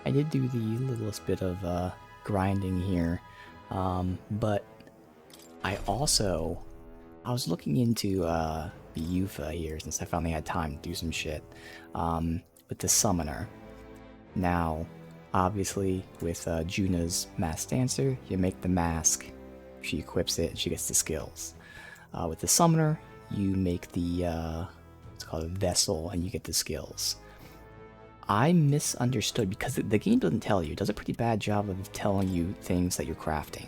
I did do the littlest bit of grinding here, but I was looking into the UFA here since I finally had time to do some shit with the summoner. Now, obviously, with Juna's mask dancer, you make the mask, she equips it, and she gets the skills. With the summoner, you make the what's called a vessel, and you get the skills. I misunderstood because the game doesn't tell you. It does a pretty bad job of telling you things that you're crafting.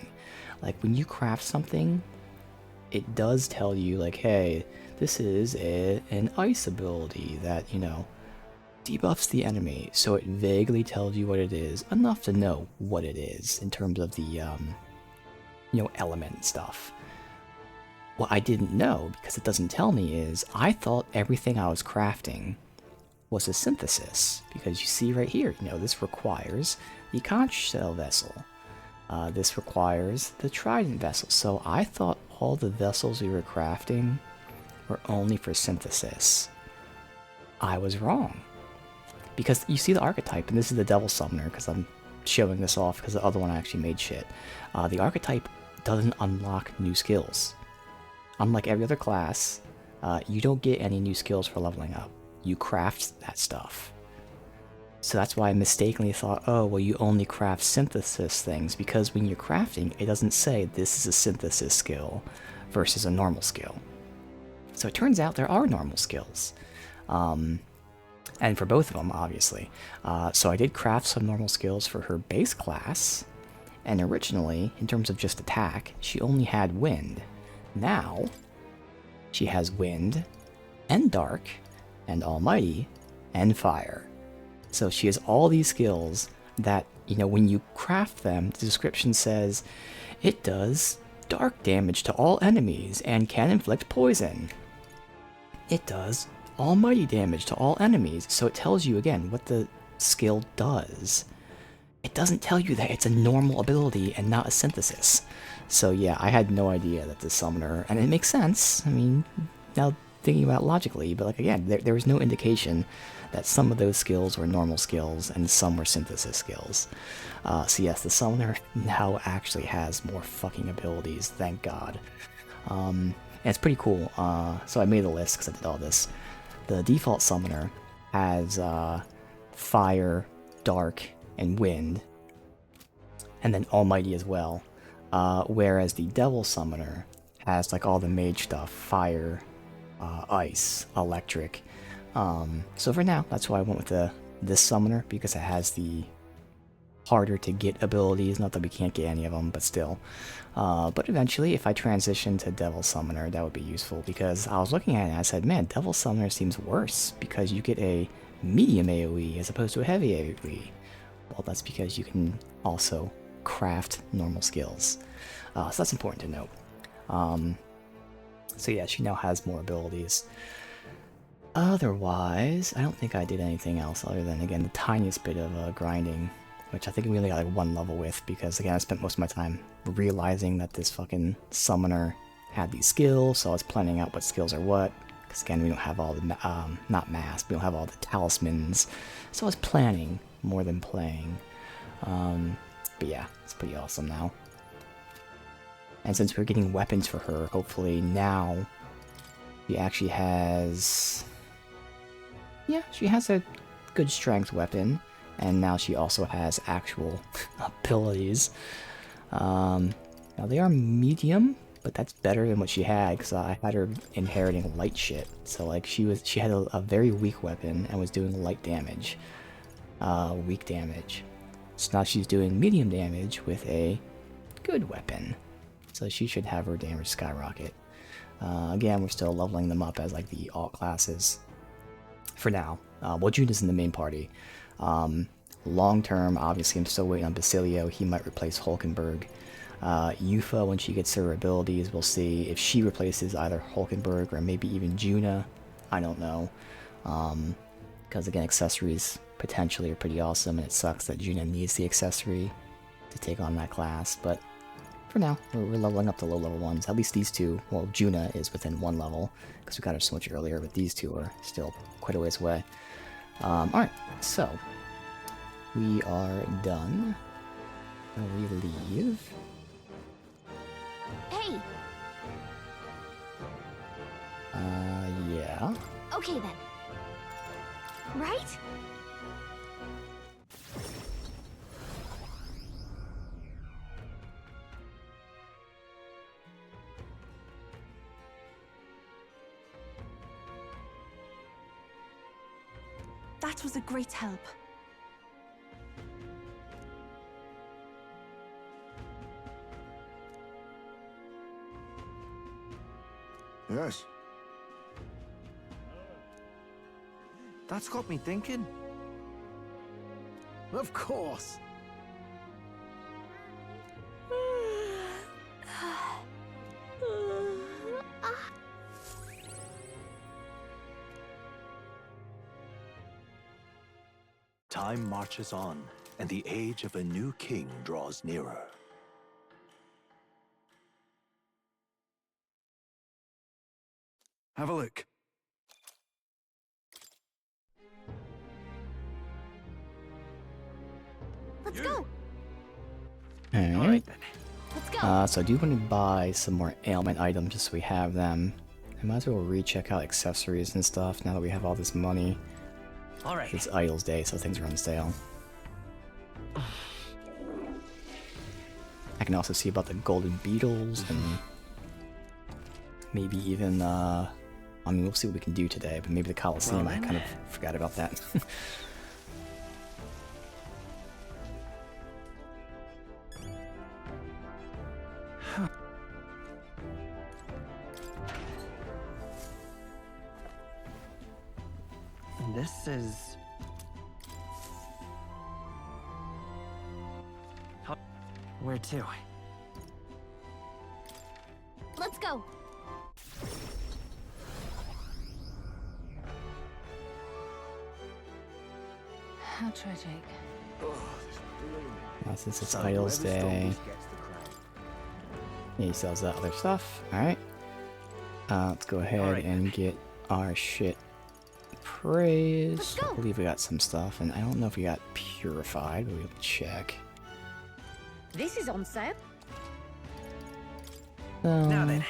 Like when you craft something, it does tell you like, hey, this is an ice ability that, debuffs the enemy. So it vaguely tells you what it is, enough to know what it is in terms of the, element stuff. What I didn't know, because it doesn't tell me, is I thought everything I was crafting was a synthesis, because you see right here, this requires the conch shell vessel. This requires the trident vessel. So I thought all the vessels we were crafting were only for synthesis. I was wrong. Because you see the archetype, and this is the Devil Summoner, because I'm showing this off because the other one I actually made shit. The archetype doesn't unlock new skills. Unlike every other class, you don't get any new skills for leveling up. You craft that stuff. So that's why I mistakenly thought, oh, well, you only craft synthesis things, because when you're crafting, it doesn't say this is a synthesis skill versus a normal skill. So it turns out there are normal skills. And for both of them, obviously. So I did craft some normal skills for her base class, and originally, in terms of just attack, she only had wind. Now, she has wind, and dark, and almighty, and fire. So she has all these skills that, when you craft them, the description says, it does dark damage to all enemies and can inflict poison. It does almighty damage to all enemies, so it tells you again what the skill does. It doesn't tell you that it's a normal ability and not a synthesis. So yeah, I had no idea that the summoner, and it makes sense, I mean, now thinking about it logically, but like again, there was no indication that some of those skills were normal skills and some were synthesis skills. So yes, the summoner now actually has more fucking abilities, thank God. And it's pretty cool. So I made a list because I did all this. The default summoner has fire, dark, and wind, and then almighty as well. Whereas the devil summoner has like all the mage stuff, fire, ice, electric. So for now, that's why I went with this summoner, because it has the harder to get abilities. Not that we can't get any of them, but still. But eventually, if I transition to Devil Summoner, that would be useful, because I was looking at it and I said, man, Devil Summoner seems worse, because you get a medium AoE as opposed to a heavy AoE. Well, that's because you can also craft normal skills. So that's important to note. So yeah, she now has more abilities. Otherwise, I don't think I did anything else other than, again, the tiniest bit of grinding, which I think we only got like one level with, because again, I spent most of my time realizing that this fucking summoner had these skills, so I was planning out what skills are what, because again, we don't have all the, not masks, we don't have all the talismans, so I was planning more than playing. But yeah, it's pretty awesome now. And since we're getting weapons for her, hopefully now she actually has... yeah, she has a good strength weapon, and now she also has actual abilities. Now they are medium, but that's better than what she had, because I had her inheriting light shit. So like she had a very weak weapon and was doing light damage, weak damage. So now she's doing medium damage with a good weapon. So she should have her damage skyrocket. Again, we're still leveling them up as like the alt classes for now. Well, Juna's in the main party. Long term, obviously, I'm still waiting on Basilio. He might replace Hulkenberg. Yufa, when she gets her abilities, we'll see if she replaces either Hulkenberg or maybe even Juna. I don't know. Because again, accessories potentially are pretty awesome, and it sucks that Juna needs the accessory to take on that class. But for now, we're leveling up the low level ones. At least these two. Well, Juna is within one level because we got her so much earlier, but these two are still quite a ways away. Alright, so we are done. We leave. Hey! Yeah. Okay then. Right? That was a great help. Yes. That's got me thinking. Of course. Time marches on, and the age of a new king draws nearer. Have a look. Let's go! Alright. Let's go! So I do want to buy some more ailment items just so we have them. I might as well recheck out accessories and stuff now that we have all this money. Alright. It's Idles Day, so things are on sale. I can also see about the golden beetles and maybe even, I mean, we'll see what we can do today, but maybe the Colosseum, Well, I then. kind of forgot about that. This is... Where to? Let's go! How tragic. Since it's So Idles whoever stole Day, this gets the crown. yeah, he sells that other stuff. Alright. Let's go ahead Alright. and get our shit praised. Let's go. I believe we got some stuff, and I don't know if we got purified, but we'll check. This is on sale. Now then.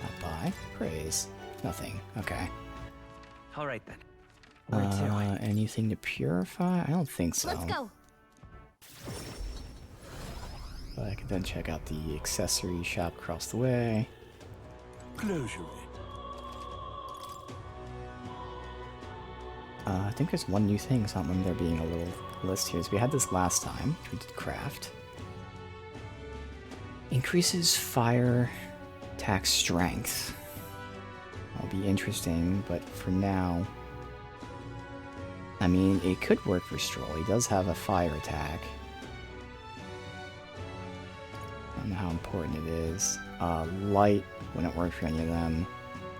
Not buy. Praise. Nothing. Okay. Alright then. Where to? Anything to purify? I don't think so. Let's go! But I could then check out the accessory shop across the way. Closure. I think there's one new thing, so I don't remember there being a little list here. So we had this last time, which we did craft. Increases fire attack strength. That'll be interesting, but for now... I mean, it could work for Stroll. He does have a fire attack. I don't know how important it is. Light wouldn't work for any of them.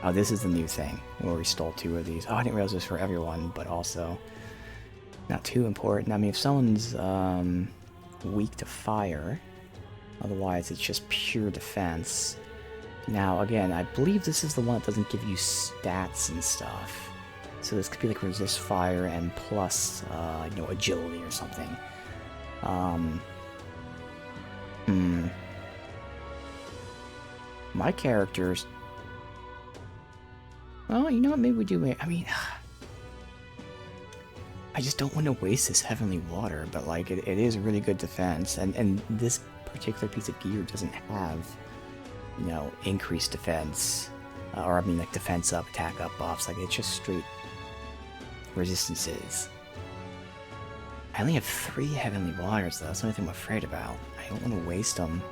Oh, this is the new thing, where we stole 2 of these. Oh, I didn't realize this for everyone, but also not too important. I mean, if someone's weak to fire, otherwise it's just pure defense. Now, again, I believe this is the one that doesn't give you stats and stuff. So this could be like resist fire and plus, you know, agility or something. My characters... Well, you know what, maybe we do... I mean... I just don't want to waste this heavenly water, but like, it is a really good defense, and this particular piece of gear doesn't have, you know, increased defense, or I mean like defense up, attack up buffs, like it's just straight resistances. I only have 3 heavenly waters though, that's the only thing I'm afraid about. I don't want to waste them.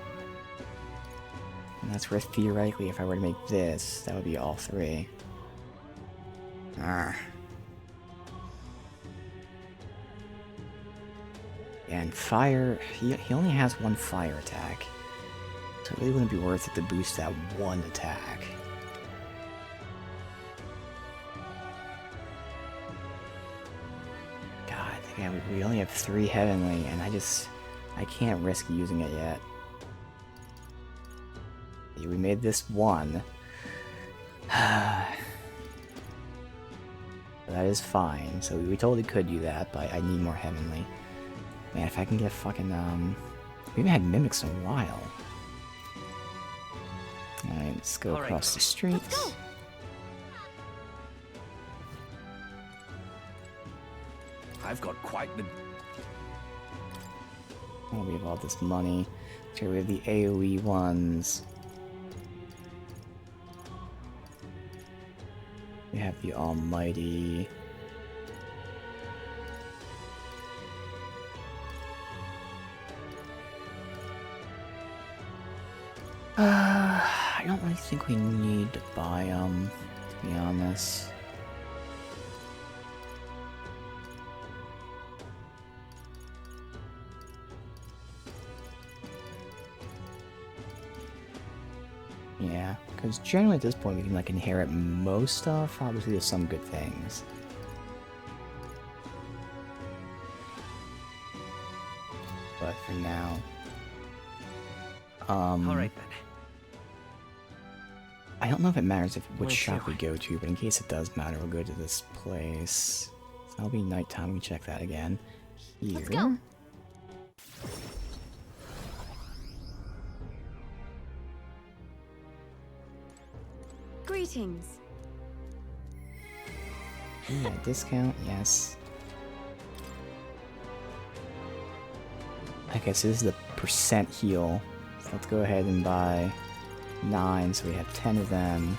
And that's where theoretically if I were to make this, that would be all 3. And fire, he only has 1 fire attack. So it really wouldn't be worth it to boost that 1 attack. God, yeah, we only have 3 heavenly, and I can't risk using it yet. We made this 1. That is fine. So we totally could do that, but I need more heavenly. Man, if I can get fucking we haven't had mimics in a while. Alright, let's go All right. across the street. Let's go. I've got quite the... Oh, we have all this money. Okay, we have the AoE ones. We have the almighty. I don't really think we need to buy them, to be honest. Yeah, because generally at this point we can like inherit most stuff. Obviously there's some good things. But for now... Alright then. I don't know if it matters if which Where shop to? we go to, but in case it does matter, we'll go to this place. So that'll be nighttime, we can check that again. Here. Let's go. Greetings. Yeah, discount, yes. Okay, so this is the percent heal. So let's go ahead and buy 9, so we have 10 of them.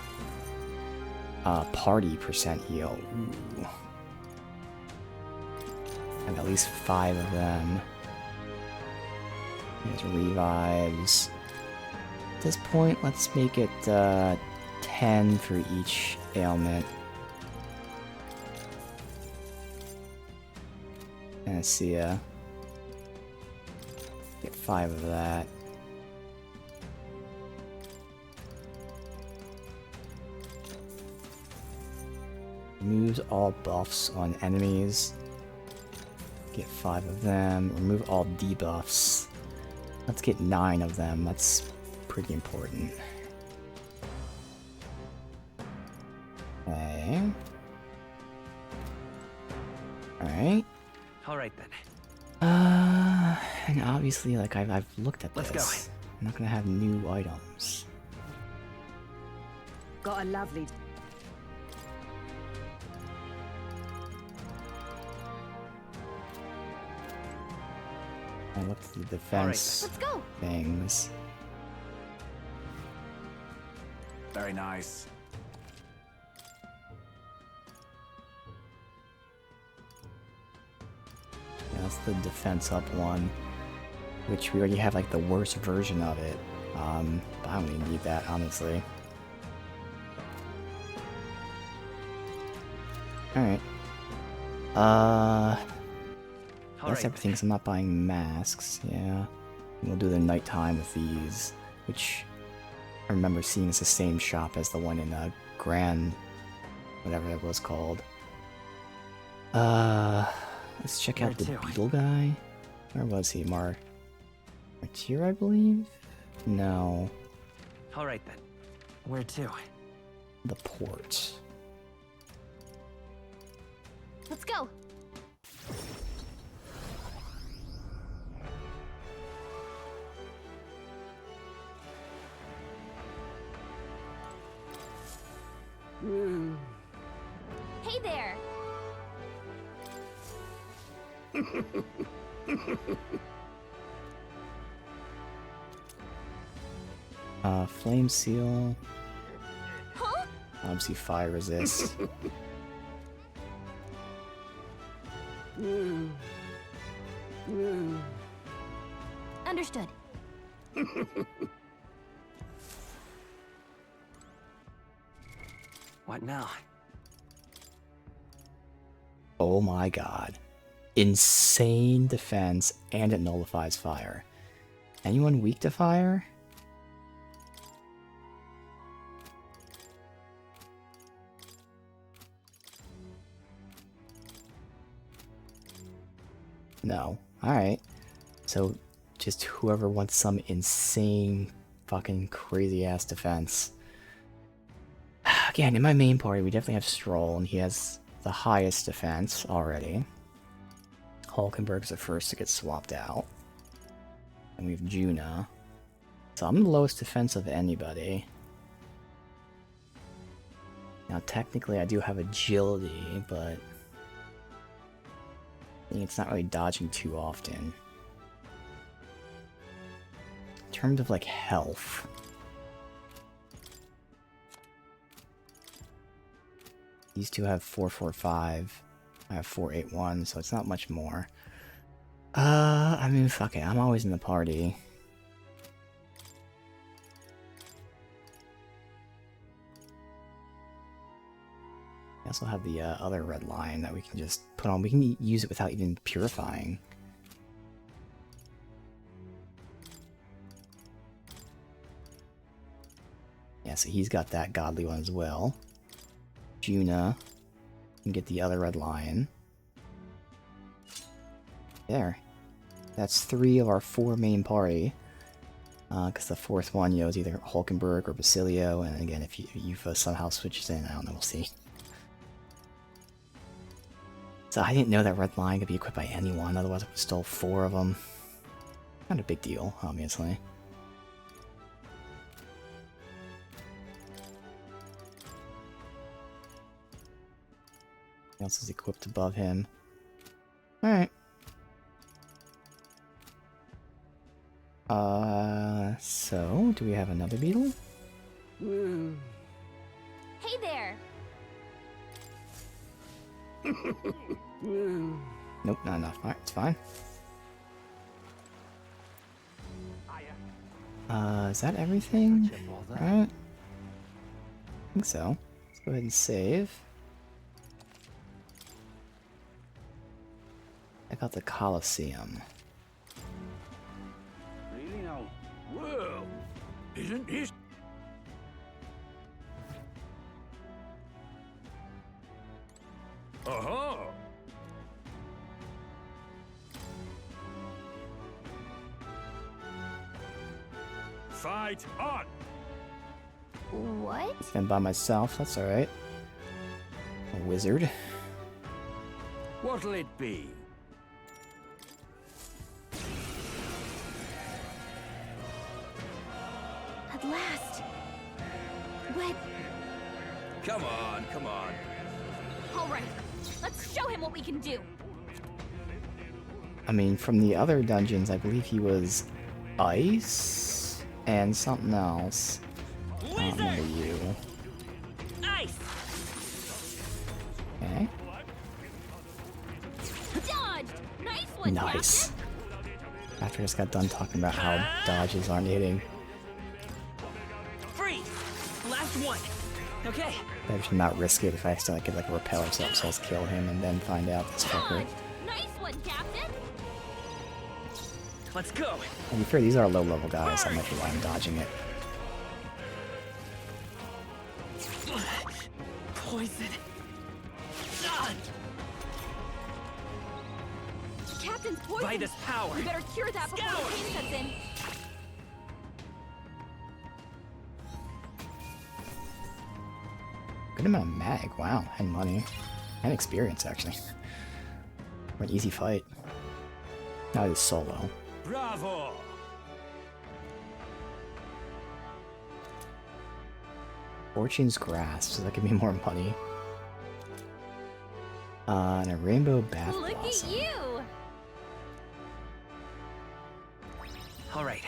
Party percent heal. Ooh. Have at least 5 of them. There's revives. At this point, let's make it 10 for each ailment. Panacea. Get 5 of that. Removes all buffs on enemies. Get 5 of them. Remove all debuffs. Let's get 9 of them. That's pretty important. Okay. Alright. Alright then. And obviously, like, I've looked at Let's this. go. I'm not gonna have new items. Got a lovely. I looked at the defense Let's go. things. Very nice. Yeah, that's the defense up one, which we already have like the worst version of it. But I don't even need that, honestly. Alright. That's Alright. everything, so I'm not buying masks, yeah. And we'll do the nighttime with these, which I remember seeing as the same shop as the one in Grand... whatever it was called. Let's check out Where the to? beetle guy. Where was he? Martyr, I believe? No. Alright then. Where to? The port. Let's go. Hey there. Flame seal. Huh? Obviously fire resist. Understood. What now? Oh my god. Insane defense, and it nullifies fire. Anyone weak to fire? No. Alright. So, just whoever wants some insane, fucking crazy ass defense. Again, in my main party, we definitely have Stroll, and he has the highest defense already. Hulkenberg's the first to get swapped out. And we have Juna. So I'm the lowest defense of anybody. Now technically I do have agility, but I think it's not really dodging too often. In terms of like health. These two have 445. I have 481, so it's not much more. I mean, fuck it. I'm always in the party. I also have the other red line that we can just put on. We can use it without even purifying. Yeah, so he's got that godly one as well. Juna can get the other red lion. There. That's 3 of our 4 main party. Because the 4th one, is either Hulkenberg or Basilio, and again, if Yufa somehow switches in, I don't know, we'll see. So I didn't know that red line could be equipped by anyone, otherwise I would have stole 4 of them. Not a big deal, obviously. What else is equipped above him? Alright. So, do we have another beetle? Hey there. Nope, not enough. Alright, it's fine. Is that everything? Alright. I think so. Let's go ahead and save. Check out the Colosseum. Really now? Well, isn't this? Uh-huh. Fight on! What? I'm by myself, that's alright. A wizard. What'll it be? At last. But, Come on, come on. all right. Let's show him what we can do. I mean, from the other dungeons, I believe he was ice and something else. I don't remember you. Ice! Okay. Dodged. Nice one, Nice. Captain. After I just got done talking about how dodges aren't hitting. Freeze! Last one. Okay. I should not risk it if I accidentally get like a repel or something, so let's kill him and then find out this fucker. Dodged. Nice one, Captain. Let's go. To be fair, these are low level guys, that might be why I'm dodging it. Poison. Ah, Captain's poison. Vitus power. We better cure that before Scour. the pain sets in. Good amount of mag, wow, and money. And experience, actually. For an easy fight. Now he's solo. Bravo! Fortune's Grasp, so that give me more money. And a Rainbow Bath Look Blossom. at you. all right.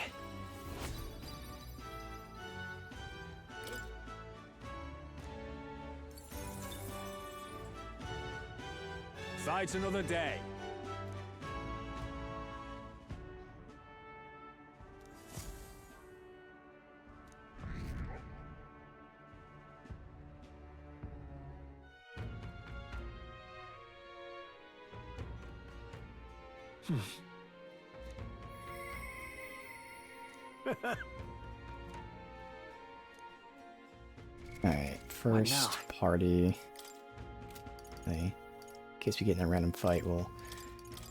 Fight another day. Alright, first party. Okay. In case we get in a random fight, we'll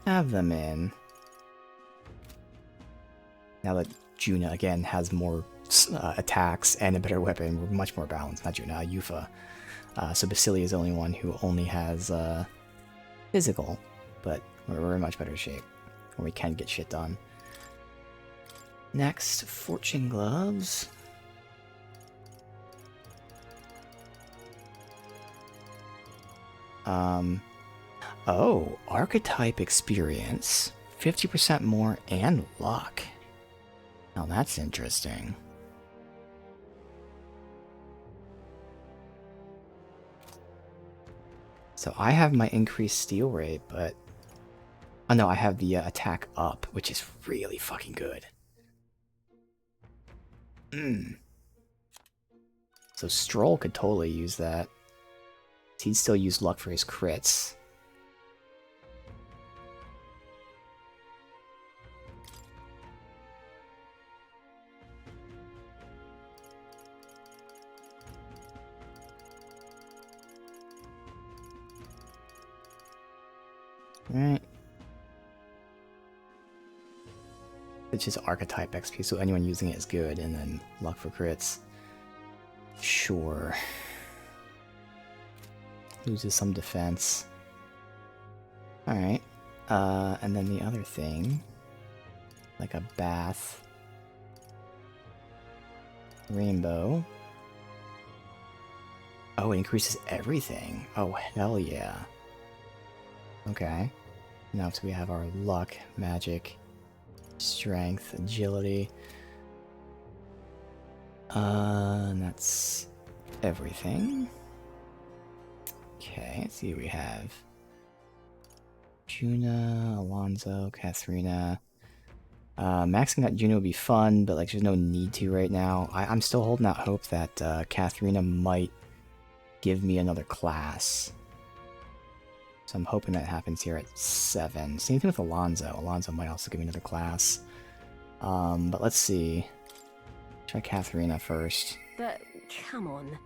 have them in. Now that Juna, again, has more attacks and a better weapon, we're much more balanced. Not Juna, Yufa. So Basilia is the only one who only has physical, but we're in much better shape, or we can get shit done. Next, Fortune Gloves. Oh, Archetype Experience. 50% more and luck. Now that's interesting. So I have my increased steal rate, but... Oh no, I have the attack up, which is really fucking good. So Stroll could totally use that. He'd still use luck for his crits. Right. It's just archetype XP, so anyone using it is good, and then luck for crits. Sure. Loses some defense. Alright. And then the other thing, like a bath. Rainbow. Oh, it increases everything. Oh, hell yeah. Okay. Now so we have our luck, magic, strength, agility. And that's everything. Okay, let's see what we have. Juna, Alonzo, Katharina. Maxing out Juno would be fun, but like there's no need to right now. I'm still holding out hope that Katharina might give me another class. So I'm hoping that happens here at 7. Same thing with Alonzo. Alonzo might also give me another class. But let's see. Try Katharina first. But come on.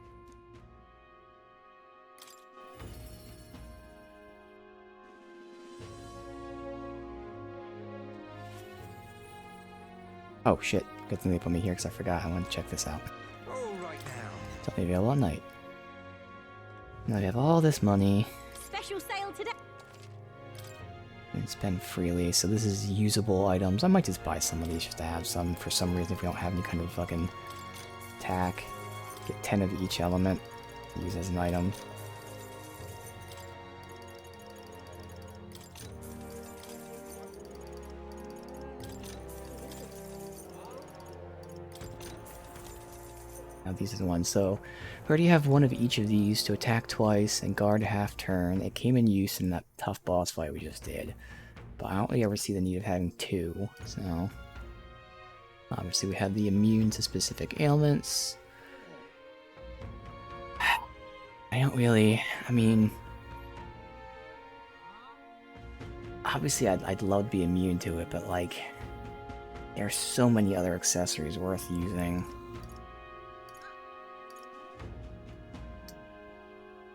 Oh shit. Good thing they put me here because I forgot. I wanted to check this out. All right now. It's only available at night. Now we have all this money. Special sale today. And spend freely, so this is usable items. I might just buy some of these just to have some for some reason if we don't have any kind of fucking attack. Get 10 of each element to use as an item. Now these are the ones, so we already have one of each of these to attack twice and guard a half turn. It came in use in that tough boss fight we just did. But I don't really ever see the need of having 2, so... Obviously we have the immune to specific ailments. I don't really... I mean... Obviously I'd love to be immune to it, but like... There are so many other accessories worth using.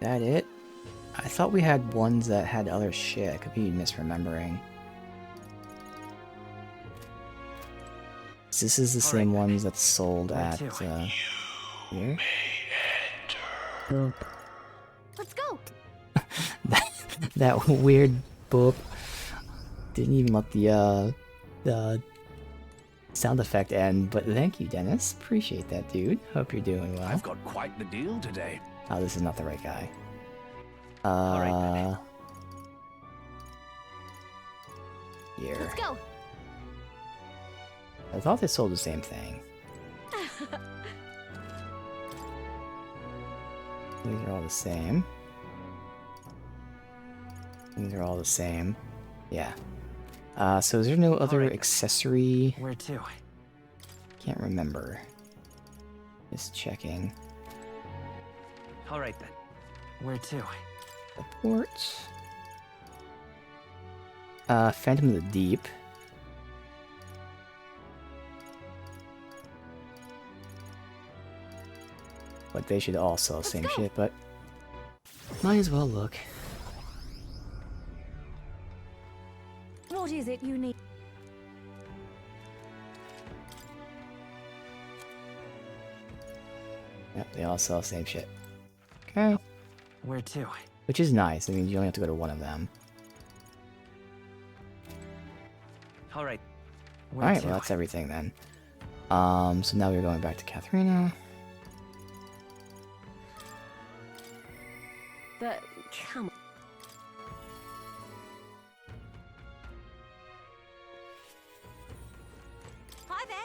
That it? I thought we had ones that had other shit. I could be misremembering. This is the same ones that's sold at here. Let's go. that weird boop didn't even let the sound effect end. But thank you, Dennis. Appreciate that, dude. Hope you're doing well. I've got quite the deal today. Oh, this is not the right guy. Alright, Here. Let's go. I thought they sold the same thing. These are all the same. These are all the same. Yeah. So is there no other accessory? Where to? Can't remember. Just checking. All right then. Where to? Reports. Phantom of the Deep. But they should all sell the same shit, but might as well look. What is it you need? Yep, they all sell the same shit. Okay. Where to? which is nice. I mean, you only have to go to one of them. All right. All Where right, to? well that's everything then. So now we're going back to Katharina. But come on. Hi there.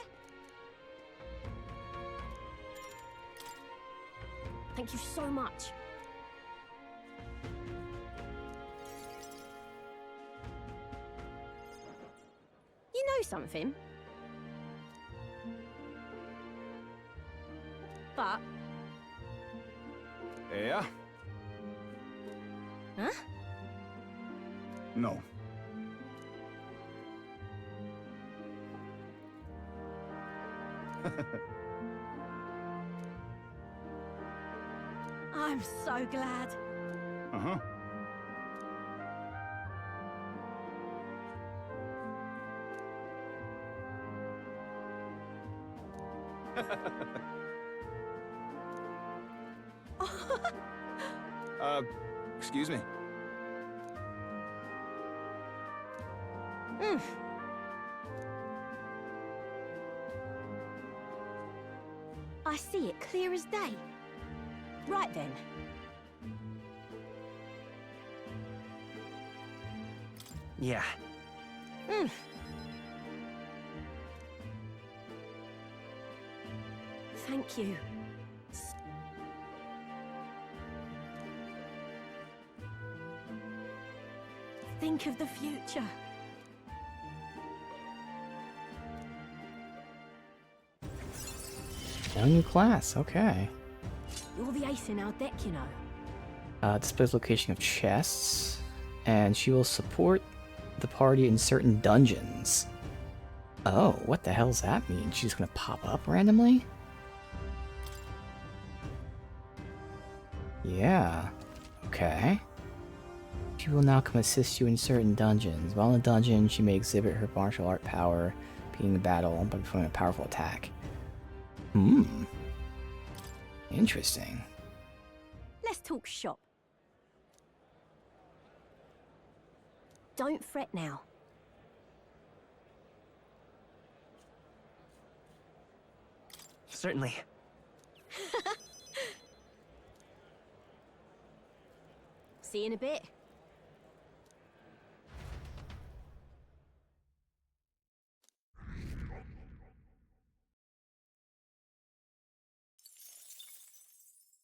Thank you so much. You know something? But, Yeah? huh? No. I'm so glad. Uh-huh. Excuse me. I see it clear as day. Right then. Yeah. Thank you. Think of the future. No new class, okay. You're the ace in our deck, you know. Displays location of chests, and she will support the party in certain dungeons. Oh, what the hell does that mean? She's gonna pop up randomly? Yeah. Okay. She will now come assist you in certain dungeons. While in a dungeon, she may exhibit her martial art power, being in battle by performing a powerful attack. Interesting. Let's talk shop. Don't fret now. Certainly. See you in a bit.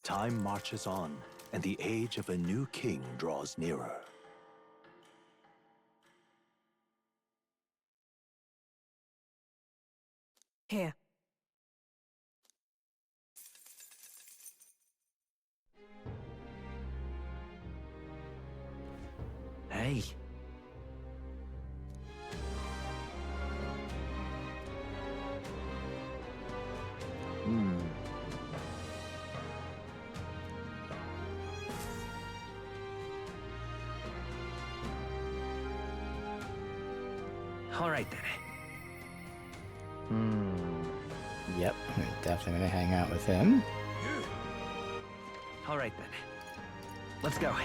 Time marches on, and the age of a new king draws nearer. Here. Hey. All right then. Yep, I'm definitely gonna hang out with him. All right then. Let's go.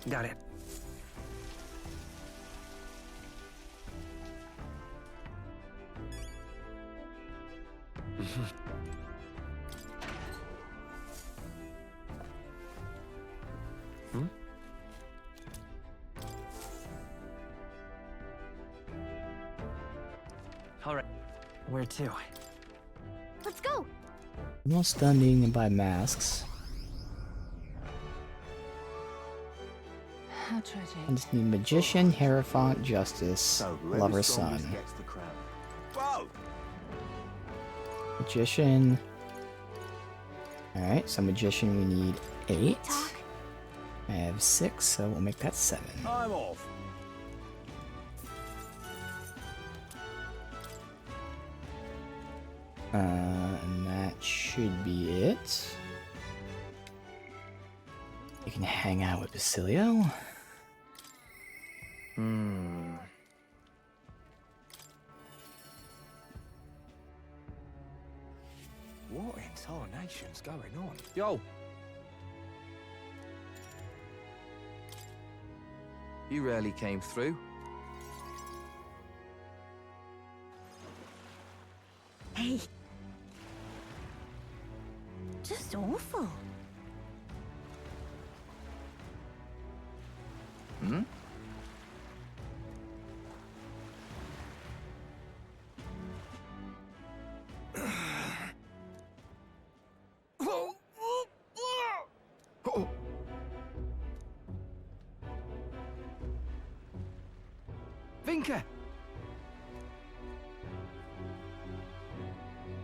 Got it. All right. Where to? Let's go. Almost done being by masks. How tragic. I just need Magician, Hierophant, Justice, Lover's Son. Gets the crown. Whoa! Magician. Alright, so Magician we need 8. Talk. I have 6, so we'll make that 7. I'm off. And that should be it. You can hang out with Basilio. conversations going on? Yo! You rarely came through. Hey. Just awful. Hmm? Oh. Vinka!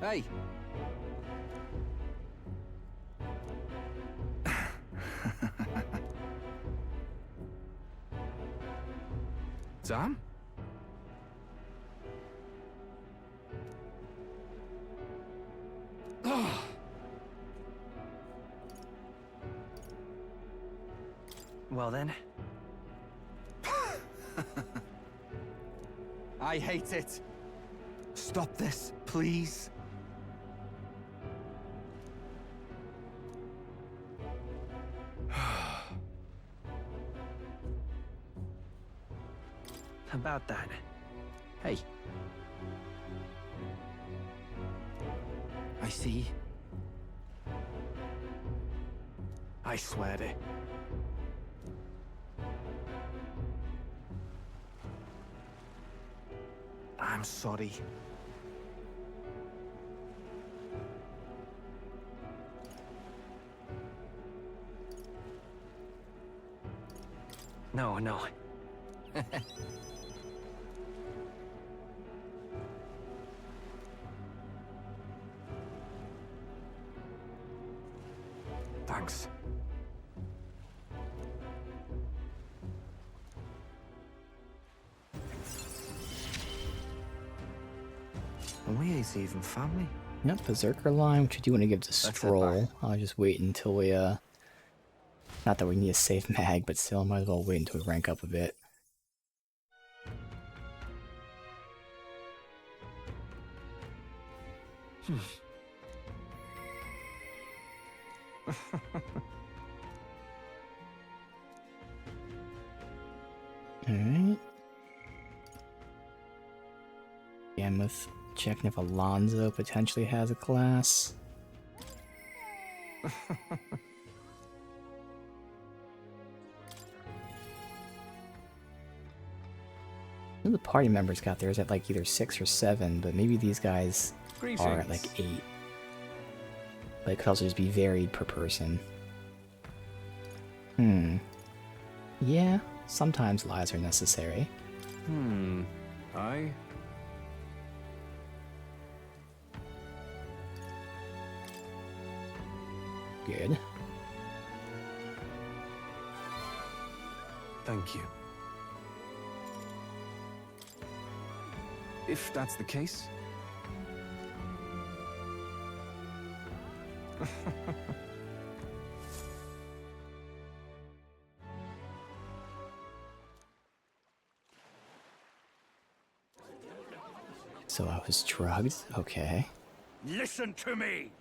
Hey! Sam? Well then. I hate it. Stop this, please. About that. Hey. I see. I swear it. I'm sorry. No, no. Thanks. And we ain't even family. Yep, Berserker line, which I do want to give to it back. Stroll. I'll just wait until we, not that we need a safe mag, but still, might as well wait until we rank up a bit. Alright. Gammoth checking if Alonzo potentially has a class. The party members got theirs at like either 6 or 7, but maybe these guys are at like 8. But it could also just be varied per person. Yeah, sometimes lies are necessary. I... Good. Thank you. If that's the case... So I was drugged? Okay. Listen to me!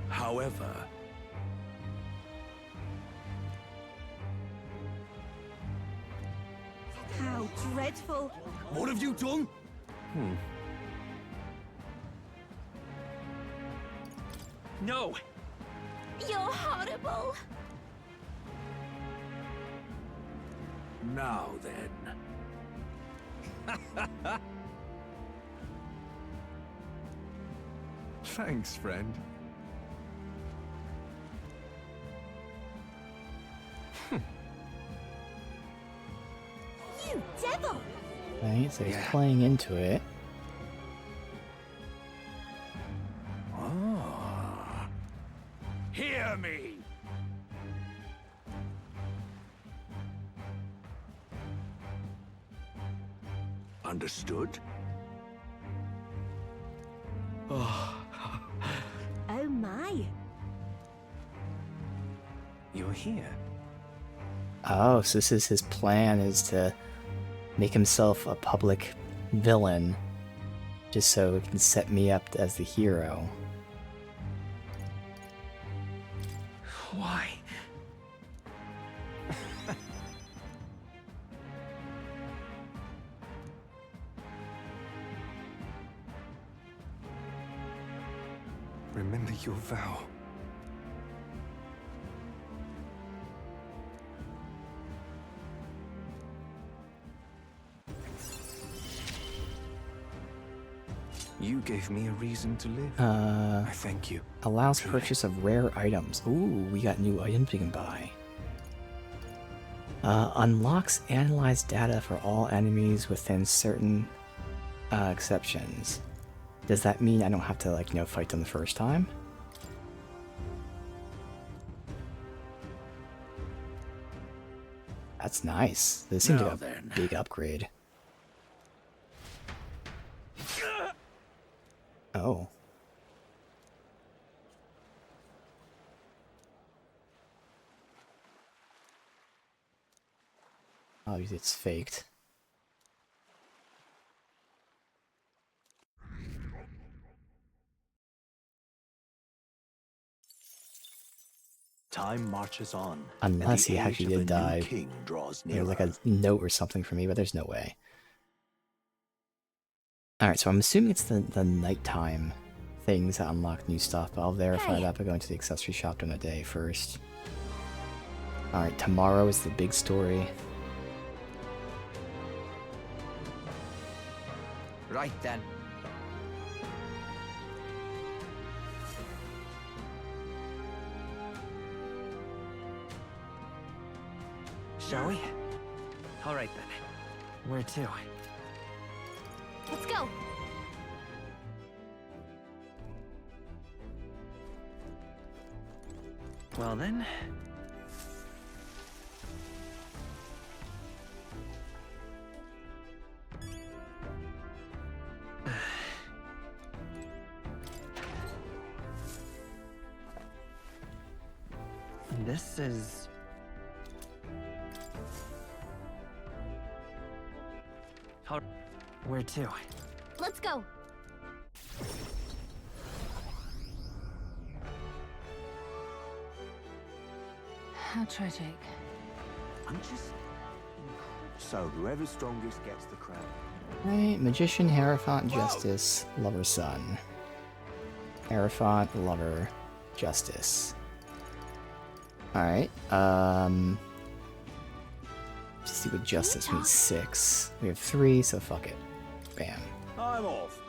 However, How dreadful. what have you done? No! You're horrible. Now then. Thanks, friend. You devil. Right, so he's playing into it. Hear me! Understood? Oh You're here. Oh, so this is his plan, is to make himself a public villain, just so it can set me up as the hero. Why? Remember your vow. You gave me a reason to live. I thank you. Allows purchase of rare items. Ooh, we got new items we can buy. Unlocks analyzed data for all enemies within certain exceptions. Does that mean I don't have to, like, you know, fight them the first time? That's nice. This seems like a big upgrade. Oh. Obviously it's faked. Time marches on. Unless he and the actually age of did a new die. king draws There's nearer. like a note or something for me, but there's no way. Alright, so I'm assuming it's the nighttime things that unlock new stuff, but I'll verify Hey. that by going to the accessory shop during the day first. Alright, tomorrow is the big story. Right then. Shall we? All right then. Where to? Let's go. Well then. This is... Where to? Let's go. How tragic. I'm just... So whoever's strongest gets the crown. Right, Magician, Hierophant, Justice, Lover, Son. Hierophant, Lover, Justice. Alright, let's see what Justice means. 6. We have 3, so fuck it. Bam. I'm off.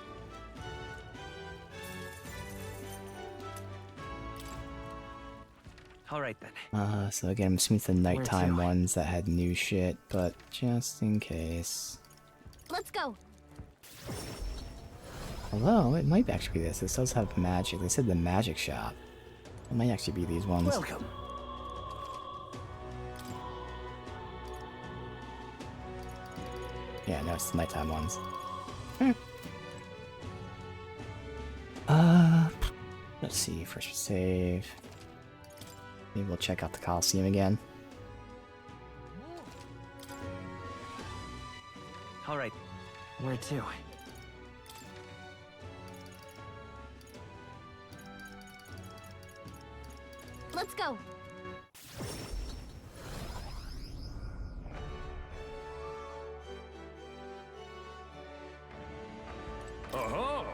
All right then. So again, I'm assuming it's the nighttime to? ones that had new shit, but just in case. Let's go. Although, it might actually be this. This does have magic. They said the magic shop. It might actually be these ones. Welcome. Yeah, no, it's the nighttime ones. Let's see. First save. Maybe we'll check out the Coliseum again. All right. Where to? Let's go. Aha!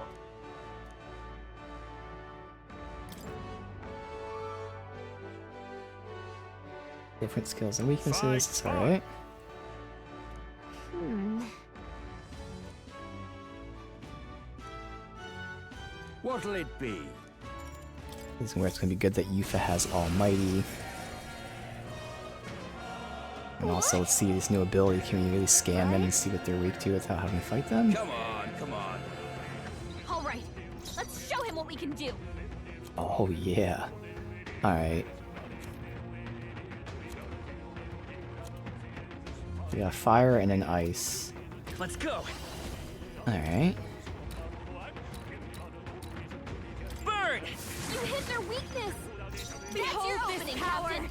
Different skills and weaknesses. Fight, It's fight. alright. What'll it be? This is where it's gonna be good that Yufa has Almighty. And also, let's see this new ability. Can we really scam them and see what they're weak to without having to fight them? Come on, come on. All right. Let's show him what we can do. Oh, yeah. Alright. We got fire and an ice. Let's go. Alright. Burn! You hit their weakness. That's your opening, Captain.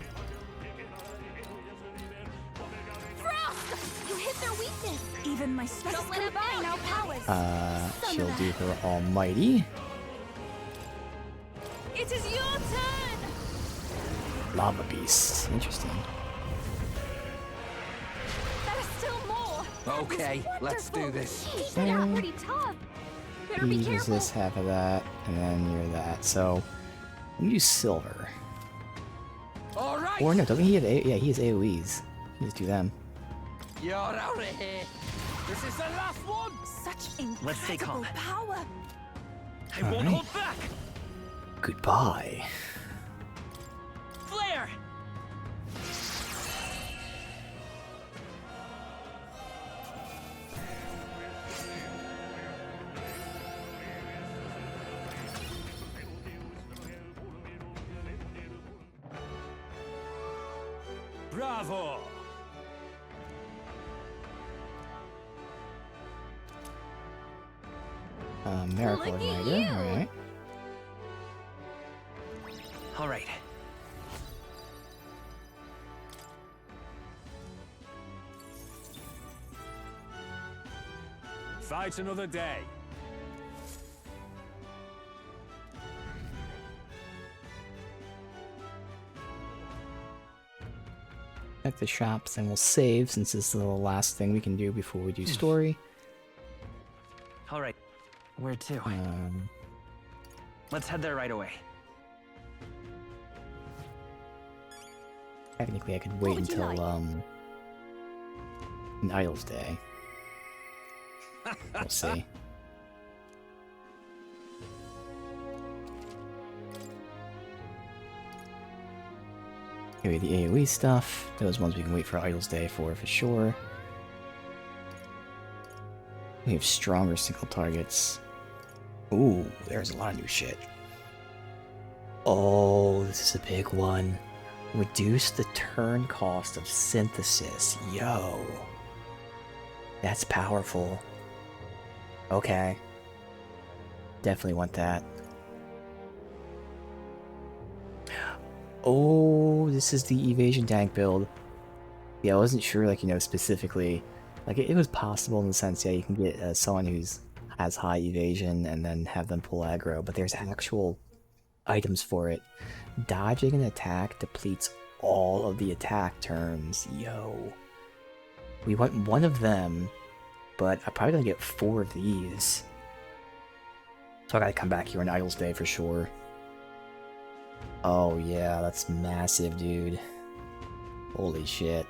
Even my strength Don't let him combine down. our powers. She'll do her almighty. It is your turn! Lava beast. Interesting. There are still more! Okay, let's do this. These are pretty tough. Better be He careful. resists half of that, and then you're that. So, let me use silver. All right. Or no, doesn't he have yeah, he has AoEs. You just do them. You're out of here. This is the last one. Such Let's stay incredible calm. power. I won't Alright. hold back. Goodbye. Flare. Bravo. Miracle Look at Igniter, you. alright. All right. Fight another day. Check the shops, and we'll save since this is the last thing we can do before we do story. All right. Where to? Let's head there right away. Technically, I could wait would you until like? an Idol's Day. We'll see. Maybe the AoE stuff. Those ones we can wait for Idol's Day for sure. We have stronger single targets. Ooh, there's a lot of new shit. Oh, this is a big one. Reduce the turn cost of synthesis. Yo. That's powerful. Okay. Definitely want that. Oh, this is the evasion tank build. Yeah, I wasn't sure, like, you know, specifically. Like, it was possible in the sense, yeah, you can get someone who's has high evasion and then have them pull aggro, but there's actual items for it. Dodging an attack depletes all of the attack turns. Yo. We want one of them, but I'm probably gonna get 4 of these. So I gotta come back here on Idol's Day for sure. Oh yeah, that's massive, dude. Holy shit.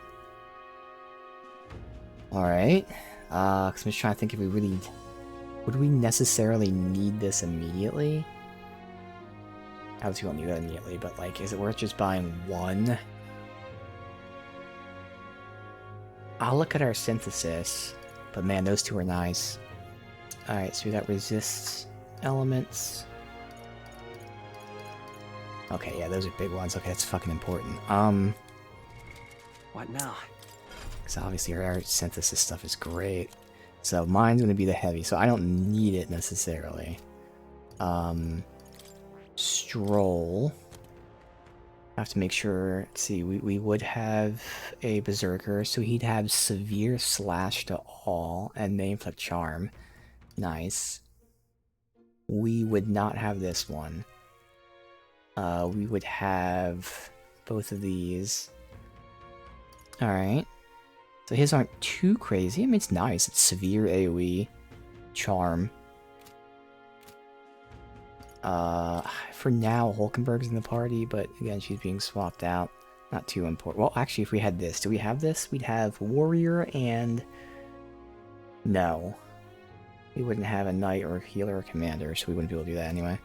Alright. 'Cause I'm just trying to think if we really... Would we necessarily need this immediately? Obviously we won't need that immediately, but like, is it worth just buying one? I'll look at our synthesis, but man, those two are nice. Alright, so we got resists elements. Okay, yeah, those are big ones. Okay, that's fucking important. What now? Because obviously our synthesis stuff is great. So mine's going to be the heavy, so I don't need it necessarily. Stroll. I have to make sure, let's see, we would have a Berserker, so he'd have Severe Slash to all, and may inflict Charm. Nice. We would not have this one. We would have both of these. Alright. So his aren't too crazy. I mean, it's nice. It's severe AoE. Charm. For now, Hulkenberg's in the party, but again, she's being swapped out. Not too important. Well, actually, if we had this, do we have this? We'd have Warrior and... No. We wouldn't have a Knight or Healer or Commander, so we wouldn't be able to do that anyway.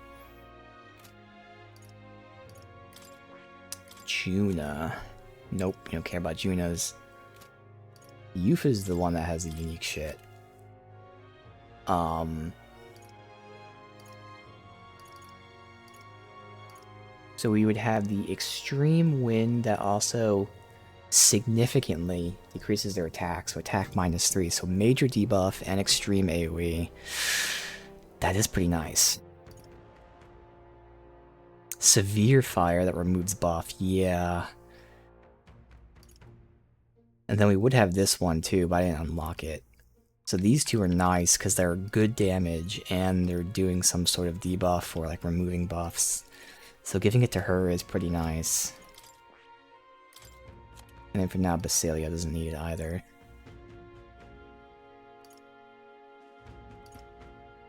Juna. Nope, you don't care about Juna's. Yufa's the one that has the unique shit. So we would have the Extreme Wind that also significantly decreases their attack, so attack -3, so major debuff and extreme AoE. That is pretty nice. Severe Fire that removes buff, yeah. And then we would have this one too, but I didn't unlock it. So these two are nice because they're good damage and they're doing some sort of debuff or like removing buffs. So giving it to her is pretty nice. And then for now, Basilia doesn't need it either.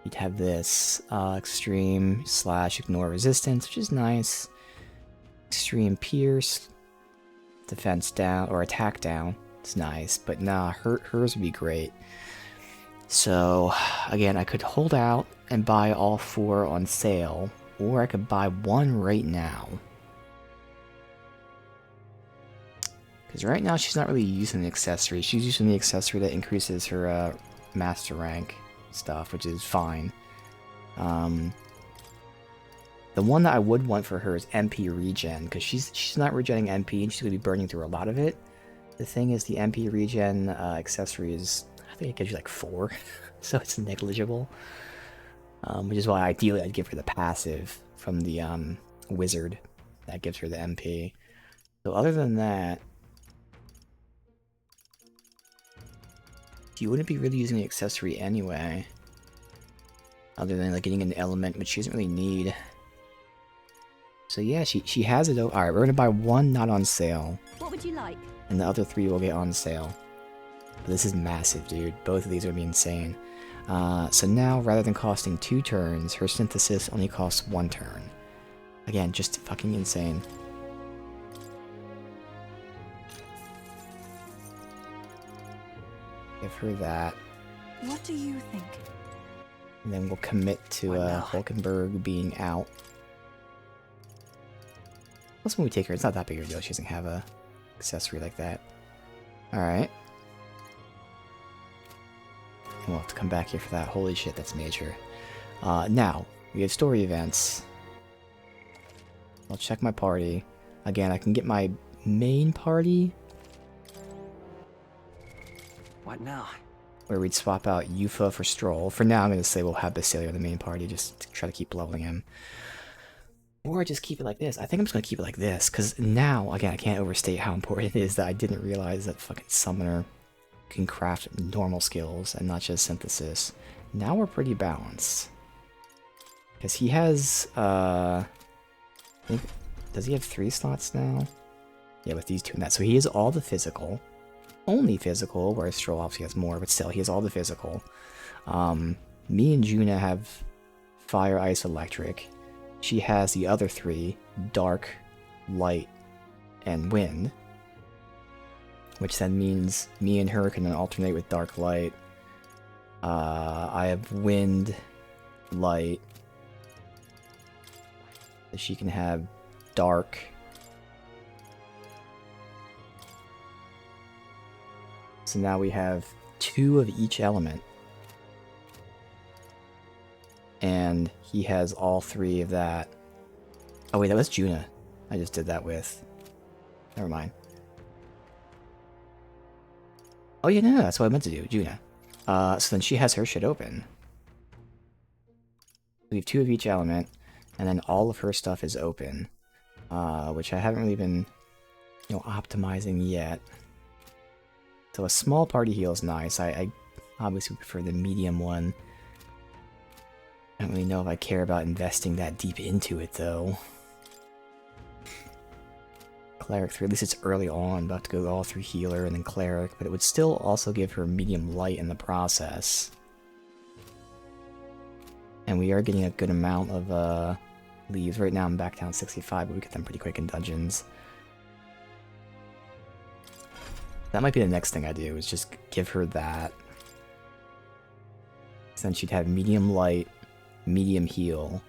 You'd have this extreme / ignore resistance, which is nice. Extreme pierce, defense down or attack down. It's nice, but nah, hers would be great. So again, I could hold out and buy all 4 on sale, or I could buy 1 right now. Because right now she's not really using the accessory. She's using the accessory that increases her master rank stuff, which is fine. The one that I would want for her is MP regen, because she's not regenning MP and she's going to be burning through a lot of it. The thing is, the MP regen accessory is, I think it gives you like 4, so it's negligible. Which is why ideally I'd give her the passive from the wizard that gives her the MP. So other than that, you wouldn't be really using the accessory anyway. Other than like getting an element, which she doesn't really need. So yeah, she has it. Alright, we're gonna buy 1 not on sale. What would you like? And the other 3 will get on sale. But this is massive, dude. Both of these are gonna be insane. So now, rather than costing 2 turns, her synthesis only costs 1 turn. Again, just fucking insane. Give her that. What do you think? And then we'll commit to Hulkenberg being out. Plus when we take her, it's not that big of a deal. She doesn't have a accessory like that. Alright. And we'll have to come back here for that. Holy shit, that's major. Now, we have story events. I'll check my party. Again, I can get my main party. What now? Where we'd swap out Yufa for Stroll. For now, I'm going to say we'll have Basilia in the main party, just to try to keep leveling him. Or just keep it like this. I think I'm just going to keep it like this, because now, again, I can't overstate how important it is that I didn't realize that fucking Summoner can craft normal skills and not just synthesis. Now we're pretty balanced. Because he has, I think, does he have 3 slots now? Yeah, with these 2 and that. So he has all the physical. Only physical, whereas Stroll obviously has more, but still, he has all the physical. Me and Juna have fire, ice, electric. She has the other 3, dark, light, and wind. Which then means me and her can alternate with dark, light. I have wind, light. So she can have dark. So now we have 2 of each element. And he has all 3 of that. Oh wait, that was Juna. I just did that with. Never mind. Oh yeah, no, that's what I meant to do, Juna. So then she has her shit open. We have 2 of each element, and then all of her stuff is open. Which I haven't really been, optimizing yet. So a small party heal is nice. I obviously prefer the medium one. I don't really know if I care about investing that deep into it, though. Cleric 3, at least it's early on, about to go all through healer and then cleric, but it would still also give her medium light in the process. And we are getting a good amount of leaves. Right now I'm back down 65, but we get them pretty quick in dungeons. That might be the next thing I do, is just give her that. Then she'd have medium light, medium heal.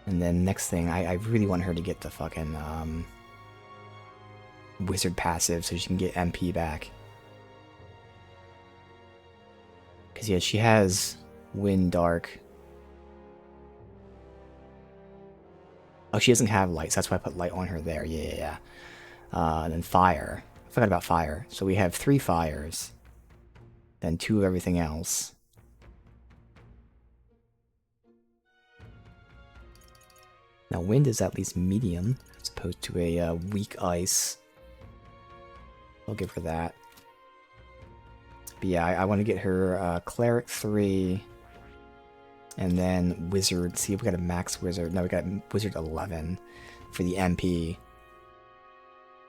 And then next thing, I really want her to get the fucking wizard passive so she can get MP back. Because yeah, she has wind, dark. Oh, she doesn't have light, so that's why I put light on her there. Yeah. And then fire. I forgot about fire. So we have 3 fires. Then 2 of everything else. Now wind is at least medium, as opposed to a weak ice. I'll give her that. But yeah, I want to get her Cleric 3, and then Wizard. See if we got a max Wizard. No, we got Wizard 11 for the MP.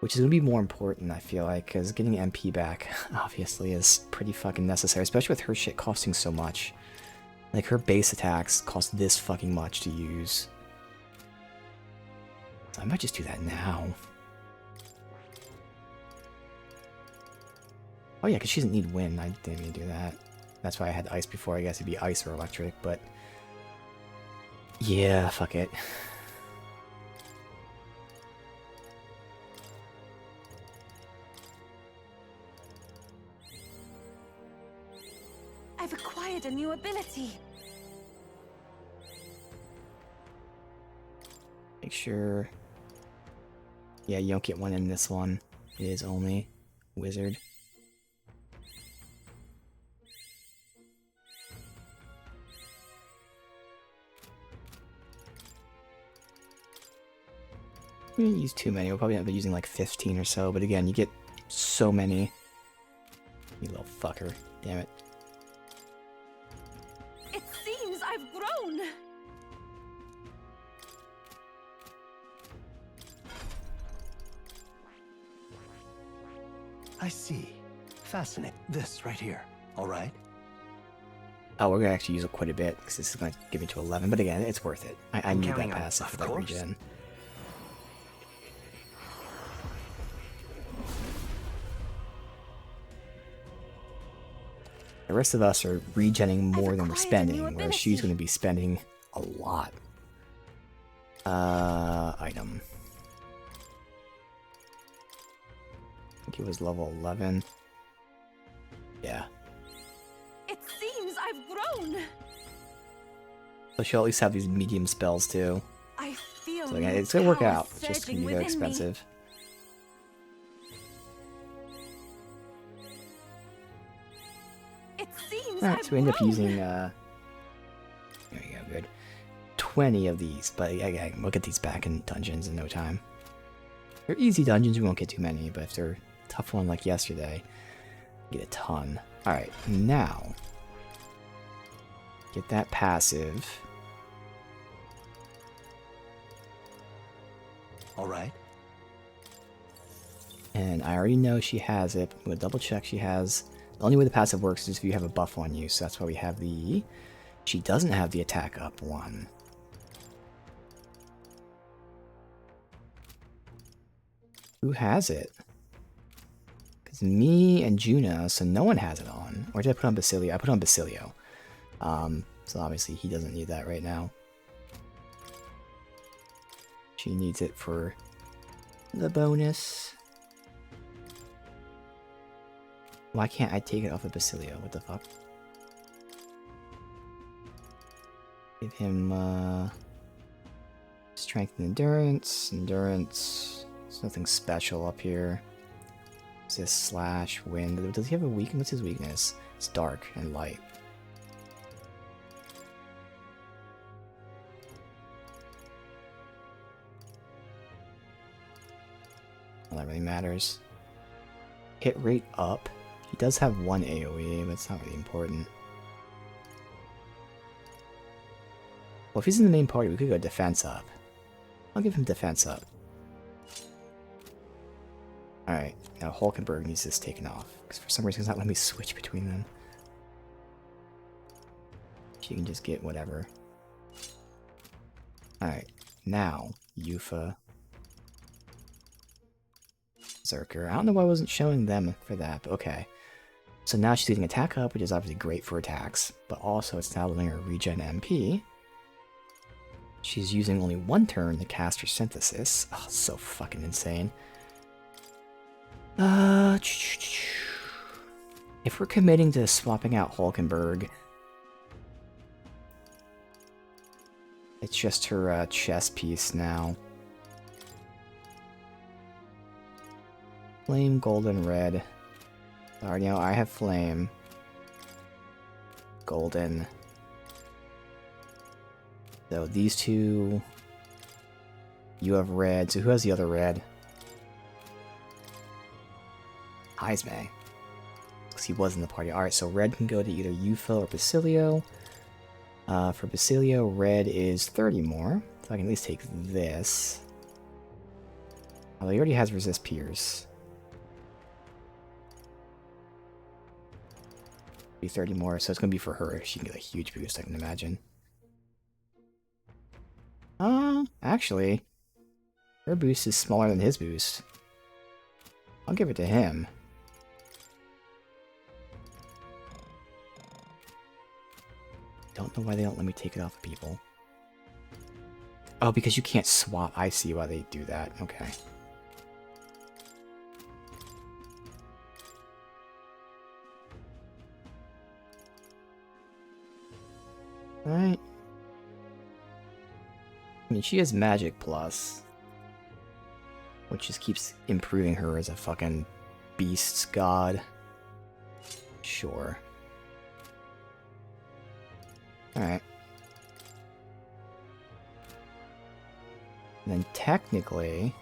Which is going to be more important, I feel like, because getting MP back, obviously, is pretty fucking necessary, especially with her shit costing so much. Like, her base attacks cost this fucking much to use. So I might just do that now. Oh yeah, because she doesn't need wind. I didn't even do that. That's why I had ice before. I guess it'd be ice or electric, but... yeah, fuck it. I've acquired a new ability. Make sure... yeah, you don't get one in this one. It is only Wizard. We didn't use too many. We'll probably end up using like 15 or so, but again, you get so many. You little fucker. Damn it. It seems I've grown. I see. Fascinating. This right here. All right. Oh, we're gonna actually use it quite a bit, because this is gonna give me to 11, but again, it's worth it. I need that passive for that regen. The rest of us are regenning more than we're spending, whereas she's going to be spending a lot. Item. I think it was level 11. Yeah. It seems I've grown. So she'll at least have these medium spells too. I feel So again, it's going to work power out. It's just going to be very surging within me. expensive. It seems Alright, I've so we end up grown. using, there we go, good. 20 of these, but yeah, we'll get these back in dungeons in no time. They're easy dungeons, we won't get too many, but if they're a tough one like yesterday, get a ton. Alright, now, get that passive. All right. And I already know she has it, but I'm going to double check she has. The only way the passive works is if you have a buff on you, so that's why we have the... She doesn't have the attack up one. Who has it? Because me and Juna, so no one has it on. Or did I put on Basilio? I put on Basilio. So obviously he doesn't need that right now. She needs it for the bonus. Why can't I take it off of Basilio? What the fuck? Give him, strength and endurance. Endurance. There's nothing special up here. Is this slash wind? Does he have a weakness? What's his weakness? It's dark and light. All that really matters. Hit rate up. He does have one AoE, but it's not really important. Well, if he's in the main party, we could go defense up. I'll give him defense up. Alright, now Hulkenberg needs this taken off, because for some reason it's not letting me switch between them. She can just get whatever. Alright, now, Yufa. Zerker. I don't know why I wasn't showing them for that, but okay. So now she's getting attack up, which is obviously great for attacks, but also it's now letting her regen MP. She's using only one turn to cast her synthesis. Oh, so fucking insane. If we're committing to swapping out Hulkenberg, it's just her chess piece now. Flame, golden, red. Already know I have flame. Golden. So these two... You have red, so who has the other red? Heisme. because he was in the party. Alright, so red can go to either Yufa or Basilio. For Basilio, red is 30 more, so I can at least take this. Although he already has resist Pierce. Be 30 more, so it's going to be for her. She can get a huge boost, I can imagine. Actually, her boost is smaller than his boost. I'll give it to him. Don't know why they don't let me take it off of people. Oh, because you can't swap. I see why they do that. Okay. Alright. I mean, she has Magic Plus, which just keeps improving her as a fucking beast's god. Sure. Alright. And then technically...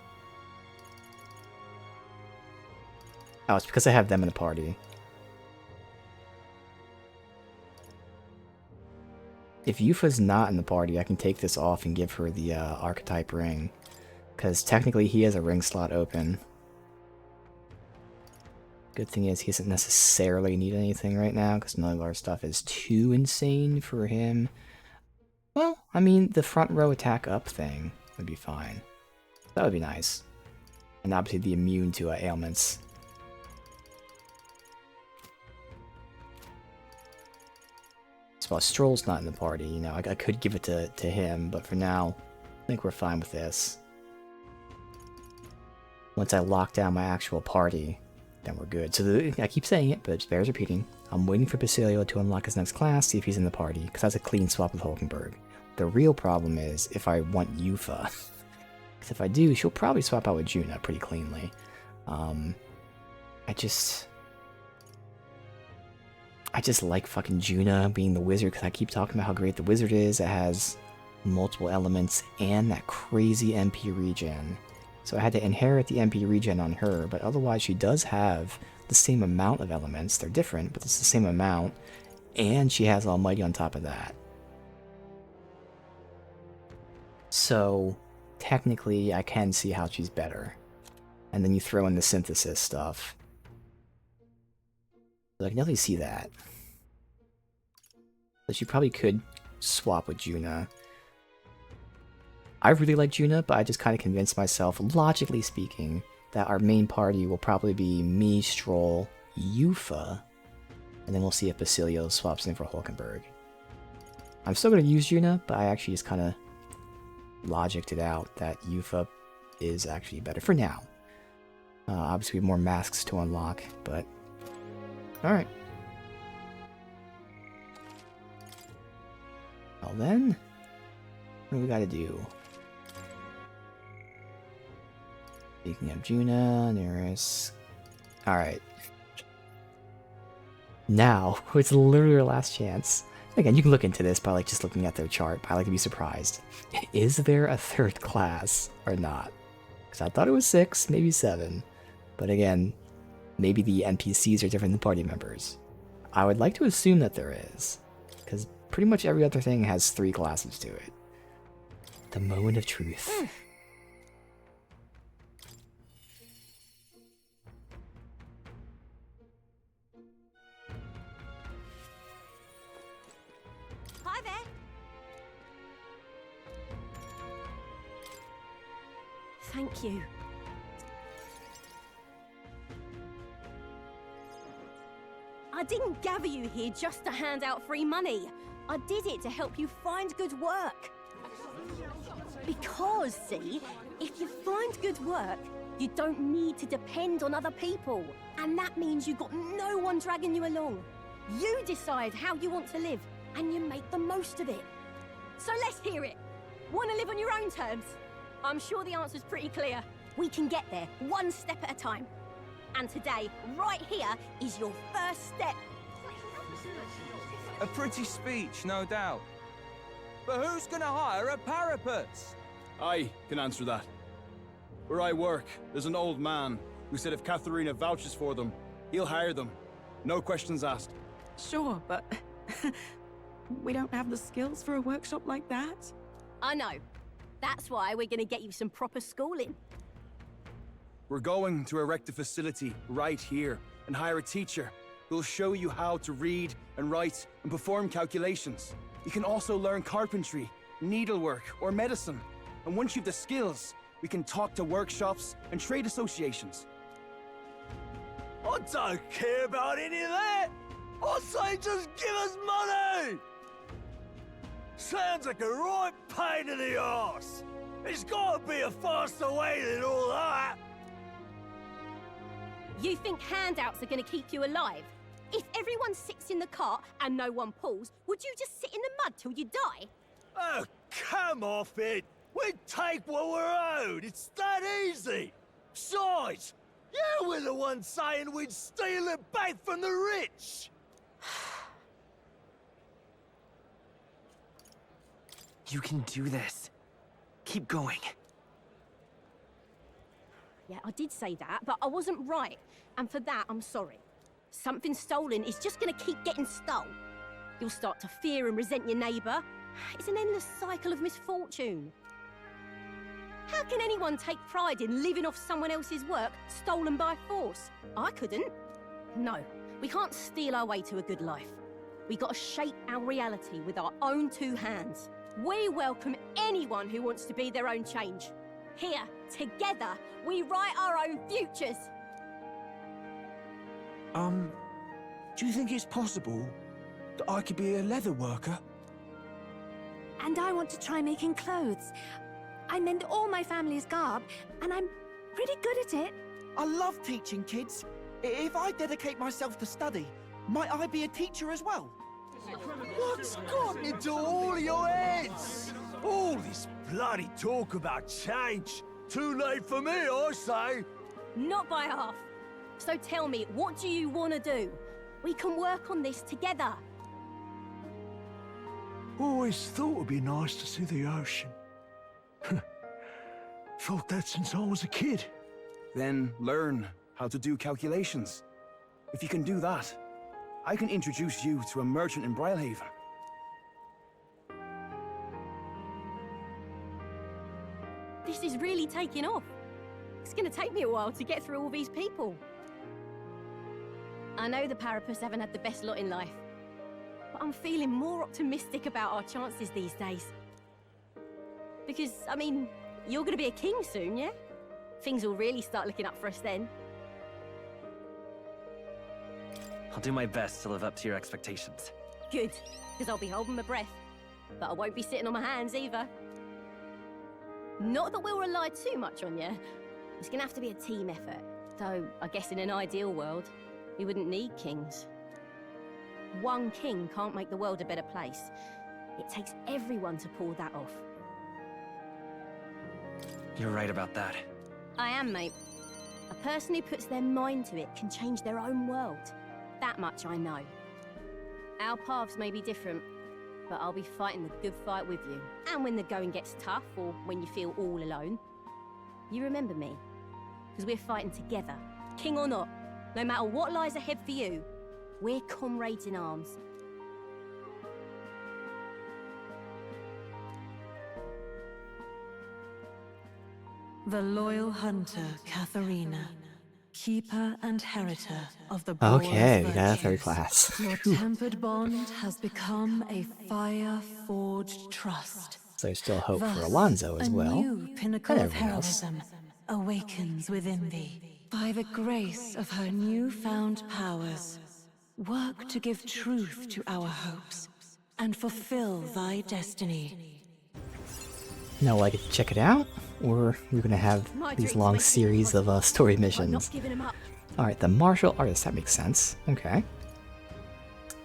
Oh, it's because I have them in the party. If Yufa's not in the party, I can take this off and give her the archetype ring. Because technically he has a ring slot open. Good thing is he doesn't necessarily need anything right now, because none of our stuff is too insane for him. Well, I mean, the front row attack up thing would be fine. That would be nice. And obviously the immune to ailments. So while Stroll's not in the party, you know, I could give it to him, but for now, I think we're fine with this. Once I lock down my actual party, then we're good. So I keep saying it, but it bears repeating. I'm waiting for Basilio to unlock his next class, see if he's in the party, because that's a clean swap with Hulkenberg. The real problem is if I want Yufa. Because if I do, she'll probably swap out with Juna pretty cleanly. I just like fucking Juna being the wizard, because I keep talking about how great the wizard is. It has multiple elements and that crazy MP regen. So I had to inherit the MP regen on her, but otherwise she does have the same amount of elements. They're different, but it's the same amount. And she has Almighty on top of that. So technically I can see how she's better. And then you throw in the synthesis stuff. So I can definitely see that. But you probably could swap with Juna. I really like Juna, but I just kind of convinced myself, logically speaking, that our main party will probably be me, Stroll, Yufa, and then we'll see if Basilio swaps in for Hulkenberg. I'm still going to use Juna, but I actually just kind of logicked it out that Yufa is actually better for now. Obviously, we have more masks to unlock, but... Alright. Well then, what do we gotta do? Speaking of Juna, Neris... Alright. Now, it's literally our last chance. Again, you can look into this by just looking at their chart, but I like to be surprised. Is there a third class or not? Because I thought it was 6, maybe 7. But again, maybe the NPCs are different than party members. I would like to assume that there is, because pretty much every other thing has 3 classes to it. The moment of truth. Hi there. Thank you. I didn't gather you here just to hand out free money. I did it to help you find good work. Because, see, if you find good work, you don't need to depend on other people. And that means you've got no one dragging you along. You decide how you want to live, and you make the most of it. So let's hear it. Want to live on your own terms? I'm sure the answer's pretty clear. We can get there, one step at a time. And today, right here, is your first step. A pretty speech, no doubt. But who's gonna hire a parapet? I can answer that. Where I work, there's an old man who said if Katharina vouches for them, he'll hire them. No questions asked. Sure, but we don't have the skills for a workshop like that. I know. That's why we're gonna get you some proper schooling. We're going to erect a facility right here and hire a teacher who'll show you how to read and write and perform calculations. You can also learn carpentry, needlework, or medicine. And once you've the skills, we can talk to workshops and trade associations. I don't care about any of that. I say just give us money. Sounds like a right pain in the arse. There's gotta be a faster way than all that. You think handouts are gonna keep you alive? If everyone sits in the cart and no one pulls, would you just sit in the mud till you die? Oh, come off it. We take what we're owed. It's that easy. Besides, you were the one saying we'd steal it back from the rich. You can do this. Keep going. Yeah, I did say that, but I wasn't right. And for that, I'm sorry. Something stolen is just gonna keep getting stole. You'll start to fear and resent your neighbour. It's an endless cycle of misfortune. How can anyone take pride in living off someone else's work stolen by force? I couldn't. No, we can't steal our way to a good life. We gotta shape our reality with our own two hands. We welcome anyone who wants to be their own change. Here, together, we write our own futures. Do you think it's possible that I could be a leather worker? And I want to try making clothes. I mend all my family's garb, and I'm pretty good at it. I love teaching kids. If I dedicate myself to study, might I be a teacher as well? What's gotten into all your heads? All this bloody talk about change. Too late for me, I say. Not by half. So tell me, what do you want to do? We can work on this together. Always thought it'd be nice to see the ocean. Thought that since I was a kid. Then learn how to do calculations. If you can do that, I can introduce you to a merchant in Brylehaven. This is really taking off. It's gonna take me a while to get through all these people. I know the Parapus haven't had the best lot in life, but I'm feeling more optimistic about our chances these days. Because, I mean, you're gonna be a king soon, yeah? Things will really start looking up for us then. I'll do my best to live up to your expectations. Good, because I'll be holding my breath. But I won't be sitting on my hands either. Not that we'll rely too much on you. It's gonna have to be a team effort. Though, I guess in an ideal world, we wouldn't need kings. One king can't make the world a better place. It takes everyone to pull that off. You're right about that. I am, mate. A person who puts their mind to it can change their own world. That much I know. Our paths may be different, but I'll be fighting the good fight with you. And when the going gets tough, or when you feel all alone, you remember me. Because we're fighting together, king or not. No matter what lies ahead for you, we're comrades in arms. The loyal hunter, Katharina, keeper and heritor of the Okay, Boar's we got a third virtues. class. Your tempered bond has become a fire-forged trust. So there's still hope for Thus, Alonso as a well. new pinnacle And of everyone else. heroism awakens within thee. By the grace of her newfound powers, work to give truth to our hopes and fulfill thy destiny. Now, will I get to check it out? Or we're gonna have these long series of story missions? Alright, the martial artist, that makes sense. Okay.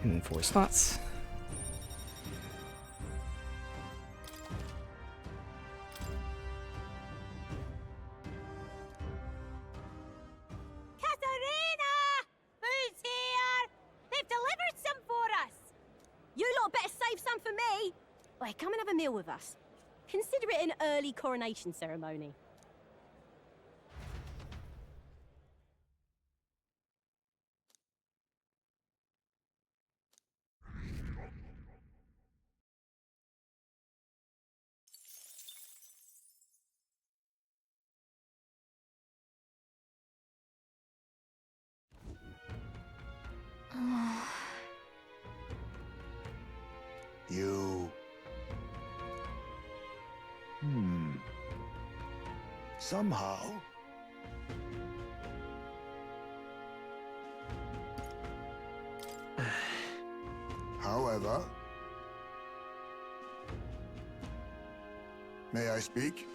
And then 4 slots. Katharina! Who's here? They've delivered some for us! You lot better save some for me! Wait, come and have a meal with us. Consider it an early coronation ceremony. You... Somehow... However... May I speak?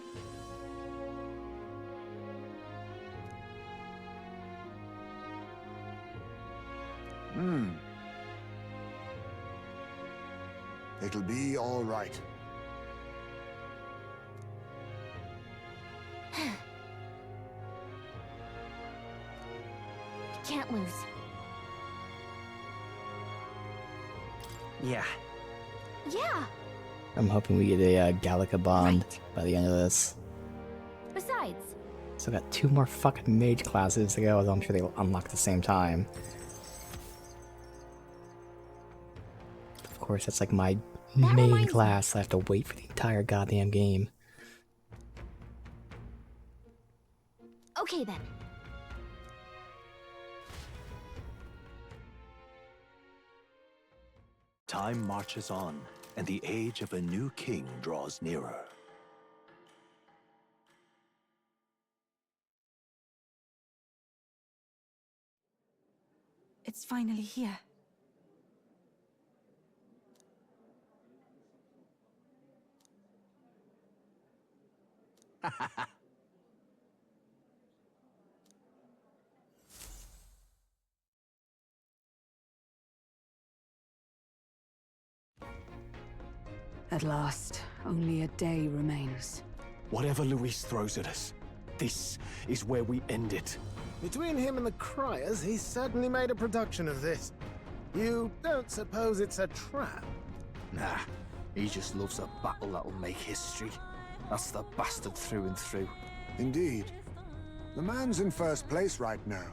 It'll be all right. Can't lose. Yeah. Yeah. I'm hoping we get a Gallica bond by the end of this. Besides, So I've got 2 more fucking mage classes to go, although I'm sure they'll unlock at the same time. Of course, that's like my main class. I have to wait for the entire goddamn game. okay then. Time marches on, and the age of a new king draws nearer. It's finally here. At last, only a day remains. Whatever Luis throws at us, this is where we end it. Between him and the Criers, he's certainly made a production of this. You don't suppose it's a trap? Nah, he just loves a battle that'll make history. That's the bastard through and through. Indeed. The man's in first place right now.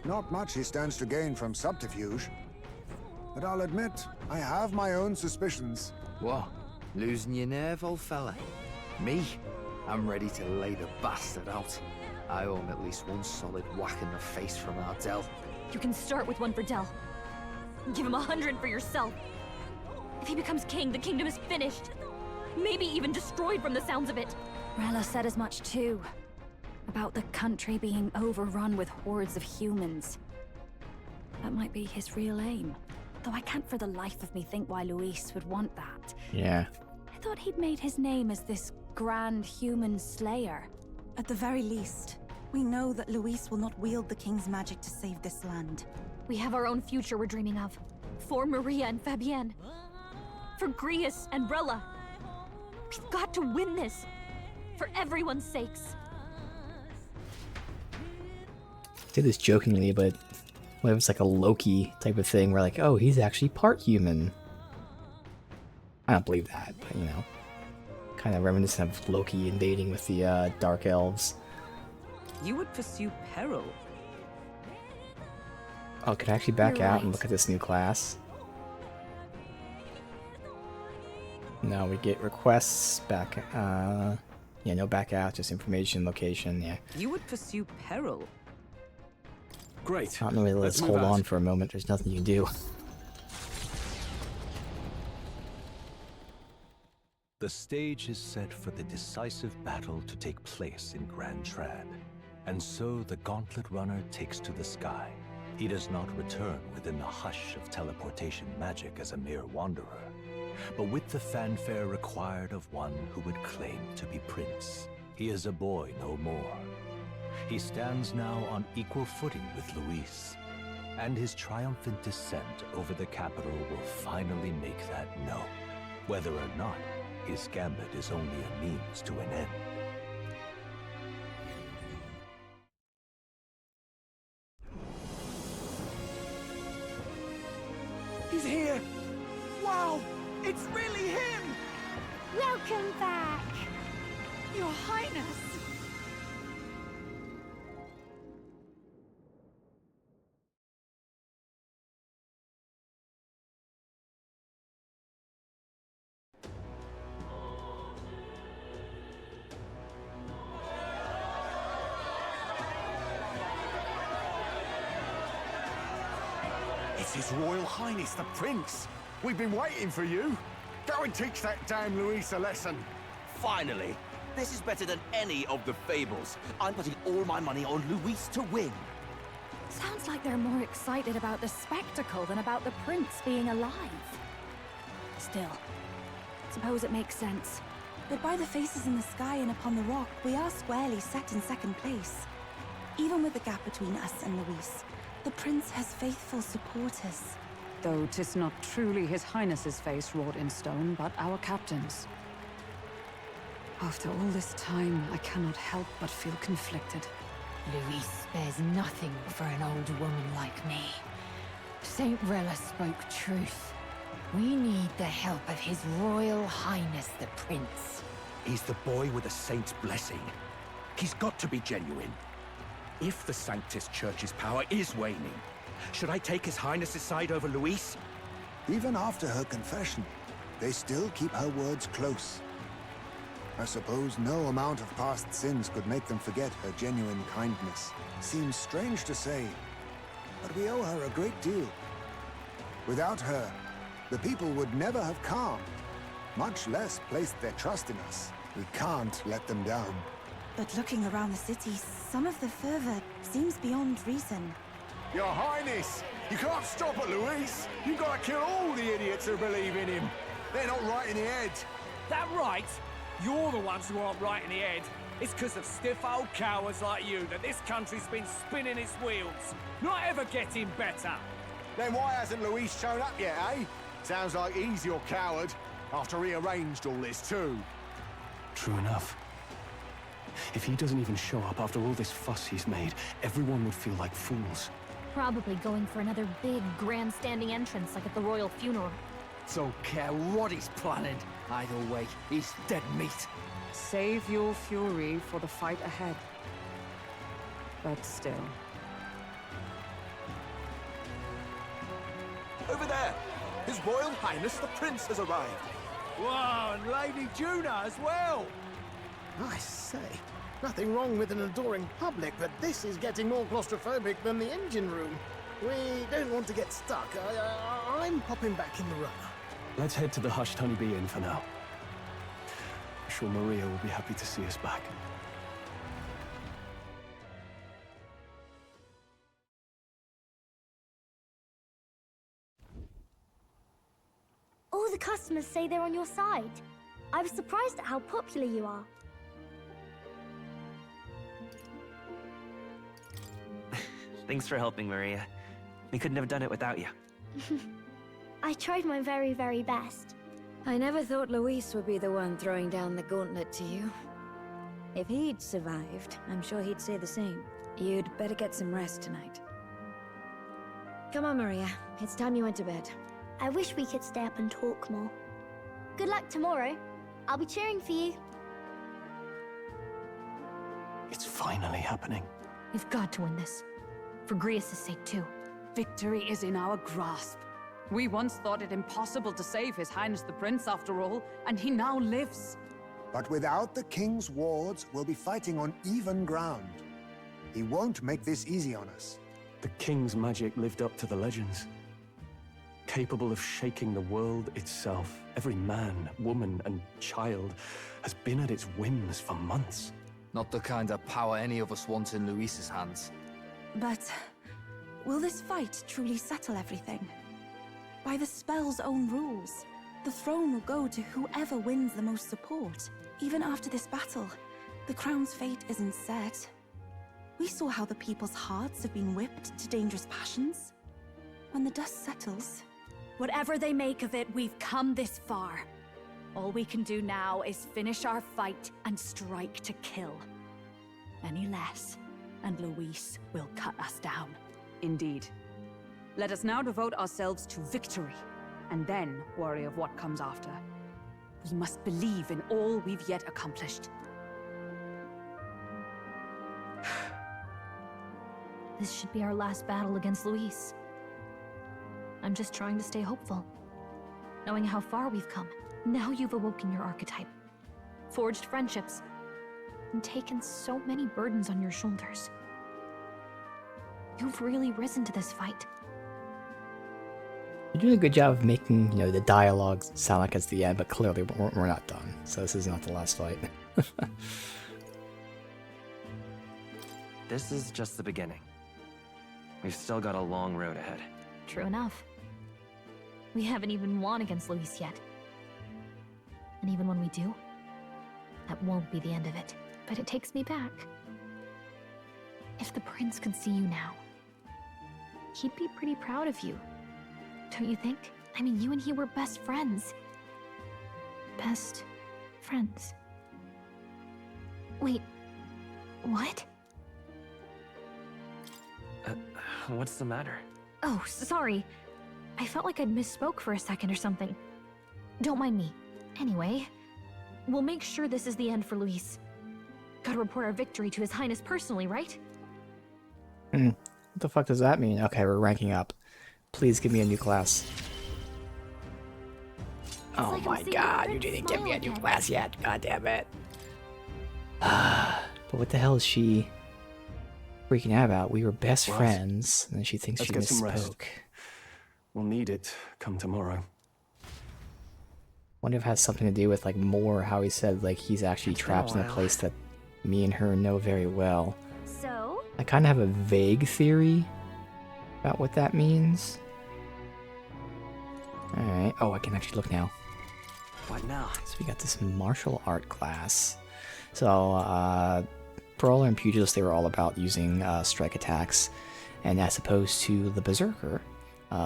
Not much he stands to gain from subterfuge. But I'll admit, I have my own suspicions. What? Losing your nerve, old fella? Me? I'm ready to lay the bastard out. I owe him at least one solid whack in the face from Ardell. You can start with one for Del. Give him 100 for yourself. If he becomes king, the kingdom is finished. Maybe even destroyed from the sounds of it. Rella said as much too. About the country being overrun with hordes of humans. That might be his real aim. Though I can't for the life of me think why Luis would want that. Yeah. I thought he'd made his name as this grand human slayer. At the very least, we know that Luis will not wield the king's magic to save this land. We have our own future we're dreaming of. For Maria and Fabienne. For Grius and Rella. We've got to win this. For everyone's sakes. I say this jokingly, but what if it's like a Loki type of thing where like, oh, he's actually part human? I don't believe that, but you know. Kind of reminiscent of Loki invading with the Dark Elves. You would pursue peril. Oh, can I actually back You're out right. and look at this new class? No, we get requests, back, yeah, no back out, just information, location, yeah. You would pursue peril. Great. Not really, let's move hold out. on for a moment, there's nothing you can do. The stage is set for the decisive battle to take place in Grand Trad. And so the Gauntlet Runner takes to the sky. He does not return within the hush of teleportation magic as a mere wanderer, but with the fanfare required of one who would claim to be prince. He is a boy no more. He stands now on equal footing with Luis, and his triumphant descent over the capital will finally make that known, whether or not his gambit is only a means to an end. He's here! Wow! It's really him! Welcome back! Your Highness! It's His Royal Highness the Prince. We've been waiting for you. Go and teach that damn Luis a lesson. Finally! This is better than any of the fables. I'm putting all my money on Luis to win. Sounds like they're more excited about the spectacle than about the prince being alive. Still, suppose it makes sense. But by the faces in the sky and upon the rock, we are squarely set in second place. Even with the gap between us and Luis, the prince has faithful supporters. Though 'tis not truly His Highness's face wrought in stone, but our captain's. After all this time, I cannot help but feel conflicted. Luis spares nothing for an old woman like me. Saint Rella spoke truth. We need the help of His Royal Highness the Prince. He's the boy with the saint's blessing. He's got to be genuine. If the Sanctus Church's power is waning, should I take His Highness's side over Luis? Even after her confession, they still keep her words close. I suppose no amount of past sins could make them forget her genuine kindness. Seems strange to say, but we owe her a great deal. Without her, the people would never have calmed, much less placed their trust in us. We can't let them down. But looking around the city, some of the fervor seems beyond reason. Your Highness, you can't stop at Luis. You've got to kill all the idiots who believe in him. They're not right in the head. That right? You're the ones who aren't right in the head. It's because of stiff old cowards like you that this country's been spinning its wheels. Not ever getting better. Then why hasn't Luis shown up yet, eh? Sounds like he's your coward, after he arranged all this too. True enough. If he doesn't even show up after all this fuss he's made, everyone would feel like fools. Probably going for another big, grandstanding entrance like at the royal funeral. Don't care what he's planning. Either way, he's dead meat. Save your fury for the fight ahead. But still. Over there! His Royal Highness the Prince has arrived. Wow, and Lady Juna as well! I say, nothing wrong with an adoring public, but this is getting more claustrophobic than the engine room. We don't want to get stuck. I'm popping back in the runner. Let's head to the Hushed Honeybee Inn for now. I'm sure Maria will be happy to see us back. All the customers say they're on your side. I was surprised at how popular you are. Thanks for helping, Maria. We couldn't have done it without you. I tried my very, very best. I never thought Luis would be the one throwing down the gauntlet to you. If he'd survived, I'm sure he'd say the same. You'd better get some rest tonight. Come on, Maria. It's time you went to bed. I wish we could stay up and talk more. Good luck tomorrow. I'll be cheering for you. It's finally happening. We've got to win this. For Grius' sake, too. Victory is in our grasp. We once thought it impossible to save His Highness the Prince after all, and he now lives. But without the king's wards, we'll be fighting on even ground. He won't make this easy on us. The king's magic lived up to the legends. Capable of shaking the world itself. Every man, woman, and child has been at its whims for months. Not the kind of power any of us want in Luis's hands. But will this fight truly settle everything? By the spell's own rules, the throne will go to whoever wins the most support. Even after this battle, the crown's fate isn't set. We saw how the people's hearts have been whipped to dangerous passions. When the dust settles... Whatever they make of it, we've come this far. All we can do now is finish our fight and strike to kill. Any less, and Luis will cut us down. Indeed. Let us now devote ourselves to victory, and then worry of what comes after. We must believe in all we've yet accomplished. This should be our last battle against Luis. I'm just trying to stay hopeful. Knowing how far we've come. Now you've awoken your archetype. Forged friendships. And taken so many burdens on your shoulders. You've really risen to this fight. doing a good job of making, the dialogue sound like it's the end, but clearly we're not done. So this is not the last fight. This is just the beginning. We've still got a long road ahead. True enough. We haven't even won against Luis yet. And even when we do, that won't be the end of it. But it takes me back. If the prince could see you now, he'd be pretty proud of you. Don't you think? I mean, you and he were best friends. Best friends. Wait, what? What's the matter? Oh, sorry. I felt like I'd misspoke for a second or something. Don't mind me. Anyway, we'll make sure this is the end for Luis. Gotta report our victory to His Highness personally, right? What the fuck does that mean? Okay, we're ranking up. Please give me a new class. Oh my god, you didn't give me a new class yet. God damn it. But what the hell is she freaking out about? We were best friends, and she thinks she Let's get some rest. misspoke. We'll need it come tomorrow. Wonder if it has something to do with like more how he said like he's actually trapped in a place that me and her know very well. So? I kind of have a vague theory about what that means. Alright. Oh, I can actually look now. What now? So we got this martial art class. So, Brawler and Pugilist, they were all about using strike attacks. And as opposed to the Berserker,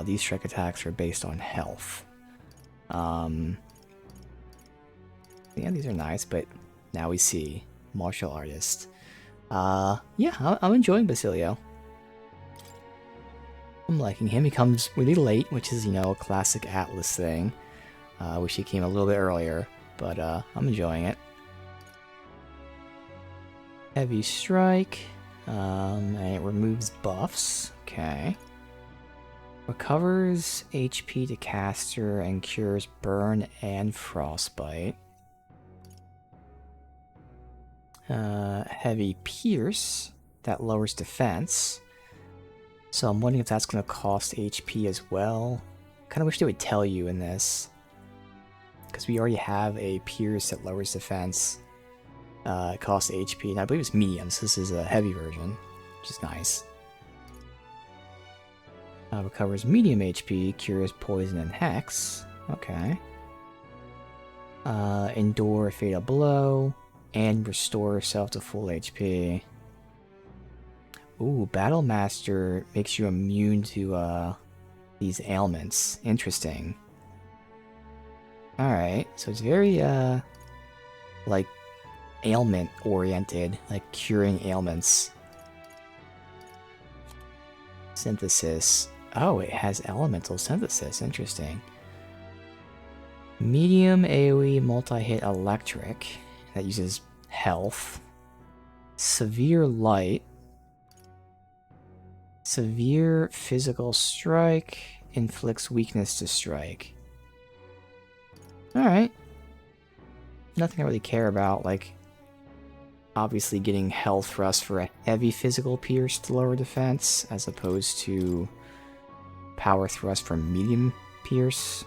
these strike attacks are based on health. Yeah, these are nice, but now we see martial artist. Yeah, I'm enjoying Basilio. I'm liking him. He comes really late, which is, a classic Atlas thing. Wish he came a little bit earlier, but I'm enjoying it. Heavy Strike. And it removes buffs. Okay. Recovers HP to caster and cures burn and frostbite. Heavy Pierce. That lowers defense. So I'm wondering if that's going to cost HP as well. Kind of wish they would tell you in this. Because we already have a Pierce that lowers defense. It costs HP, and I believe it's medium, so this is a heavy version, which is nice. Recovers medium HP, cures poison and hex. Okay. Endure a fatal blow, and restore yourself to full HP. Ooh, Battle Master makes you immune to these ailments. Interesting. Alright, so it's very like ailment oriented, like curing ailments. Synthesis. Oh, it has elemental synthesis. Interesting. Medium AoE multi-hit electric that uses health. Severe light. Severe physical strike inflicts weakness to strike. Alright. Nothing I really care about, like obviously getting health thrust for a heavy physical pierce to lower defense, as opposed to power thrust for medium pierce.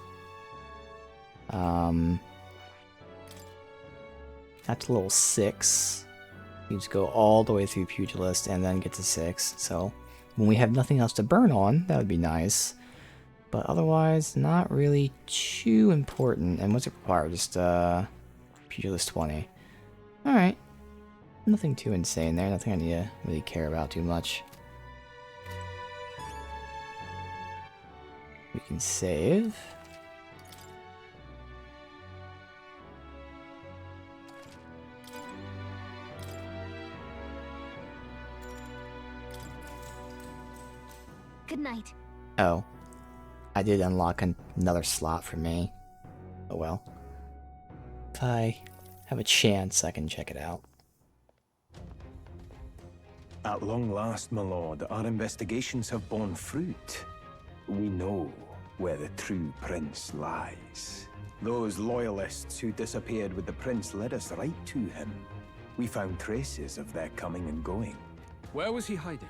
That's level 6. You just go all the way through Pugilist and then get to 6. So when we have nothing else to burn on, that would be nice. But otherwise, not really too important. And what's it require? Just Pugilist 20. Alright. Nothing too insane there. Nothing I need to really care about too much. We can save. Good night. Oh. I did unlock another slot for me. Oh well. If I have a chance, I can check it out. At long last, my lord, our investigations have borne fruit. We know where the true prince lies. Those loyalists who disappeared with the prince led us right to him. We found traces of their coming and going. Where was he hiding?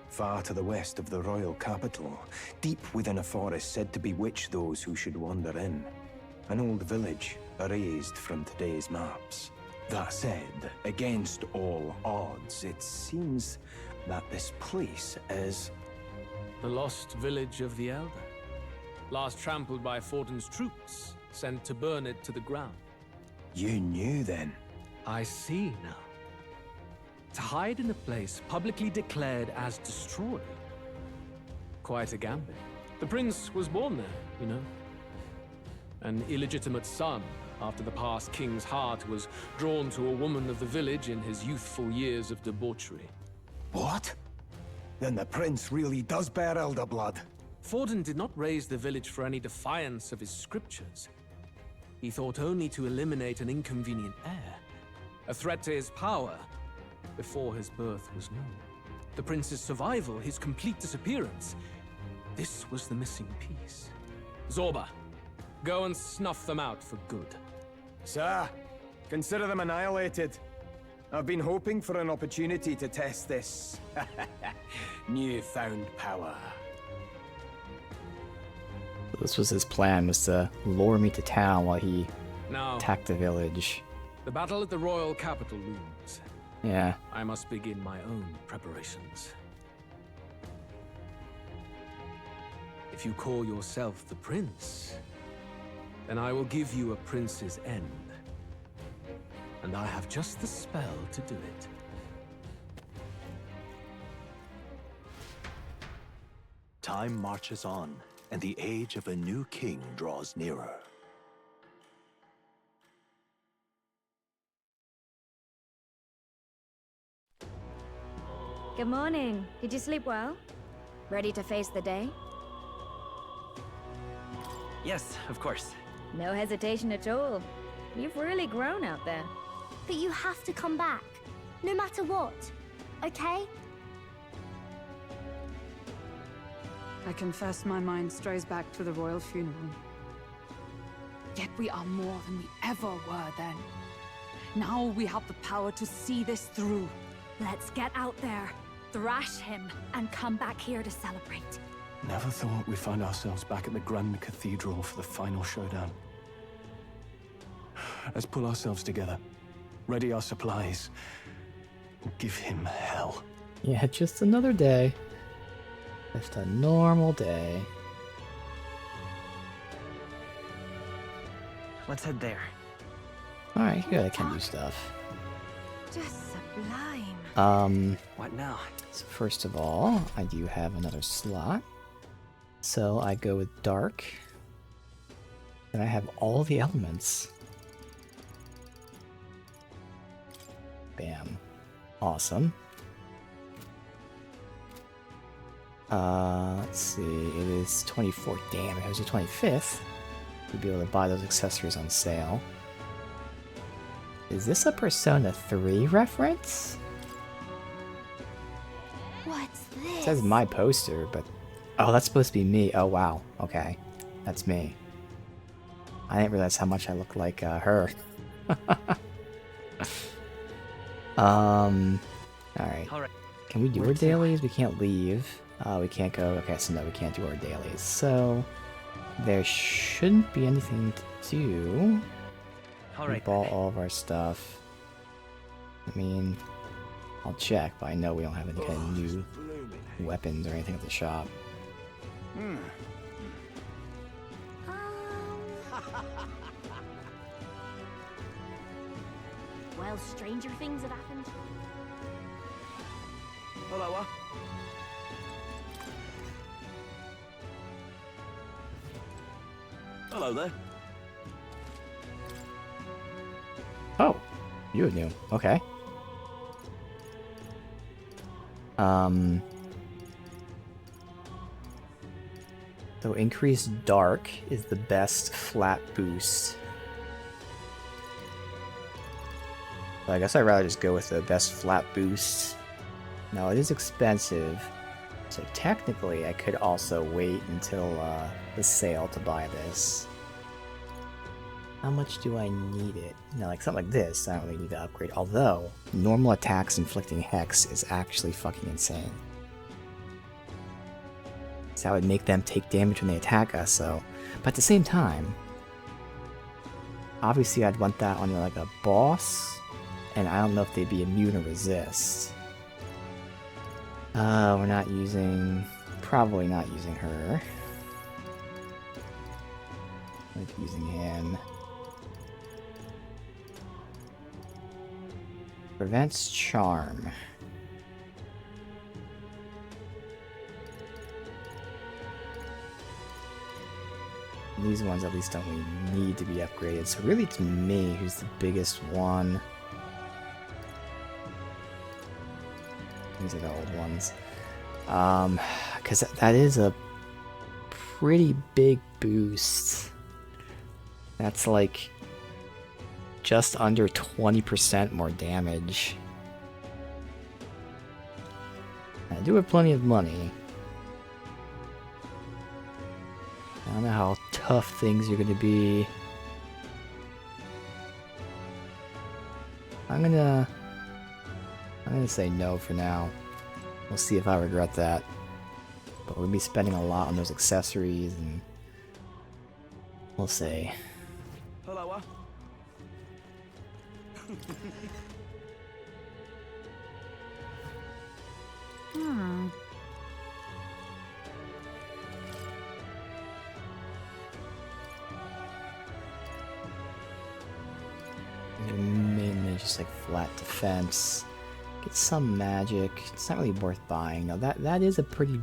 far to the west of the royal capital, deep within a forest said to bewitch those who should wander in. An old village, erased from today's maps. That said, against all odds, it seems that this place is... The lost village of the Elder. Last trampled by Fortin's troops, sent to burn it to the ground. You knew then? I see now. To hide in a place publicly declared as destroyed. Quite a gambit. The prince was born there, you know. An illegitimate son, after the past king's heart was drawn to a woman of the village in his youthful years of debauchery. What? Then the prince really does bear elder blood. Fortin did not raise the village for any defiance of his scriptures. He thought only to eliminate an inconvenient heir, a threat to his power, before his birth was known. The prince's survival, his complete disappearance, this was the missing piece. Zorba, go and snuff them out for good. Sir, consider them annihilated. I've been hoping for an opportunity to test this newfound power. This was his plan, was to lure me to town while he Now, attacked the village. the battle at the royal capital looms. Yeah. I must begin my own preparations. If you call yourself the prince, then I will give you a prince's end. And I have just the spell to do it. Time marches on, and the age of a new king draws nearer. Good morning. Did you sleep well? Ready to face the day? Yes, of course. No hesitation at all. You've really grown out there. But you have to come back, no matter what, okay? I confess my mind strays back to the royal funeral. Yet we are more than we ever were then. Now we have the power to see this through. Let's get out there, thrash him, and come back here to celebrate. Never thought we'd find ourselves back at the Grand Cathedral for the final showdown. Let's pull ourselves together, ready our supplies, and give him hell. Yeah, just another day. Just a normal day. Let's head there. Alright, good, I can do stuff. Just sublime. What now? So first of all, I do have another slot. So I go with dark. And I have all the elements. Bam. Awesome. Let's see, it is 24th. Damn, if it was the 25th, we'd be able to buy those accessories on sale. Is this a Persona 3 reference? What's this? It says my poster, but... Oh, that's supposed to be me. Oh, wow. Okay. That's me. I didn't realize how much I look like her. Alright. Can we do our dailies? We can't leave. We can't go. Okay, so no, we can't do our dailies. So, there shouldn't be anything to do. We bought all of our stuff. I mean, I'll check, but I know we don't have any kind of new weapons or anything at the shop. Well, stranger things have happened. Hello, Hello there. Oh, you knew. Okay. So increased dark is the best flat boost. So I guess I'd rather just go with the best flat boost. Now it is expensive, so technically I could also wait until the sale to buy this. How much do I need it? Now, like something like this, I don't really need to upgrade. Although, normal attacks inflicting hex is actually fucking insane. So that would make them take damage when they attack us, so... But at the same time... Obviously I'd want that on like a boss, and I don't know if they'd be immune or resist. We're not using... Probably not using her. Like using him. Prevents charm. These ones at least don't really need to be upgraded. So really it's me who's the biggest one. These are the old ones. Because that is a pretty big boost. That's like just under 20% more damage. I do have plenty of money. I don't know how tough things are going to be. I'm gonna say no for now. We'll see if I regret that. But we'll be spending a lot on those accessories, and we'll see. Hello. Mainly just like flat defense. Get some magic. It's not really worth buying. Now that is a pretty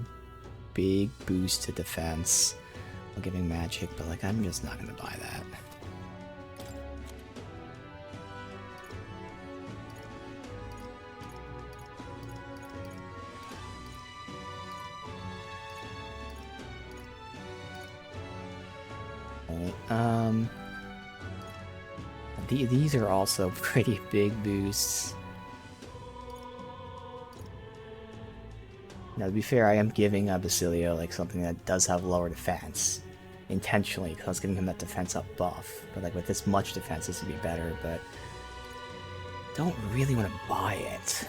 big boost to defense while giving magic, but like I'm just not gonna buy that. Alright, these are also pretty big boosts. Now, to be fair, I am giving Basilio like something that does have lower defense intentionally, because I was giving him that defense up buff. But like with this much defense, this would be better. But don't really want to buy it.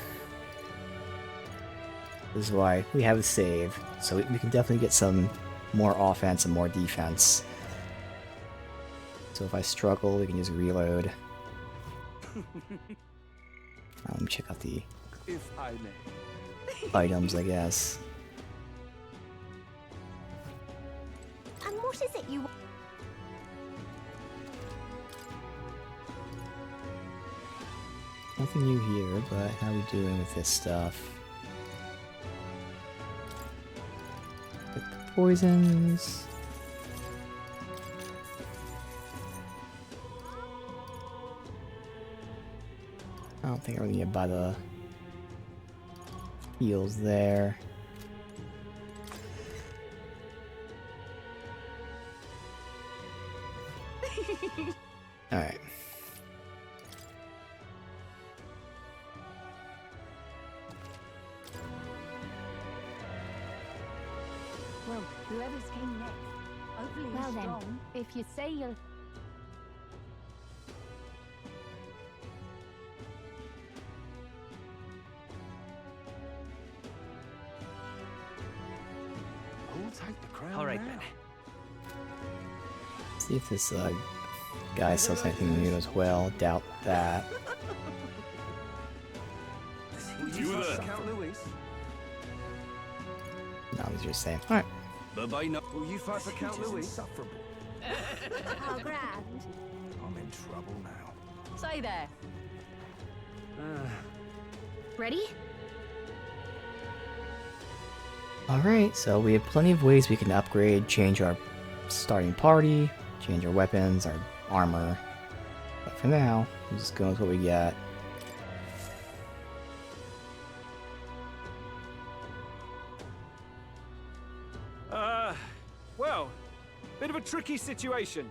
This is why we have a save, so we can definitely get some more offense and more defense. So if I struggle, we can just reload. Let me check out the If I may. items, I guess. And what is it you... Nothing new here, but how are we doing with this stuff? With the poisons. I don't think I'm gonna buy the heals there. Alright. Well, whoever's king next, hopefully Well he's then, strong. if you say you'll... Who'll take the crown All right now? then. See if this guy sells anything new as well. Doubt that. You there, Count Louis? No, these are the same. Alright. Bye-bye, no. Will you fight for Count Louis? Insufferable. How grand. I'm in trouble now. Say there. Ready? Alright, so we have plenty of ways we can upgrade, change our starting party, change our weapons, our armor. But for now, we'll just go with what we got. Well, bit of a tricky situation.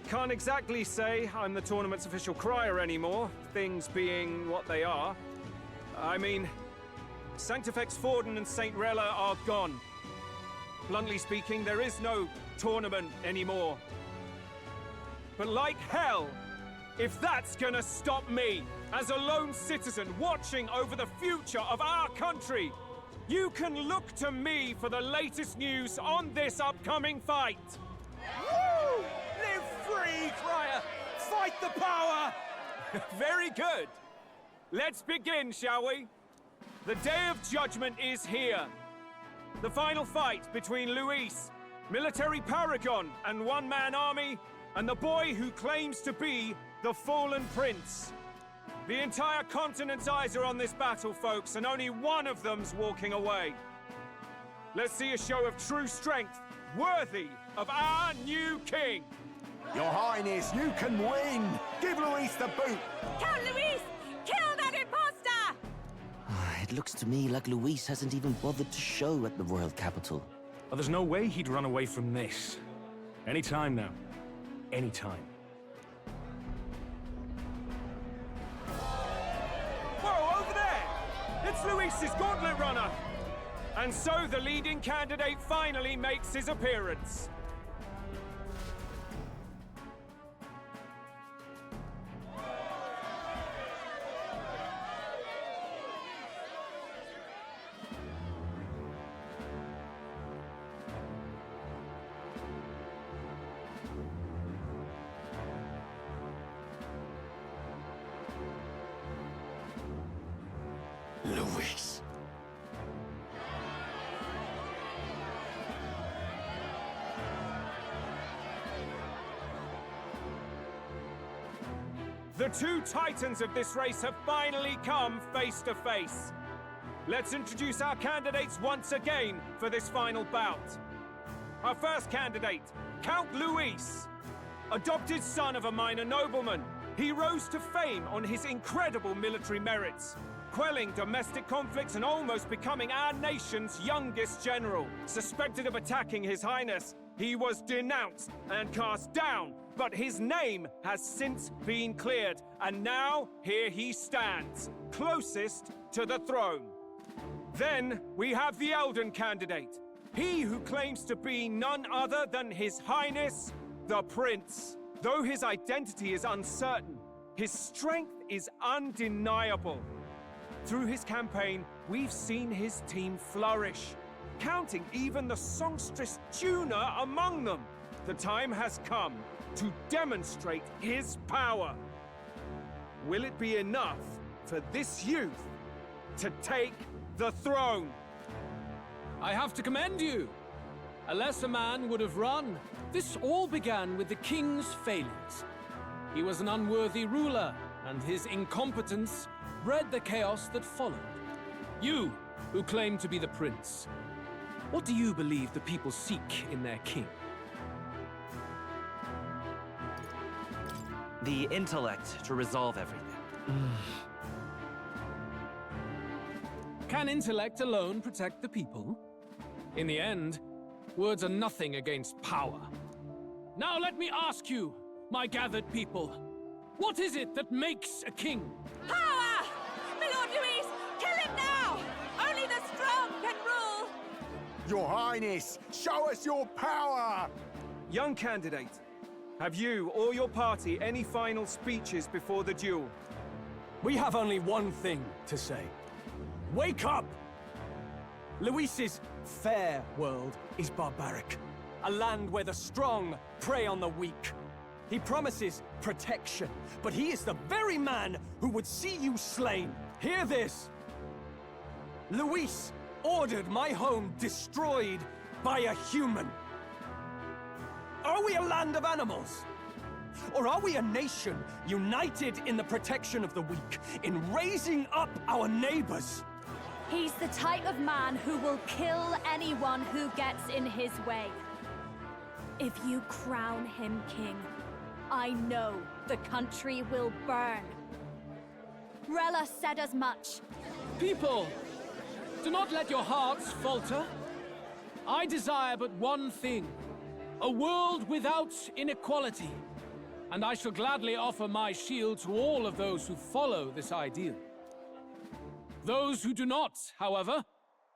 Can't exactly say I'm the tournament's official crier anymore, things being what they are. I mean, Sanctifex Forden and St. Rella are gone. Bluntly speaking, there is no tournament anymore. But like hell, if that's gonna stop me, as a lone citizen watching over the future of our country, You can look to me for the latest news on this upcoming fight. Woo! Live free, Crier! Fight the power! Very good. Let's begin, shall we? The Day of Judgment is here. The final fight between Luis, military paragon and one-man army, and the boy who claims to be the fallen prince. The entire continent's eyes are on this battle, folks, and only one of them's walking away. Let's see a show of true strength, worthy of our new king. Your Highness, you can win! Give Luis the boot! Count Luis! Kill that imposter! It looks to me like Luis hasn't even bothered to show at the royal capital. Well, there's no way he'd run away from this. Anytime now. Anytime. Whoa, over there! It's Luis's gauntlet runner! And so the leading candidate finally makes his appearance. Luis. The two titans of this race have finally come face to face. Let's introduce our candidates once again for this final bout. Our first candidate, Count Luis. Adopted son of a minor nobleman, he rose to fame on his incredible military merits, quelling domestic conflicts and almost becoming our nation's youngest general. Suspected of attacking His Highness, he was denounced and cast down, but his name has since been cleared, and now here he stands, closest to the throne. Then we have the Elden candidate, he who claims to be none other than His Highness, the Prince. Though his identity is uncertain, his strength is undeniable. Through his campaign, we've seen his team flourish, counting even the songstress Juna among them. The time has come to demonstrate his power. Will it be enough for this youth to take the throne? I have to commend you. A lesser man would have run. This all began with the king's failures. He was an unworthy ruler, and his incompetence bred the chaos that followed. You, who claim to be the prince, what do you believe the people seek in their king? The intellect to resolve everything. Can intellect alone protect the people? In the end, words are nothing against power. Now let me ask you, my gathered people, what is it that makes a king? Power! My Lord Luis, kill him now! Only the strong can rule! Your Highness, show us your power! Young candidate, have you or your party any final speeches before the duel? We have only one thing to say. Wake up! Luis's fair world is barbaric. A land where the strong prey on the weak. He promises protection, but he is the very man who would see you slain. Hear this! Luis ordered my home destroyed by a human. Are we a land of animals? Or are we a nation united in the protection of the weak, in raising up our neighbors? He's the type of man who will kill anyone who gets in his way. If you crown him king, I know the country will burn. Rella said as much. People, do not let your hearts falter. I desire but one thing, a world without inequality. And I shall gladly offer my shield to all of those who follow this ideal. Those who do not, however,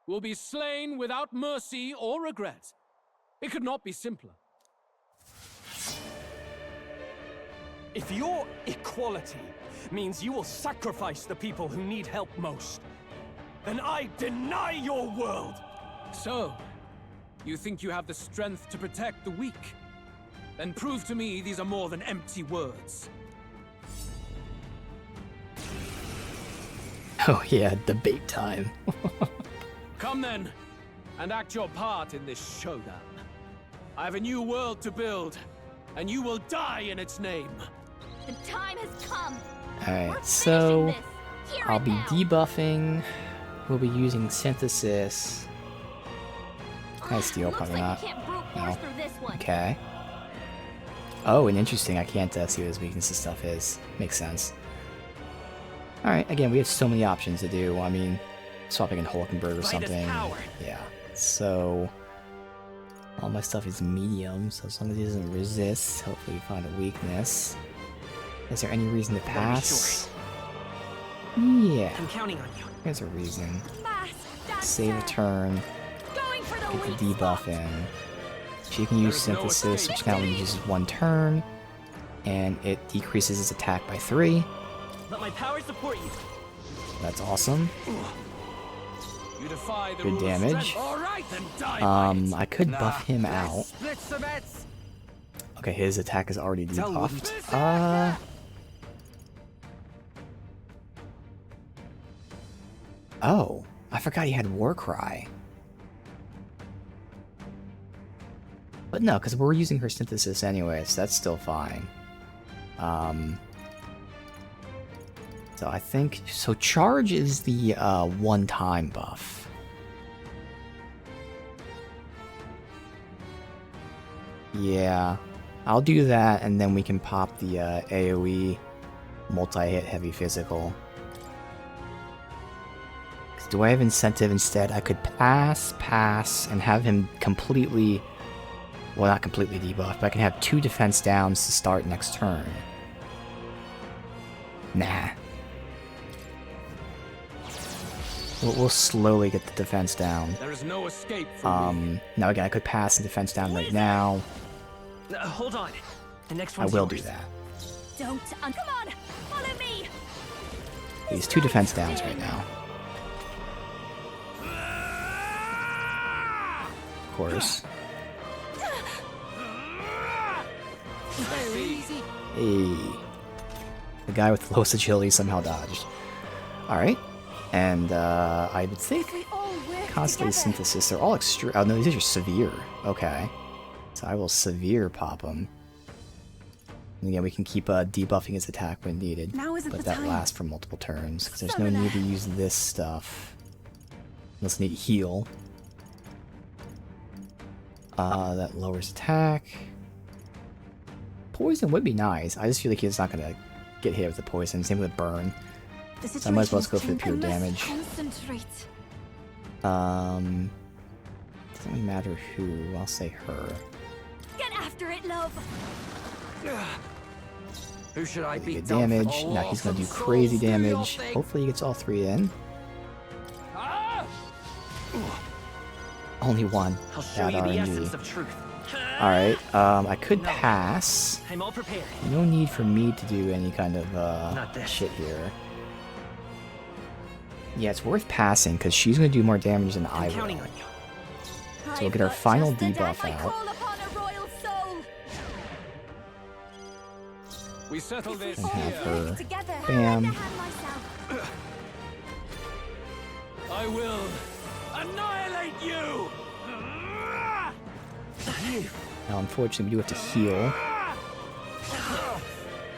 will be slain without mercy or regret. It could not be simpler. If your equality means you will sacrifice the people who need help most, then I deny your world! So, you think you have the strength to protect the weak? Then prove to me these are more than empty words. Oh yeah, debate time. Come then, and act your part in this showdown. I have a new world to build, and you will die in its name. The time has come. Alright, so I'll be debuffing. We'll be using synthesis. Can I steal? Probably not. No. Okay. Oh, and interesting. I can't see what his weakness and stuff is. Makes sense. Alright, again, we have so many options to do. I mean, swapping in Hulkenberg or something. Yeah. So, all my stuff is medium, so as long as he doesn't resist, hopefully we find a weakness. Is there any reason to pass? Yeah. I'm counting on you. There's a reason. Save a turn. Get the debuff in. She can use synthesis, which now only uses 1 turn, and it decreases its attack by 3. Let my power support you. That's awesome. You defy the Good rule of damage. strength. All right, then die I could buff him out. Split some bets. Okay, his attack is already debuffed. Oh, I forgot he had Warcry. But no, because we're using her synthesis anyway, so that's still fine. So I think... So charge is the one-time buff. Yeah, I'll do that, and then we can pop the AoE multi-hit heavy physical. Do I have incentive instead? I could pass, and have him completely... Well, not completely debuffed, but I can have 2 defense downs to start next turn. Nah. We'll slowly get the defense down. There is no escape from me. Now again, I could pass and defense down right now. Hold on. The next I one's will yours. do that. Don't. Come on, follow me. He's 2 defense downs right now. Of course. Hey. The guy with the lowest agility somehow dodged. Alright. And I would think constantly synthesis. They're all extreme. Oh no, these are severe. Okay. So I will severe pop him. And again, we can keep debuffing his attack when needed. But that lasts for multiple turns. Because there's no need to use this stuff. Unless I need to heal. That lowers attack. Poison would be nice. I just feel like he's not going to get hit with the poison. Same with burn. So I might as well just go for the pure damage. Doesn't really matter who. I'll say her. Get after it, love. Who should I beat? Good damage. Now he's going to do crazy damage. Hopefully he gets all 3 in. Only 1. I'll show you the essence of truth. Alright, I could pass. I'm all prepared. No need for me to do any kind of shit here. Yeah, it's worth passing because she's going to do more damage than I will. So we'll get our final debuff out. We settle this And have her. Together. Bam. I will annihilate you! Now, unfortunately, we do have to heal.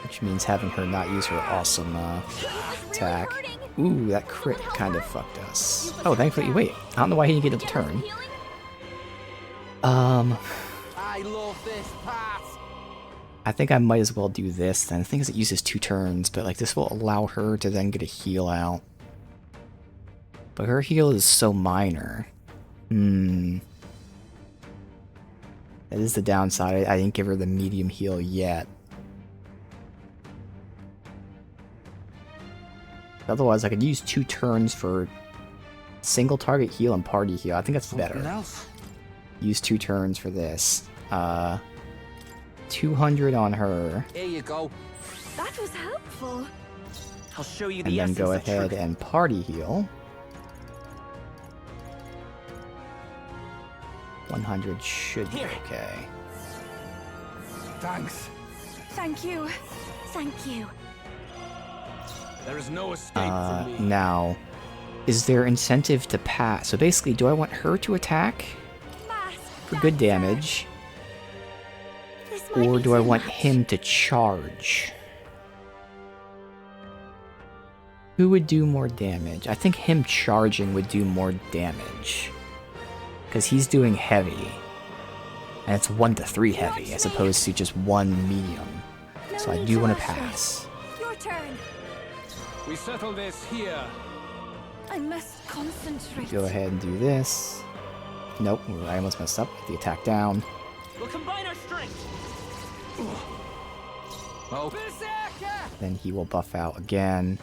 Which means having her not use her awesome attack. Ooh, that crit kind of fucked us. Oh, thankfully, wait. I don't know why he didn't get a turn. I love this part. I think I might as well do this then. The thing is it uses 2 turns, but like this will allow her to then get a heal out. But her heal is so minor. That is the downside. I didn't give her the medium heal yet. Otherwise, I could use 2 turns for single target heal and party heal. I think that's better. Use 2 turns for this. 200 on her. Here you go. That was helpful. I'll show you And the then essence go of ahead truth. and party heal. 100 should be Here. okay. Thanks. Thank you. Thank you. There is no escape from me. Now, is there incentive to pass? So basically, do I want her to attack for good damage? Or do I want him to charge? Who would do more damage? I think him charging would do more damage. Because he's doing heavy. And it's 1 to 3 heavy, as opposed to just 1 medium. So I do want to pass. Your turn. We settle this here. I must concentrate. Go ahead and do this. Nope, I almost messed up. Get the attack down. We'll combine our strength. Oh. Berserker! Then he will buff out again.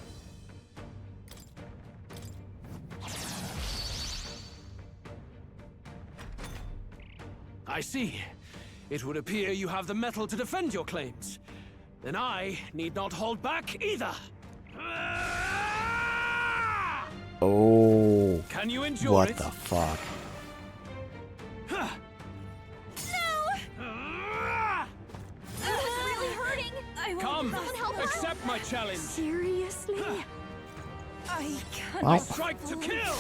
I see. It would appear you have the metal to defend your claims. Then I need not hold back either. Oh. Can you endure what it? the fuck? Come, accept my challenge. Seriously? I can't. Well. Strike to kill.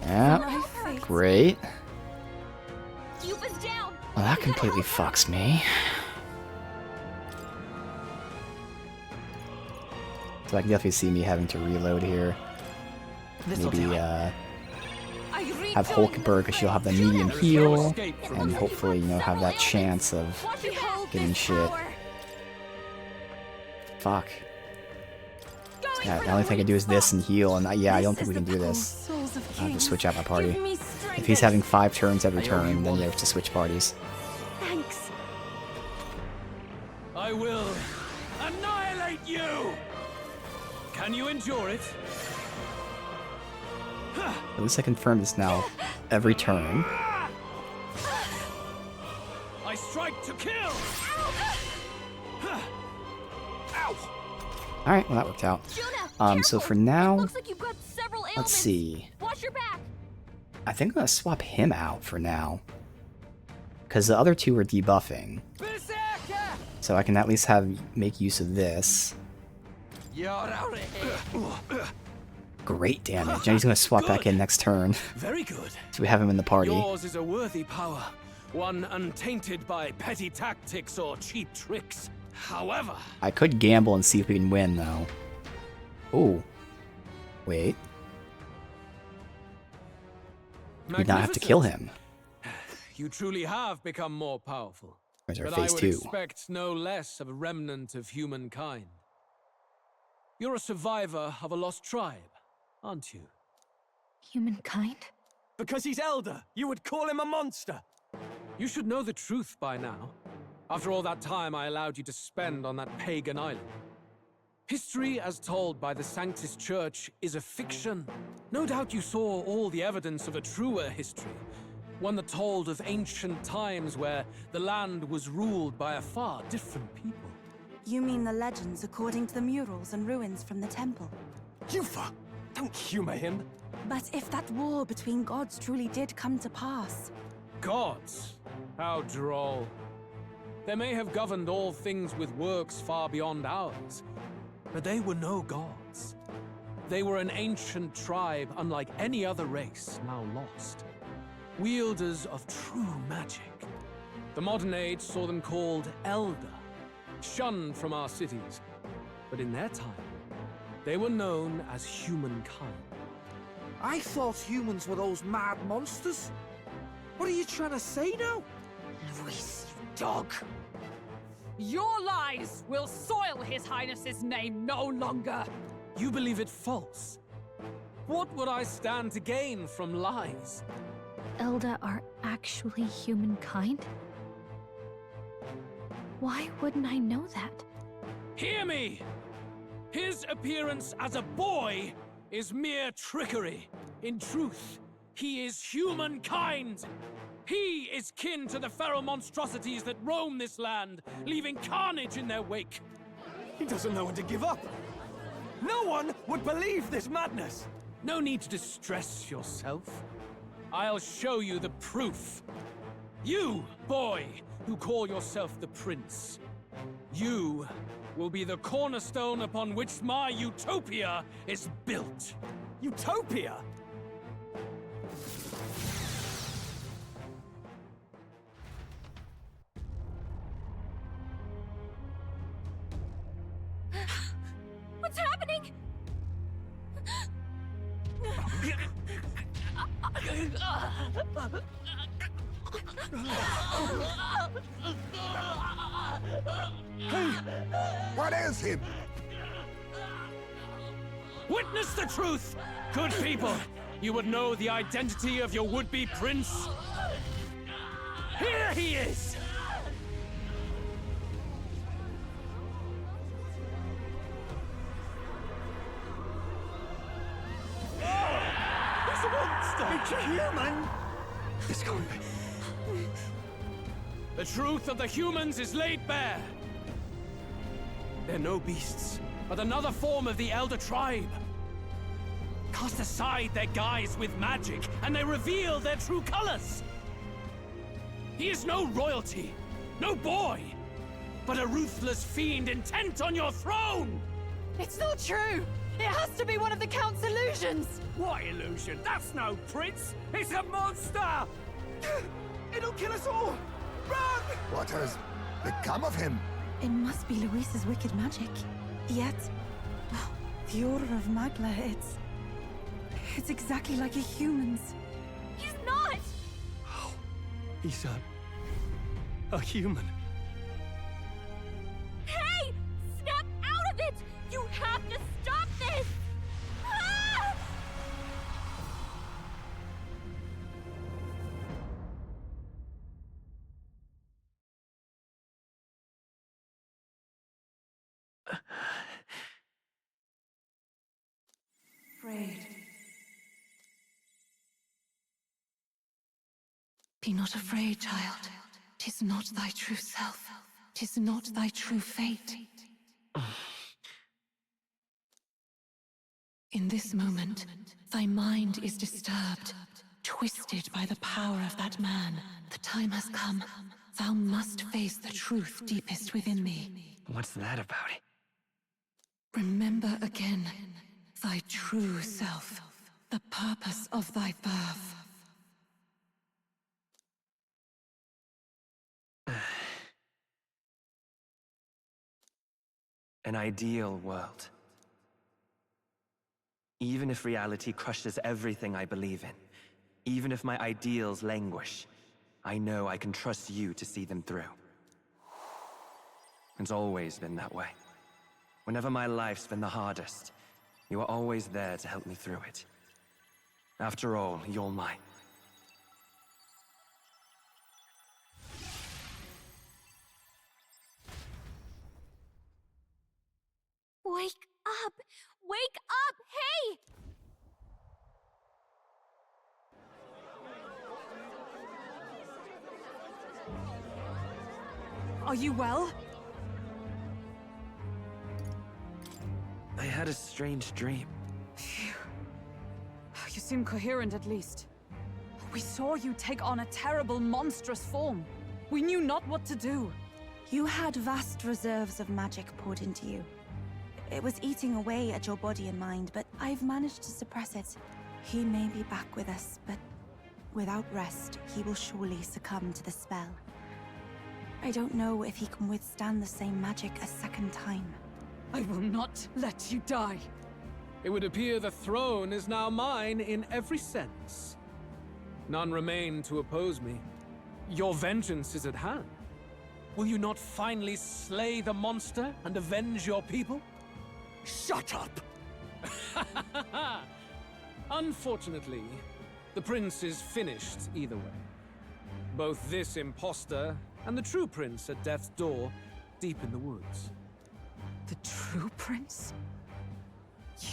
Yeah. Great. Yuba's down. Well, that completely fucks me. So I can definitely see me having to reload here. Maybe, have Hulkenberg, because she'll have the medium heal, and hopefully, you know, have that chance of getting shit. Fuck. Yeah, the only thing I can do is this and heal, and yeah, I don't think we can do this. I have to switch out my party. If he's having 5 turns every turn, then you have to switch parties. Thanks. I will annihilate you. Can you endure it? At least I confirmed this now every turn. I strike to kill. Alright, well that worked out. So for now, let's see. Watch your back. I think I'm gonna swap him out for now. Because the other two are debuffing. So I can at least make use of this. You're out of here. Great damage. And he's gonna swap back in next turn. Very good. So we have him in the party. Yours is a worthy power, one untainted by petty tactics or cheap tricks. However, I could gamble and see if we can win, though. Ooh. Wait. We not have to kill him. you truly have become more powerful. Where's our but phase I would 2? expect no less of a remnant of humankind. You're a survivor of a lost tribe, aren't you? Humankind? Because he's elder, you would call him a monster. You should know the truth by now. After all that time I allowed you to spend on that pagan island. History as told by the Sanctus Church is a fiction. No doubt you saw all the evidence of a truer history. One that told of ancient times where the land was ruled by a far different people. You mean the legends according to the murals and ruins from the temple? Yufa! Don't humor him! But if that war between gods truly did come to pass... Gods? How droll. They may have governed all things with works far beyond ours, but they were no gods. They were an ancient tribe unlike any other race now lost. Wielders of true magic. The modern age saw them called Elder, shunned from our cities. But in their time, they were known as humankind. I thought humans were those mad monsters. What are you trying to say now? Luis, you dog. Your lies will soil His Highness's name no longer. You believe it false? What would I stand to gain from lies? Elda are actually humankind? Why wouldn't I know that? Hear me! His appearance as a boy is mere trickery. In truth, he is humankind. He is kin to the feral monstrosities that roam this land, leaving carnage in their wake. He doesn't know when to give up. No one would believe this madness. No need to distress yourself. I'll show you the proof. You, boy, who call yourself the prince. You will be the cornerstone upon which my utopia is built. Utopia? What's happening? Hey! What is him? Witness the truth! Good people, you would know the identity of your would-be prince. Here he is! He's a monster! It's a human! It's gone. The truth of the humans is laid bare. They're no beasts, but another form of the Elder Tribe. Cast aside their guise with magic, and they reveal their true colors. He is no royalty, no boy, but a ruthless fiend intent on your throne! It's not true! It has to be one of the Count's illusions! What illusion? That's no prince! It's a monster! It'll kill us all! Run! What has become of him? It must be Luis's wicked magic. Yet, the aura of Magla, it's exactly like a human's. He's not! He's a human. Hey! Snap out of it! You have to stop this! Ah! Afraid. Be not afraid, child. 'Tis not thy true self. 'Tis not thy true fate. In this moment, thy mind is disturbed, twisted by the power of that man. The time has come. Thou must face the truth deepest within thee. What's that about? Remember again thy true self, the purpose of thy birth. An ideal world. Even if reality crushes everything I believe in, even if my ideals languish, I know I can trust you to see them through. It's always been that way. Whenever my life's been the hardest, you are always there to help me through it. After all, you're mine. Wake up! Wake up! Hey! Are you well? I had a strange dream. Phew. You seem coherent at least. We saw you take on a terrible, monstrous form. We knew not what to do. You had vast reserves of magic poured into you. It was eating away at your body and mind, but I've managed to suppress it. He may be back with us, but without rest, he will surely succumb to the spell. I don't know if he can withstand the same magic a second time. I will not let you die. It would appear the throne is now mine in every sense. None remain to oppose me. Your vengeance is at hand. Will you not finally slay the monster and avenge your people? Shut up! Unfortunately, the prince is finished either way. Both this imposter and the true prince at death's door, deep in the woods. The true prince?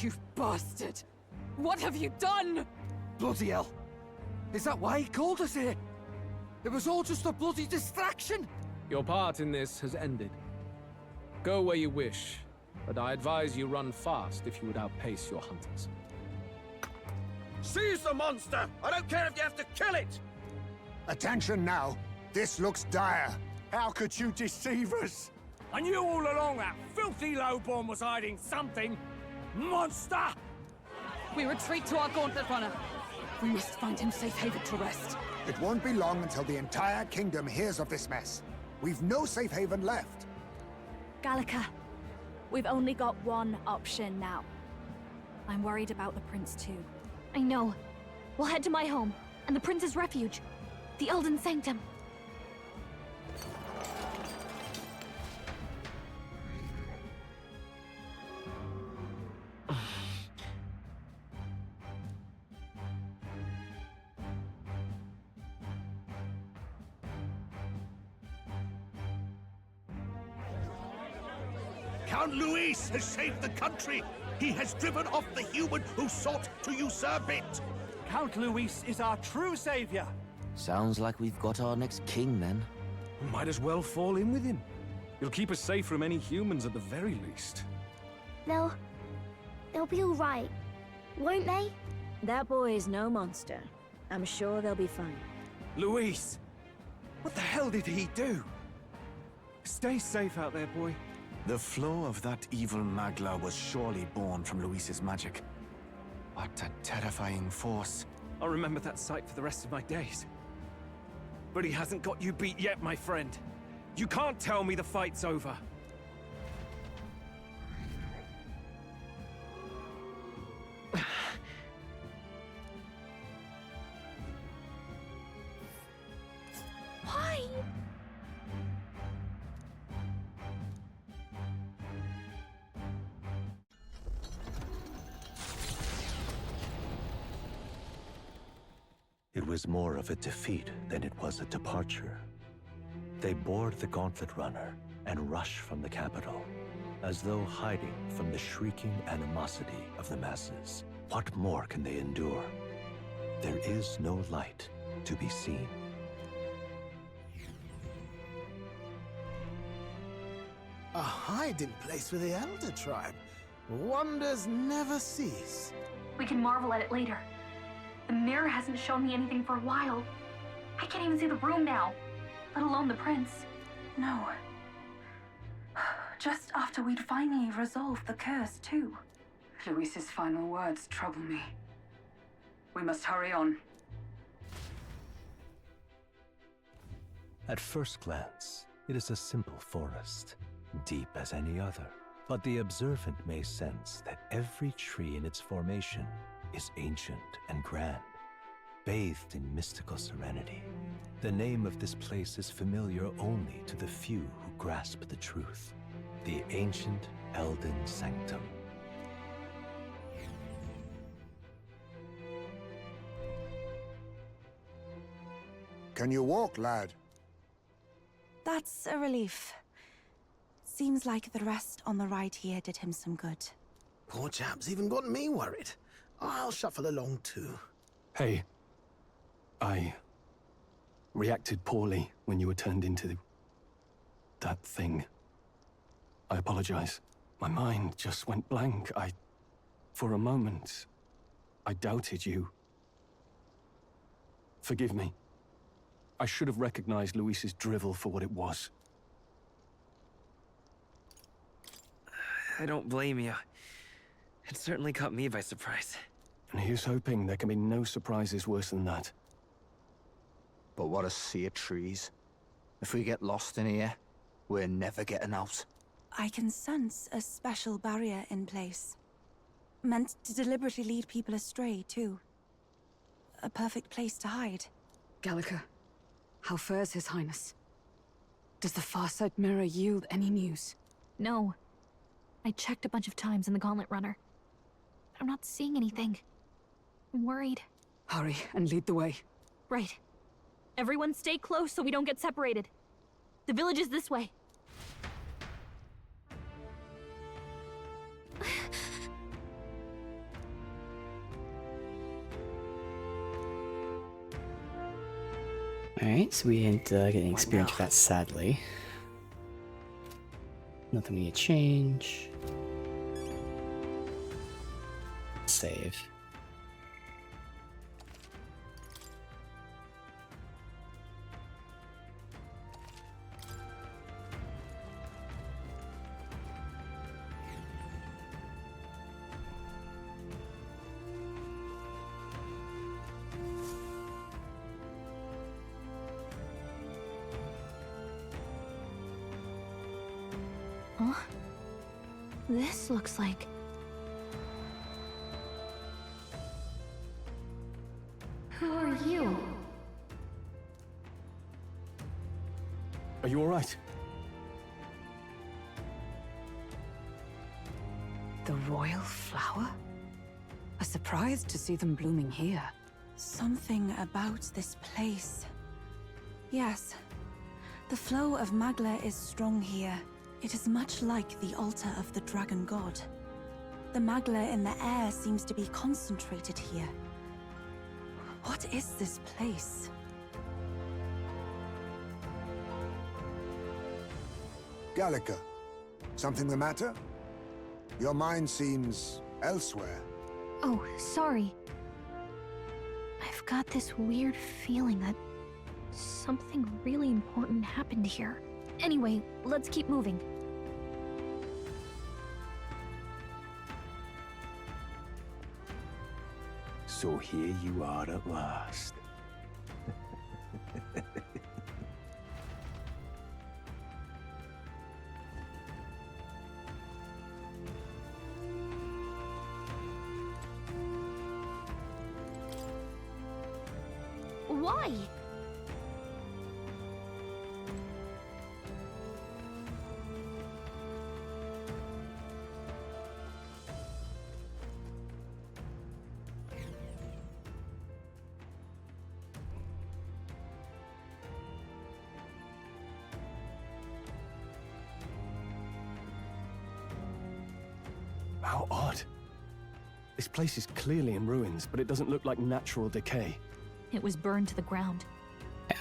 You bastard! What have you done? Bloody hell! Is that why he called us here? It was all just a bloody distraction! Your part in this has ended. Go where you wish, but I advise you run fast if you would outpace your hunters. Seize the monster! I don't care if you have to kill it! Attention now. This looks dire. How could you deceive us? I knew all along that filthy lowborn was hiding something. Monster! We retreat to our gauntlet runner. We must find him safe haven to rest. It won't be long until the entire kingdom hears of this mess. We've no safe haven left. Gallica, we've only got one option now. I'm worried about the prince too. I know. We'll head to my home, and the prince's refuge. The Elden Sanctum. Count Luis has saved the country. He has driven off the human who sought to usurp it. Count Luis is our true savior. Sounds like we've got our next king, then. Might as well fall in with him. He'll keep us safe from any humans at the very least. They'll be all right, won't they? That boy is no monster. I'm sure they'll be fine. Luis! What the hell did he do? Stay safe out there, boy. The flow of that evil Magla was surely born from Luis's magic. What a terrifying force. I'll remember that sight for the rest of my days. But he hasn't got you beat yet, my friend. You can't tell me the fight's over. Why? It was more of a defeat than it was a departure. They board the Gauntlet Runner and rush from the capital, as though hiding from the shrieking animosity of the masses. What more can they endure? There is no light to be seen. A hiding place for the Elder Tribe. Wonders never cease. We can marvel at it later. The mirror hasn't shown me anything for a while. I can't even see the room now, let alone the prince. No. Just after we'd finally resolved the curse, too. Luis's final words trouble me. We must hurry on. At first glance, it is a simple forest, deep as any other. But the observant may sense that every tree in its formation is ancient and grand, bathed in mystical serenity. The name of this place is familiar only to the few who grasp the truth. The ancient Elden Sanctum. Can you walk, lad? That's a relief. Seems like the rest on the ride here did him some good. Poor chap's even got me worried. I'll shuffle along too. Hey, I reacted poorly when you were turned into that thing. I apologize. My mind just went blank. For a moment, I doubted you. Forgive me. I should have recognized Luis's drivel for what it was. I don't blame you. It certainly caught me by surprise. And here's hoping there can be no surprises worse than that. But what a sea of trees. If we get lost in here, we're never getting out. I can sense a special barrier in place. Meant to deliberately lead people astray, too. A perfect place to hide. Gallica, how fares His Highness? Does the Farsight Mirror yield any news? No. I checked a bunch of times in the Gauntlet Runner. But I'm not seeing anything. I'm worried. Hurry and lead the way. Right. Everyone stay close so we don't get separated. The village is this way. Alright, so we didn't get any experience for that, sadly. Nothing we need to change. Save. Huh? This looks like... Who are you? Are you all right? The royal flower? A surprise to see them blooming here. Something about this place. Yes. The flow of Magla is strong here. It is much like the altar of the dragon god. The Magla in the air seems to be concentrated here. What is this place? Gallica, something the matter? Your mind seems elsewhere. Oh, sorry. I've got this weird feeling that something really important happened here. Anyway, let's keep moving. So here you are at last. Why? How odd. This place is clearly in ruins, but it doesn't look like natural decay. It was burned to the ground. Yeah,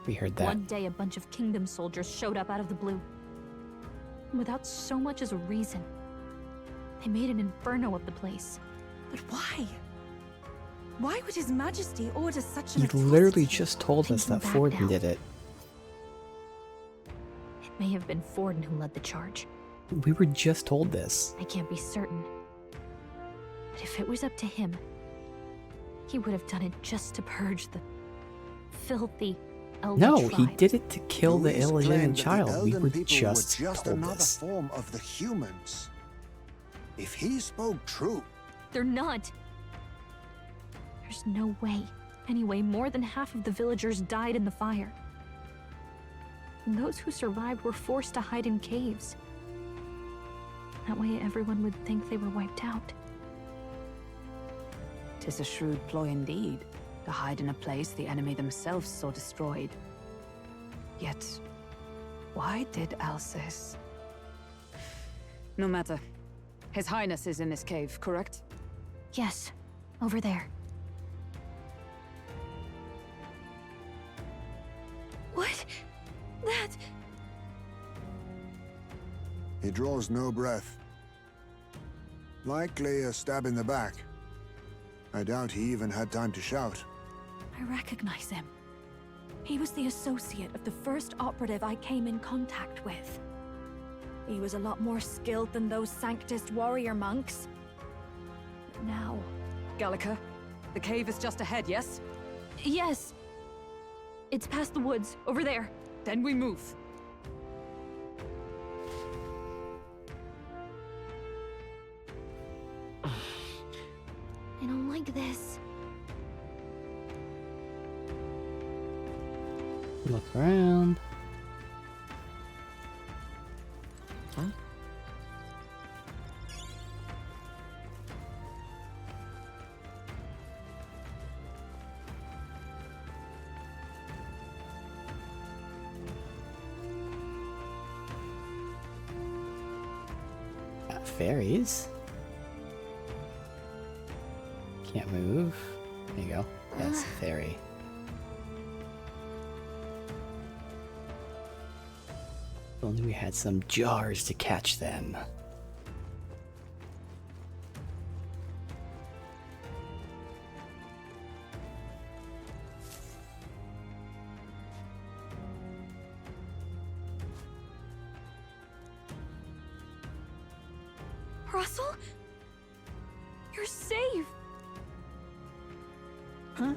we heard that. One day, a bunch of kingdom soldiers showed up out of the blue. Without so much as a reason. They made an inferno of the place. But why? Why would His Majesty order such an He atrocity? literally just told us that Thinking back Forden now. did it. It may have been Forden who led the charge. We were just told this. I can't be certain. But if it was up to him, he would have done it just to purge the filthy Elder No, tribe. he did it to kill the Louise illegitimate claimed that child. the We Elden were people just were just told another this. form of the humans. If he spoke true, They're not. There's no way. Anyway, more than half of the villagers died in the fire. And those who survived were forced to hide in caves. That way everyone would think they were wiped out. 'Tis a shrewd ploy indeed, to hide in a place the enemy themselves saw destroyed. Yet, why did Alcis? No matter. His Highness is in this cave, correct? Yes, over there. What? That... he draws no breath. Likely a stab in the back. I doubt he even had time to shout. I recognize him. He was the associate of the first operative I came in contact with. He was a lot more skilled than those Sanctist warrior monks. But now... Gallica, the cave is just ahead, yes? Yes. It's past the woods, over there. Then we move. I don't like this. Look around. Huh? Fairies? Can't move. There you go. That's a fairy. If only we had some jars to catch them. Russell? You're safe! Huh?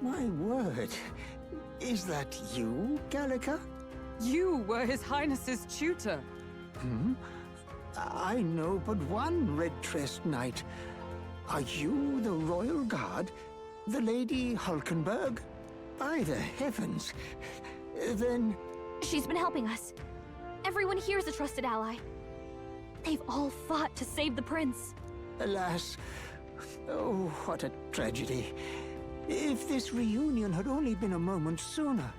My word. Is that you, Gallica? You were His Highness's tutor. I know but one red-tressed knight. Are you the royal guard? The Lady Hulkenberg? By the heavens. Then... She's been helping us. Everyone here is a trusted ally. They've all fought to save the prince. Alas. Oh, what a tragedy. If this reunion had only been a moment sooner.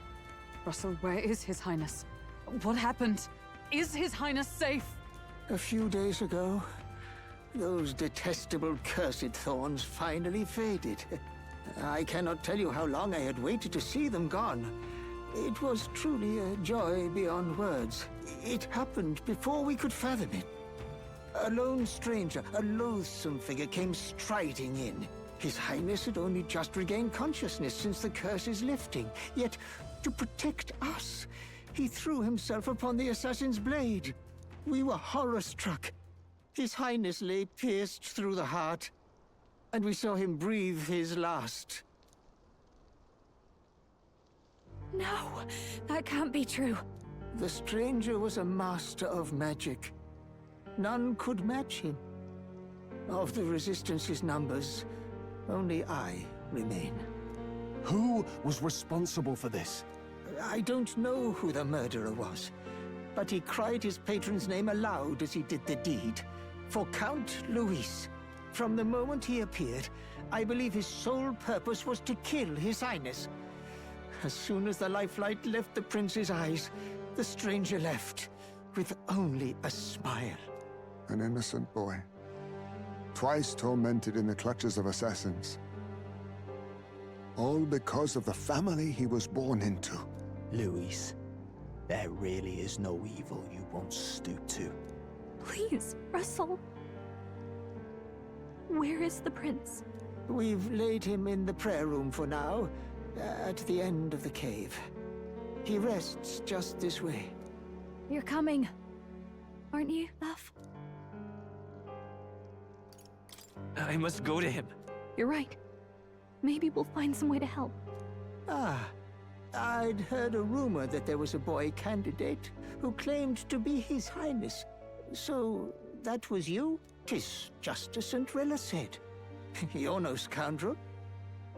Russell, where is His Highness? What happened? Is His Highness safe? A few days ago, those detestable cursed thorns finally faded. I cannot tell you how long I had waited to see them gone. It was truly a joy beyond words. It happened before we could fathom it. A lone stranger, a loathsome figure, came striding in. His Highness had only just regained consciousness since the curse's lifting. Yet, to protect us, he threw himself upon the assassin's blade. We were horror-struck. His Highness lay pierced through the heart, and we saw him breathe his last. No, that can't be true. The stranger was a master of magic. None could match him. Of the Resistance's numbers, only I remain. Who was responsible for this? I don't know who the murderer was, but he cried his patron's name aloud as he did the deed. For Count Luis. From the moment he appeared, I believe his sole purpose was to kill His Highness. As soon as the lifelight left the prince's eyes, the stranger left, with only a smile. An innocent boy. Twice tormented in the clutches of assassins. All because of the family he was born into. Luis, there really is no evil you won't stoop to. Please, Russell. Where is the prince? We've laid him in the prayer room for now, at the end of the cave. He rests just this way. You're coming, aren't you, love? I must go to him. You're right. Maybe we'll find some way to help. Ah, I'd heard a rumor that there was a boy candidate who claimed to be His Highness. So, that was you? 'Tis just as St. Rilla said. You're no scoundrel.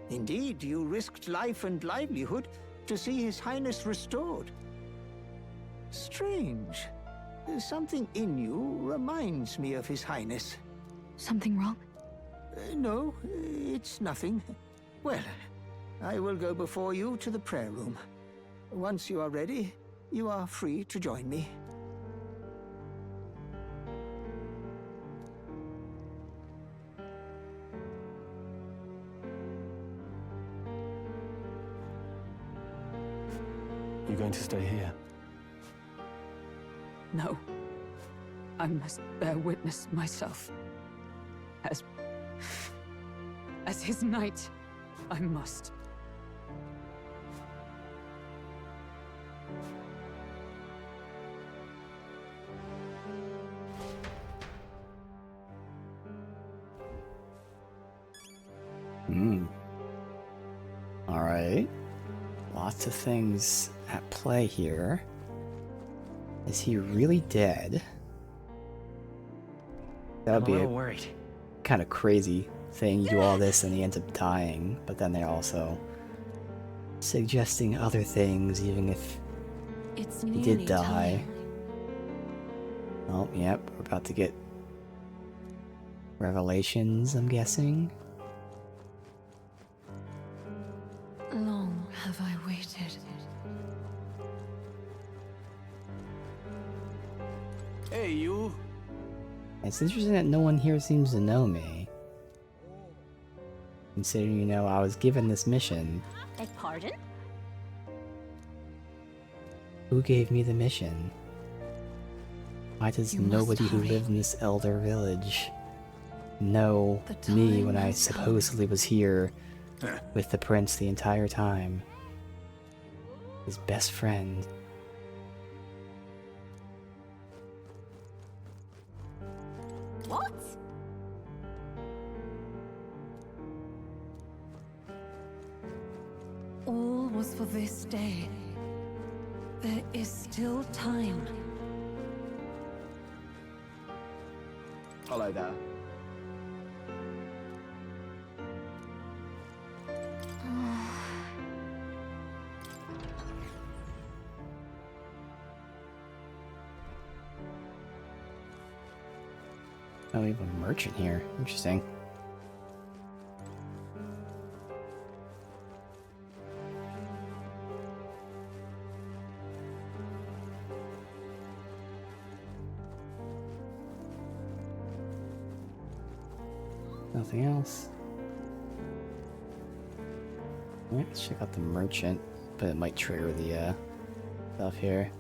Indeed, you risked life and livelihood to see His Highness restored. Strange. Something in you reminds me of His Highness. Something wrong? No, it's nothing. Well, I will go before you to the prayer room. Once you are ready, you are free to join me. You going to stay here? No. I must bear witness myself. As his knight, I must. Alright. Lots of things at play here. Is he really dead? That would be a worried. kind of crazy thing. You do all this and he ends up dying, but then they're also suggesting other things, even if he did die. Oh, yep, we're about to get revelations, I'm guessing. Long have I waited. Hey, you. It's interesting that no one here seems to know me. Considering, you know, I was given this mission. Beg pardon? Who gave me the mission? Why does nobody who lived in this elder village know me when I supposedly was here with the prince the entire time? His best friend. What? All was for this day. There is still time. follow there. Oh, we have a merchant here. Interesting. Nothing else. Yeah, let's check out the merchant, but it might trigger the stuff here.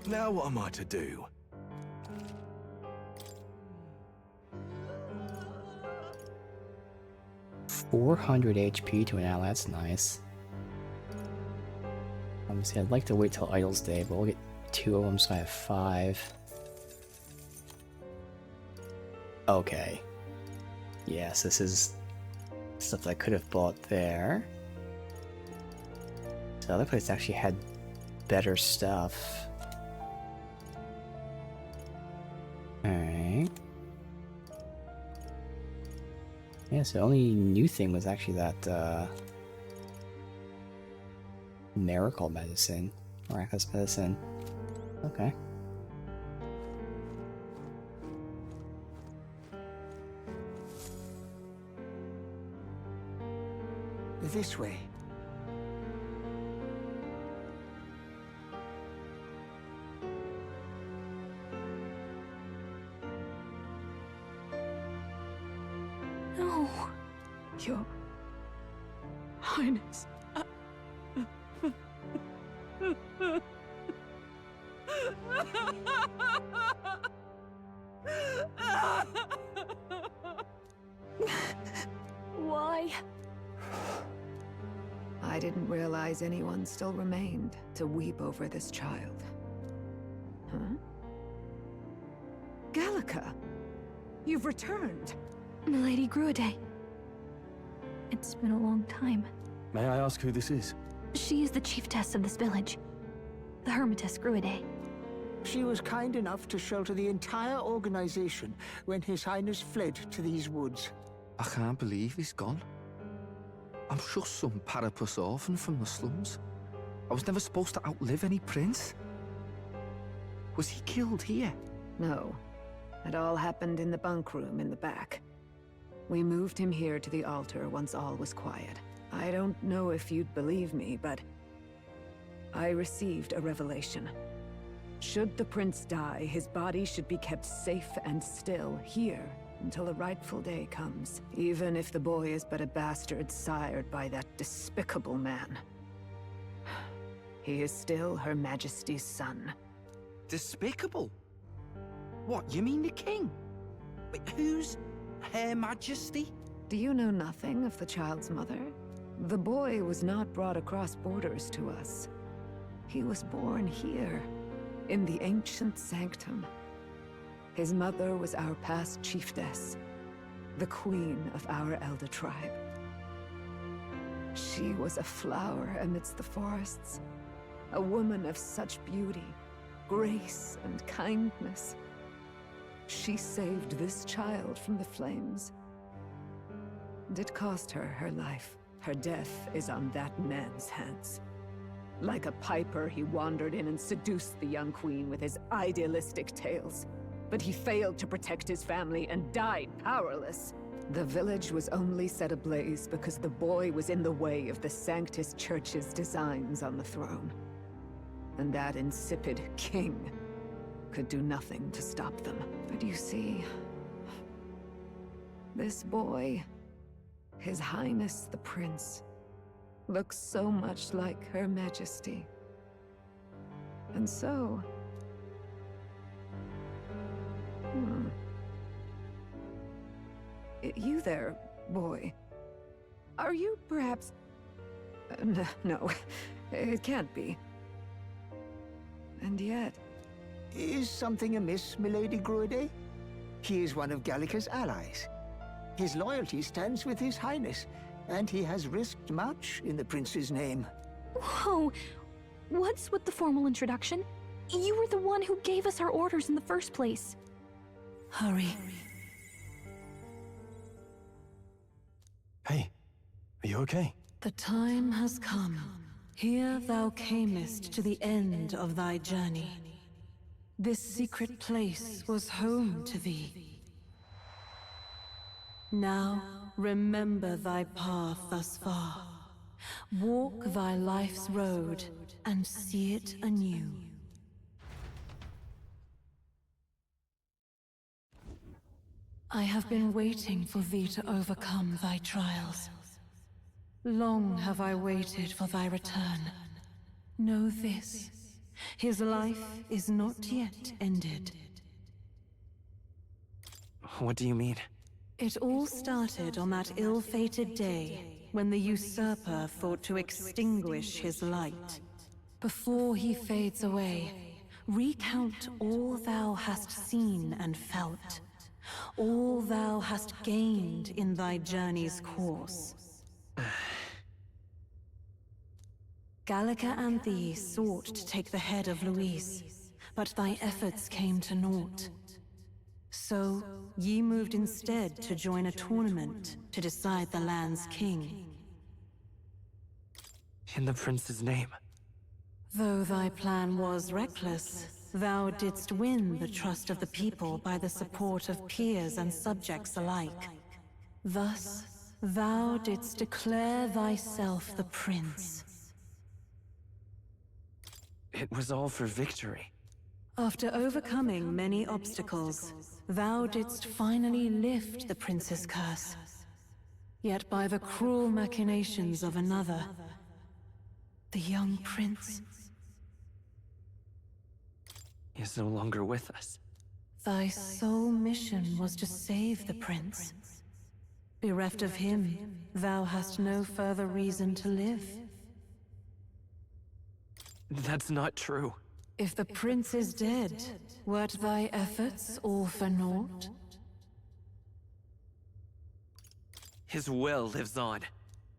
Now what am I to do? $400 HP to an ally, that's nice. Obviously, I'd like to wait till Idol's Day, but we'll get 2 of them, so I have 5. Okay. Yes, this is stuff that I could have bought there. The other place actually had better stuff. Alright. Yeah, so the only new thing was actually that, miracle medicine. Miraculous medicine. Okay. This way. No. Your Highness. Why? I didn't realize anyone still remained to weep over this child. Huh? Gallica, you've returned. Milady Gruade. It's been a long time. May I ask who this is? She is the chiefess of this village. The Hermitess Gruade. She was kind enough to shelter the entire organization when His Highness fled to these woods. I can't believe he's gone. I'm just some parapus orphan from the slums. I was never supposed to outlive any prince. Was he killed here? No. It all happened in the bunk room in the back. We moved him here to the altar once all was quiet. I don't know if you'd believe me, but I received a revelation. Should the prince die, his body should be kept safe and still here until a rightful day comes, even if the boy is but a bastard sired by that despicable man. He is still Her Majesty's son. Despicable? What, you mean the king? Wait, who's Her Majesty? Do you know nothing of the child's mother? The boy was not brought across borders to us. He was born here, in the ancient sanctum. His mother was our past chiefess, the queen of our elder tribe. She was a flower amidst the forests, a woman of such beauty, grace, and kindness. She saved this child from the flames. And it cost her her life. Her death is on that man's hands. Like a piper, he wandered in and seduced the young queen with his idealistic tales. But he failed to protect his family and died powerless. The village was only set ablaze because the boy was in the way of the Sanctus Church's designs on the throne. And that insipid king could do nothing to stop them. But you see, this boy, His Highness the Prince, looks so much like Her Majesty. And so... You there, boy. Are you perhaps... no, it can't be. And yet... Is something amiss, Milady Gruade? He is one of Gallica's allies. His loyalty stands with His Highness, and he has risked much in the prince's name. Whoa! What's with the formal introduction? You were the one who gave us our orders in the first place. Hurry. Hey, are you okay? The time has come. Here thou camest to the end of thy journey. This secret place was home to thee. Now, remember thy path thus far. Walk thy life's road and see it anew. I have been waiting for thee to overcome thy trials. Long have I waited for thy return. Know this, his life is not yet ended. What do you mean? It all started on that ill-fated day when the usurper thought to extinguish his light. Before he fades away, recount all thou hast seen and felt, all thou hast gained in thy journey's course. Gallica and thee sought to take the head of Luis, but thy efforts came to naught. So, ye moved instead to join a tournament to decide the land's king. In the prince's name. Though thy plan was reckless, thou didst win the trust of the people by the support of peers and subjects alike. Thus, thou didst declare thyself the prince. It was all for victory. After overcoming many obstacles, thou didst finally lift the prince's curse. Yet by the cruel machinations of another, the young prince is no longer with us. Thy sole mission was to save the prince. Bereft of him, thou hast no further reason to live. That's not true. If the prince is dead, wert thy efforts all for naught? His will lives on.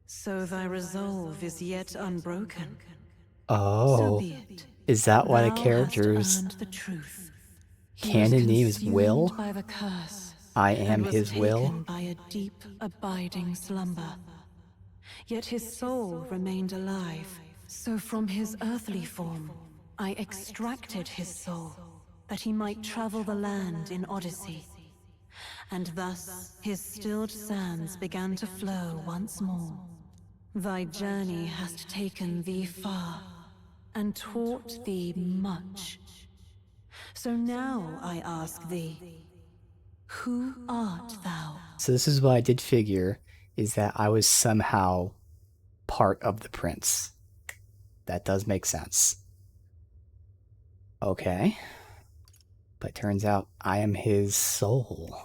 So thy resolve is yet unbroken. Oh, So be it. is that why the Thou character's hast earned the truth. He canon was name is Will? consumed by the curse, I and am was his will? taken by a deep, abiding slumber. Yet his soul remained alive. So from his earthly form, I extracted his soul, that he might travel the land in Odyssey. And thus, his stilled sands began to flow once more. Thy journey hast taken thee far, and taught thee much. So now I ask thee, who art thou? So this is what I did figure, is that I was somehow part of the prince. That does make sense. Okay. But turns out I am his soul.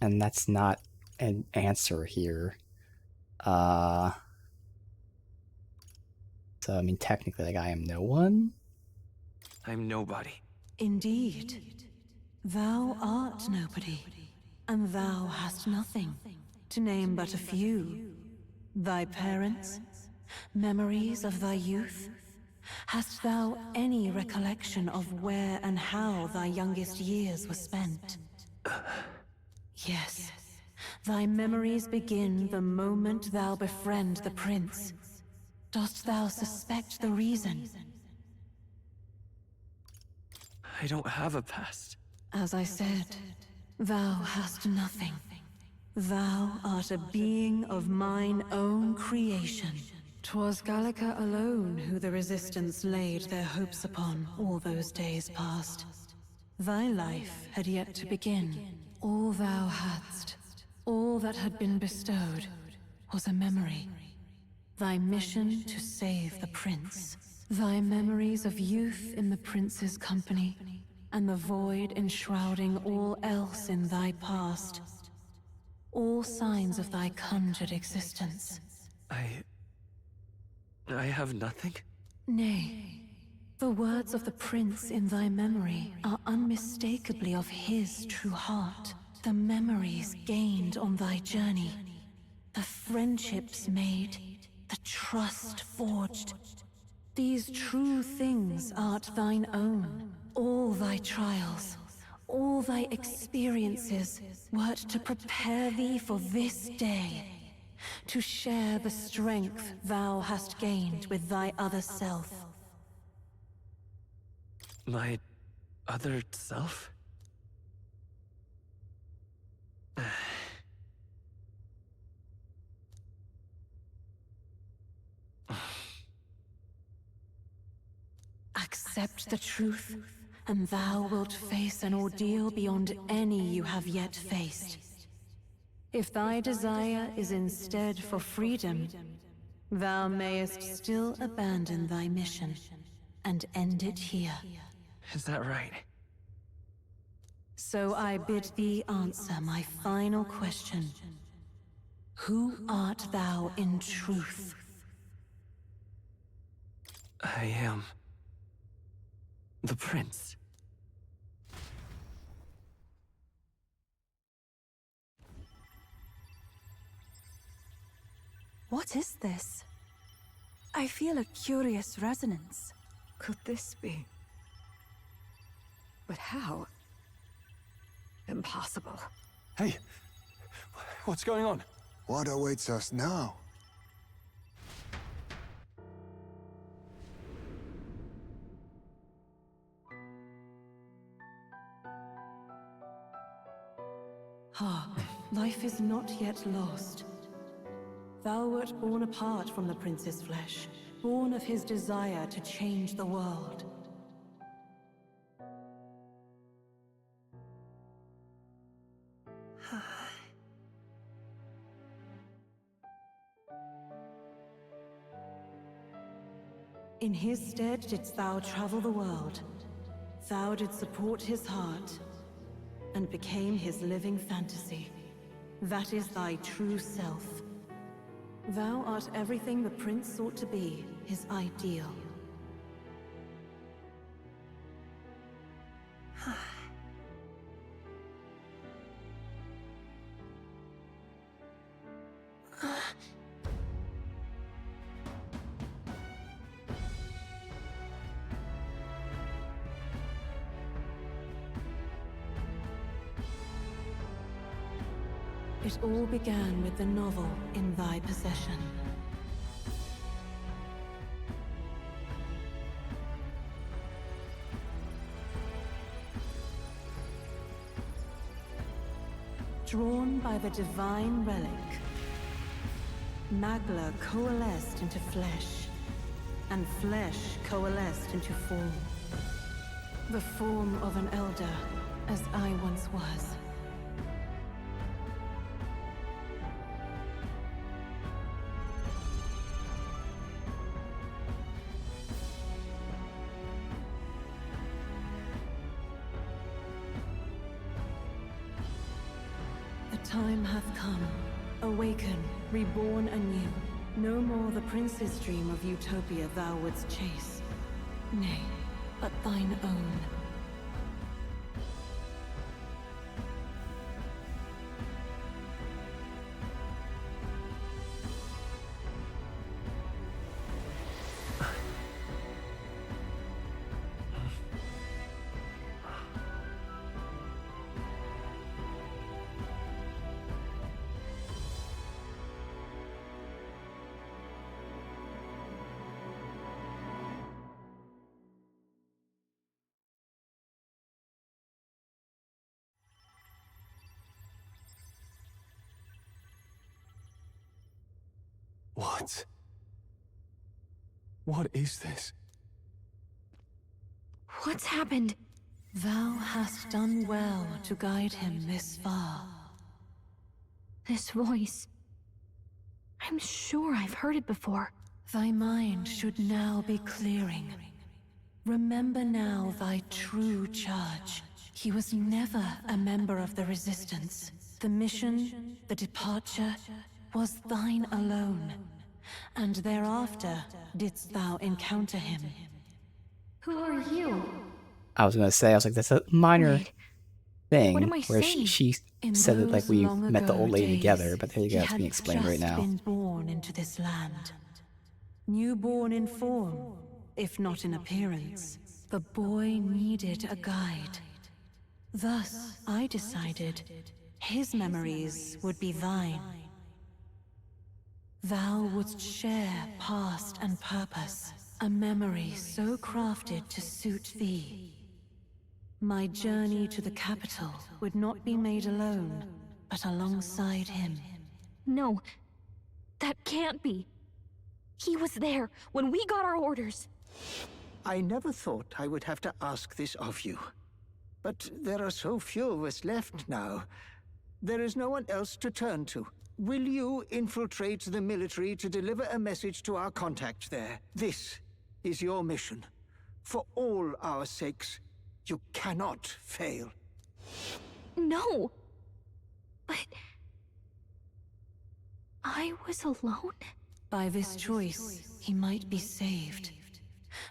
And that's not an answer here. So I mean technically like I am no one? I'm nobody. Indeed. Thou art nobody, and thou hast nothing, to name but a few. Thy parents, memories of thy youth? Hast thou any recollection of where and how thy youngest years were spent? Yes, thy memories begin the moment thou befriend the prince. Dost thou suspect the reason? I don't have a past. As I said, thou hast nothing. Thou art a being of mine own creation. 'Twas Gallica alone who the Resistance laid their hopes upon all those days past. Thy life had yet to begin. All thou hadst, all that had been bestowed, was a memory. Thy mission to save the prince. Thy memories of youth in the prince's company, and the void enshrouding all else in thy past. All signs of thy conjured existence. I have nothing? Nay, the words of the prince in thy memory are unmistakably of his true heart. The memories gained on thy journey, the friendships made, the trust forged. These true things art thine own. All thy trials, all thy experiences, wert to prepare thee for this day, to share the strength thou hast gained with thy other self. My other self? Accept the truth, and thou wilt face an ordeal beyond any you have yet faced. If thy desire is instead for freedom, thou mayest still abandon thy mission and end it here. Is that right? So I bid thee answer my final question. Who art thou in truth? I am the prince. What is this? I feel a curious resonance. Could this be? But how? Impossible. Hey, what's going on? What awaits us now? Ah, life is not yet lost. Thou wert born apart from the prince's flesh, born of his desire to change the world. In his stead didst thou travel the world. Thou didst support his heart, and became his living fantasy. That is thy true self. Thou art everything the prince sought to be, his ideal. It all began with the novel in thy possession. Drawn by the divine relic, Magla coalesced into flesh, and flesh coalesced into form. The form of an elder, as I once was. Time hath come. Awaken, reborn anew. No more the prince's dream of utopia thou wouldst chase. Nay, but thine own. What? What is this? What's happened? Thou hast done well to guide him this far. This voice. I'm sure I've heard it before. Thy mind should now be clearing. Remember now thy true charge. He was never a member of the Resistance. The mission, the departure, was thine alone. And thereafter didst thou encounter him. Who are you? I was gonna say, I was like, that's a minor thing what am I where saying? she said that like we met the old lady together, but there you go, it's being explained right now. Been born into this land. Newborn in form, if not in appearance, the boy needed a guide. Thus, I decided his memories would be thine. Thou wouldst share past and purpose, a memory so crafted to suit thee. My journey to the capital would not be made alone, but alongside him. No, that can't be. He was there when we got our orders. I never thought I would have to ask this of you. But there are so few of us left now. There is no one else to turn to. Will you infiltrate the military to deliver a message to our contact there? This is your mission. For all our sakes, you cannot fail. No! But... I was alone? By this choice, he might be saved.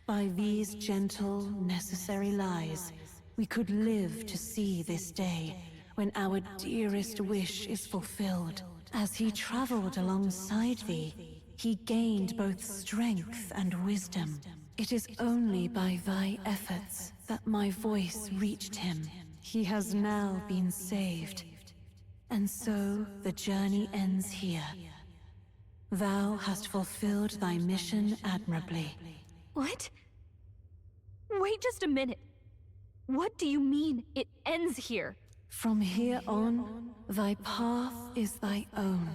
By these gentle, necessary lies, we could live to see this day, when our dearest wish is fulfilled. As he traveled alongside thee, he gained both strength and wisdom. It is only by thy efforts that my voice reached him. He has now been saved. And so the journey ends here. Thou hast fulfilled thy mission admirably. What? Wait just a minute. What do you mean, it ends here? From here on, thy path is thy own.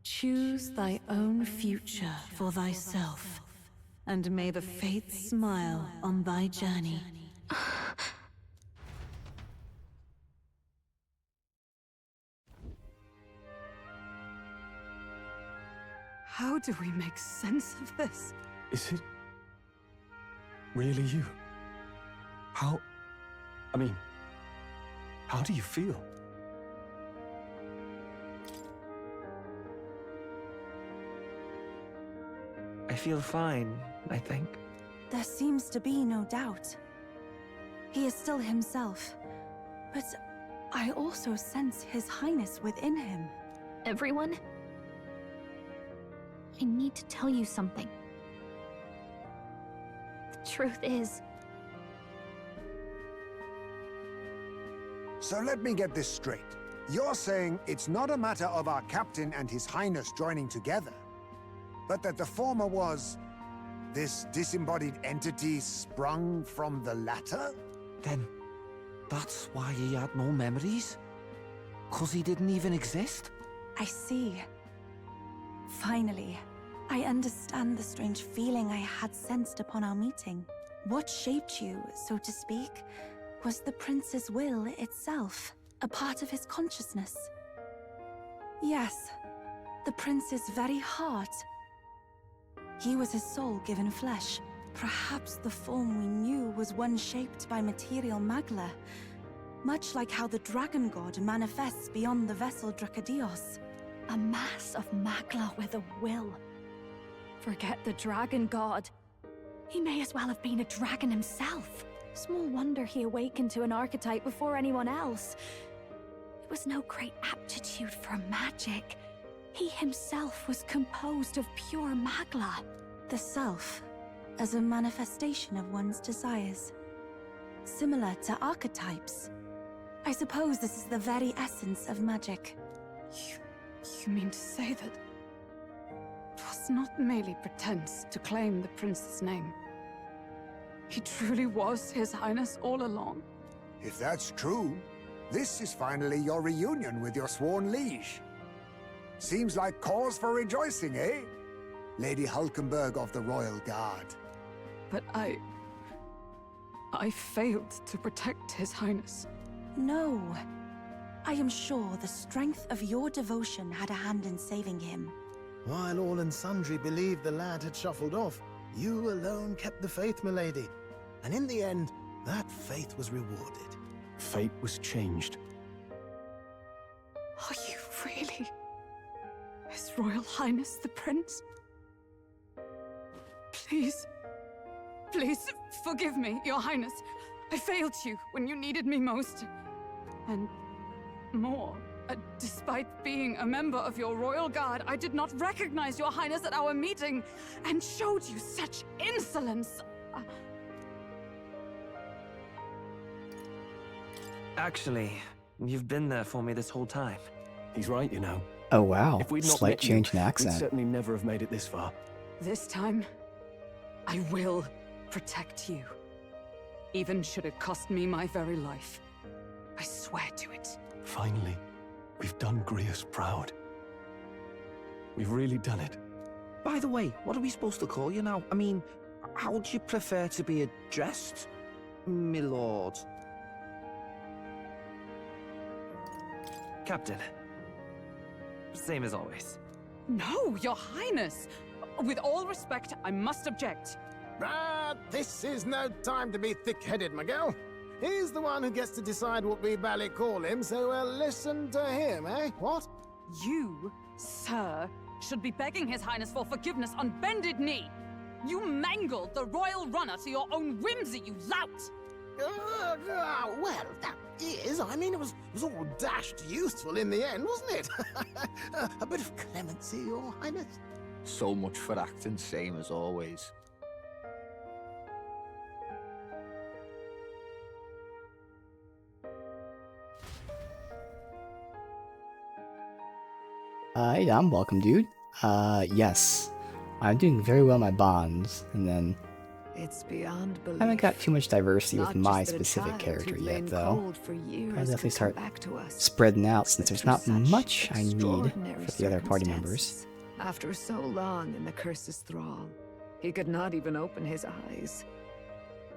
Choose thy own future for thyself, and may the fates smile on thy journey. How do we make sense of this? Is it really you? How do you feel? I feel fine, I think. There seems to be no doubt. He is still himself, but I also sense His Highness within him. Everyone? I need to tell you something. The truth is... So let me get this straight. You're saying it's not a matter of our captain and His Highness joining together, but that the former was this disembodied entity sprung from the latter? Then that's why he had no memories? 'Cause he didn't even exist? I see. Finally, I understand the strange feeling I had sensed upon our meeting. What shaped you, so to speak, was the prince's will itself, a part of his consciousness. Yes, the prince's very heart. He was his soul given flesh. Perhaps the form we knew was one shaped by material magla, much like how the dragon god manifests beyond the vessel Drakadios. A mass of magla with a will. Forget the dragon god. He may as well have been a dragon himself. Small wonder he awakened to an archetype before anyone else. It was no great aptitude for magic. He himself was composed of pure magla. The self, as a manifestation of one's desires. Similar to archetypes. I suppose this is the very essence of magic. You mean to say that... it was not merely pretense to claim the prince's name? He truly was His Highness all along? If that's true, this is finally your reunion with your sworn liege. Seems like cause for rejoicing, eh? Lady Hulkenberg of the Royal Guard. But I failed to protect His Highness. No. I am sure the strength of your devotion had a hand in saving him. While all and sundry believed the lad had shuffled off, you alone kept the faith, milady. And in the end, that faith was rewarded. Fate was changed. Are you really His Royal Highness the Prince? Please, please forgive me, Your Highness. I failed you when you needed me most. And more Despite being a member of your royal guard, I did not recognize your highness at our meeting and showed you such insolence. Actually, you've been there for me this whole time. He's right, you know. Oh wow, If we'd not slight met you, change in we'd accent. certainly never have made it this far. This time, I will protect you. Even should it cost me my very life. I swear to it. Finally, we've done Grius proud. We've really done it. By the way, what are we supposed to call you now? I mean, how would you prefer to be addressed, my lord? Captain. Same as always. No, your highness! With all respect, I must object. This is no time to be thick-headed, Miguel. He's the one who gets to decide what we ballet call him, so listen to him, eh? What? You, sir, should be begging his highness for forgiveness on bended knee. You mangled the royal runner to your own whimsy, you lout! Well, that is, I mean, it was all dashed useful in the end, wasn't it? A bit of clemency, your highness. So much for acting same as always. Hey, I'm welcome, dude. Yes. I'm doing very well in my bonds, and then It's beyond belief. I haven't got too much diversity Not with my just that a specific child character who'd yet, lain though. cold for years I'll definitely could start come back to us. spreading out since there's not Through such much I need extraordinary for the other party members. circumstances. After so long in the curse's thrall, he could not even open his eyes.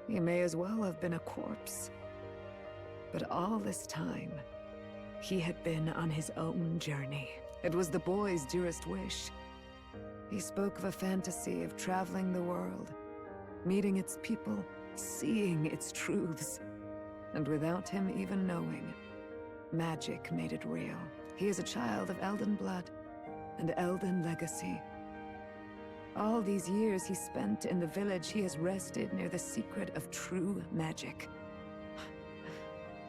He may as well have been a corpse. But all this time, he had been on his own journey. It was the boy's dearest wish. He spoke of a fantasy of traveling the world, meeting its people, seeing its truths. And without him even knowing, magic made it real. He is a child of Elden blood and Elden legacy. All these years he spent in the village, he has rested near the secret of true magic.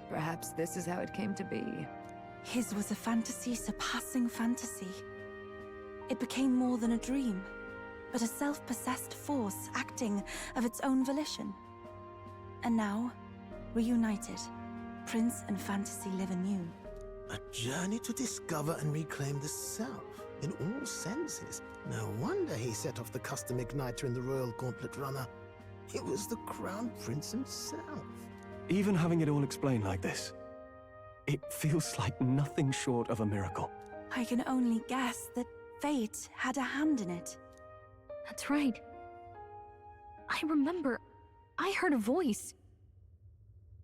Perhaps this is how it came to be. His was a fantasy surpassing fantasy. It became more than a dream, but a self-possessed force acting of its own volition. And now, reunited, Prince and fantasy live anew. A journey to discover and reclaim the self, in all senses. No wonder he set off the custom igniter in the Royal Gauntlet Runner. It was the Crown Prince himself. Even having it all explained like this, it feels like nothing short of a miracle. I can only guess that fate had a hand in it. That's right. I remember. I heard a voice.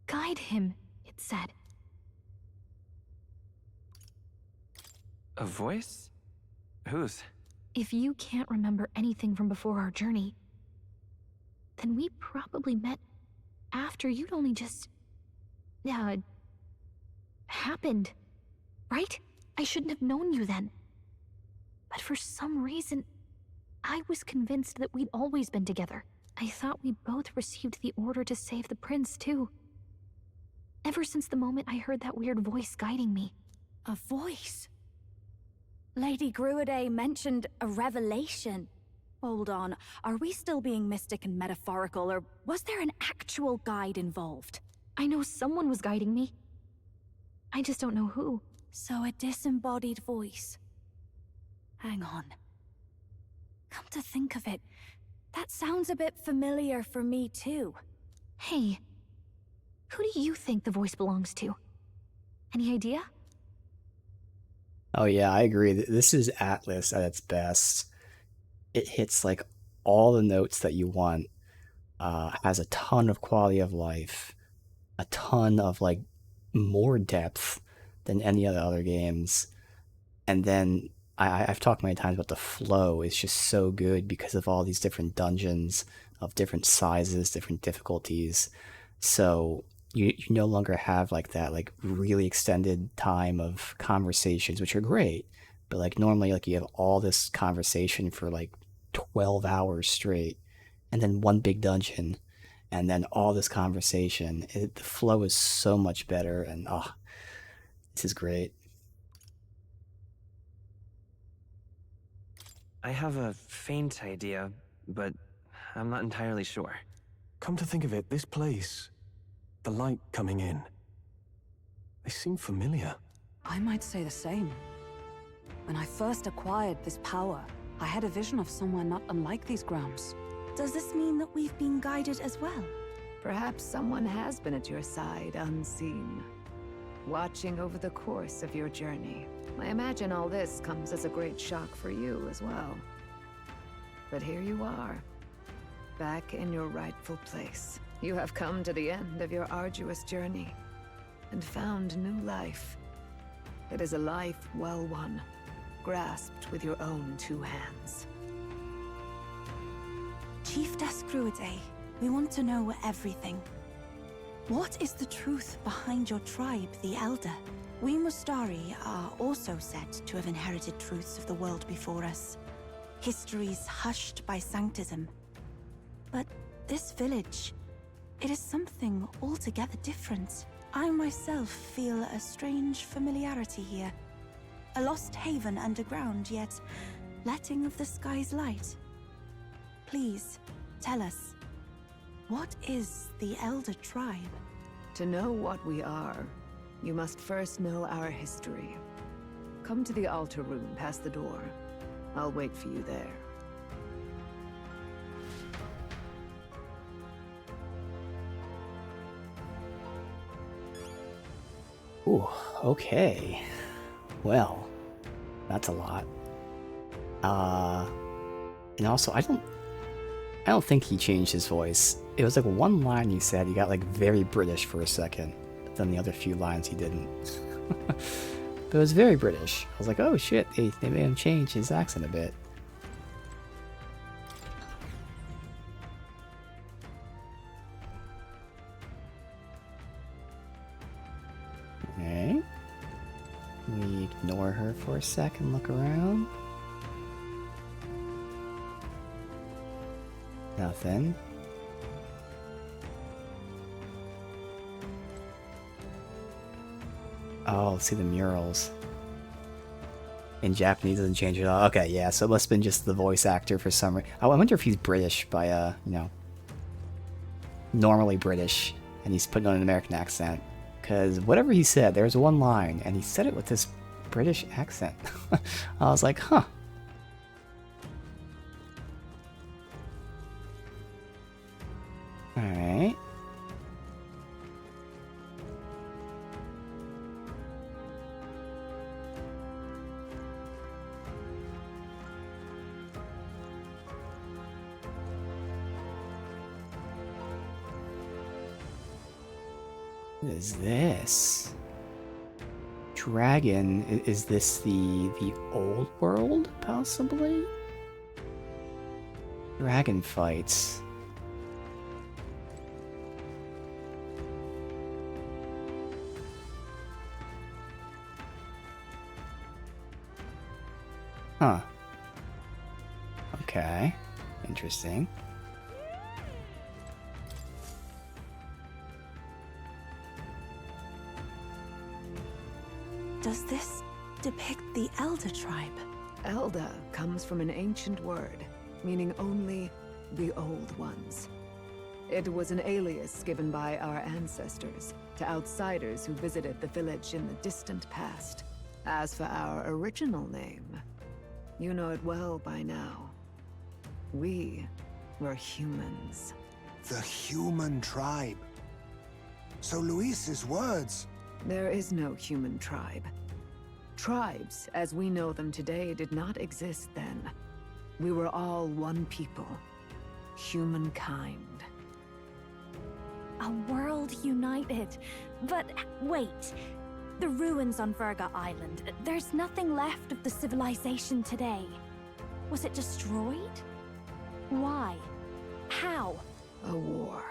Guide him, it said. A voice? Whose? If you can't remember anything from before our journey, then we probably met after you'd only just... happened. Right? I shouldn't have known you then. But for some reason, I was convinced that we'd always been together. I thought we both received the order to save the prince, too. Ever since the moment I heard that weird voice guiding me. A voice? Lady Gruade mentioned a revelation. Hold on, are we still being mystic and metaphorical, or was there an actual guide involved? I know someone was guiding me. I just don't know who. So a disembodied voice. Hang on. Come to think of it, that sounds a bit familiar for me too. Hey, who do you think the voice belongs to? Any idea? Oh yeah, I agree. This is Atlas at its best. It hits like all the notes that you want. Has a ton of quality of life, a ton of like more depth than any of the other games. And then I've talked many times about the flow is just so good because of all these different dungeons of different sizes, different difficulties. So you no longer have like that like really extended time of conversations, which are great. But like normally like you have all this conversation for like 12 hours straight, and then one big dungeon, and then all this conversation. The flow is so much better, and this is great. I have a faint idea, but I'm not entirely sure. Come to think of it, this place, the light coming in, they seem familiar. I might say the same. When I first acquired this power, I had a vision of somewhere not unlike these grounds. Does this mean that we've been guided as well? Perhaps someone has been at your side unseen, watching over the course of your journey. I imagine all this comes as a great shock for you as well. But here you are, back in your rightful place. You have come to the end of your arduous journey and found new life. It is a life well won, grasped with your own two hands. Chief Descruide, we want to know everything. What is the truth behind your tribe, the Elder? We Mustari are also said to have inherited truths of the world before us. Histories hushed by sanctism. But this village, it is something altogether different. I myself feel a strange familiarity here. A lost haven underground, yet letting of the sky's light. Please, tell us, what is the Elder Tribe? To know what we are, you must first know our history. Come to the altar room past the door. I'll wait for you there. Ooh, okay. Well, that's a lot. And also, I don't think he changed his voice. It was like one line he said, he got like very British for a second. But then the other few lines he didn't. But it was very British. I was like, oh shit, they made him change his accent a bit. Okay. We ignore her for a second, look around. Nothing. Oh, see the murals. In Japanese, doesn't change at all. Okay, yeah, so it must have been just the voice actor for some reason. I wonder if he's British by, you know, normally British, and he's putting on an American accent. Because whatever he said, there was one line, and he said it with this British accent. I was like, huh. Alright. What is this? Dragon, is this the old world, possibly? Dragon fights. Huh. Okay. Interesting. Does this depict the Elder Tribe? Elder comes from an ancient word, meaning only the Old Ones. It was an alias given by our ancestors to outsiders who visited the village in the distant past. As for our original name, you know it well by now. We were humans. The human tribe. So Luis's words... There is no human tribe. Tribes, as we know them today, did not exist then. We were all one people. Humankind. A world united. But wait. The ruins on Virga Island. There's nothing left of the civilization today. Was it destroyed? Why? How? A war.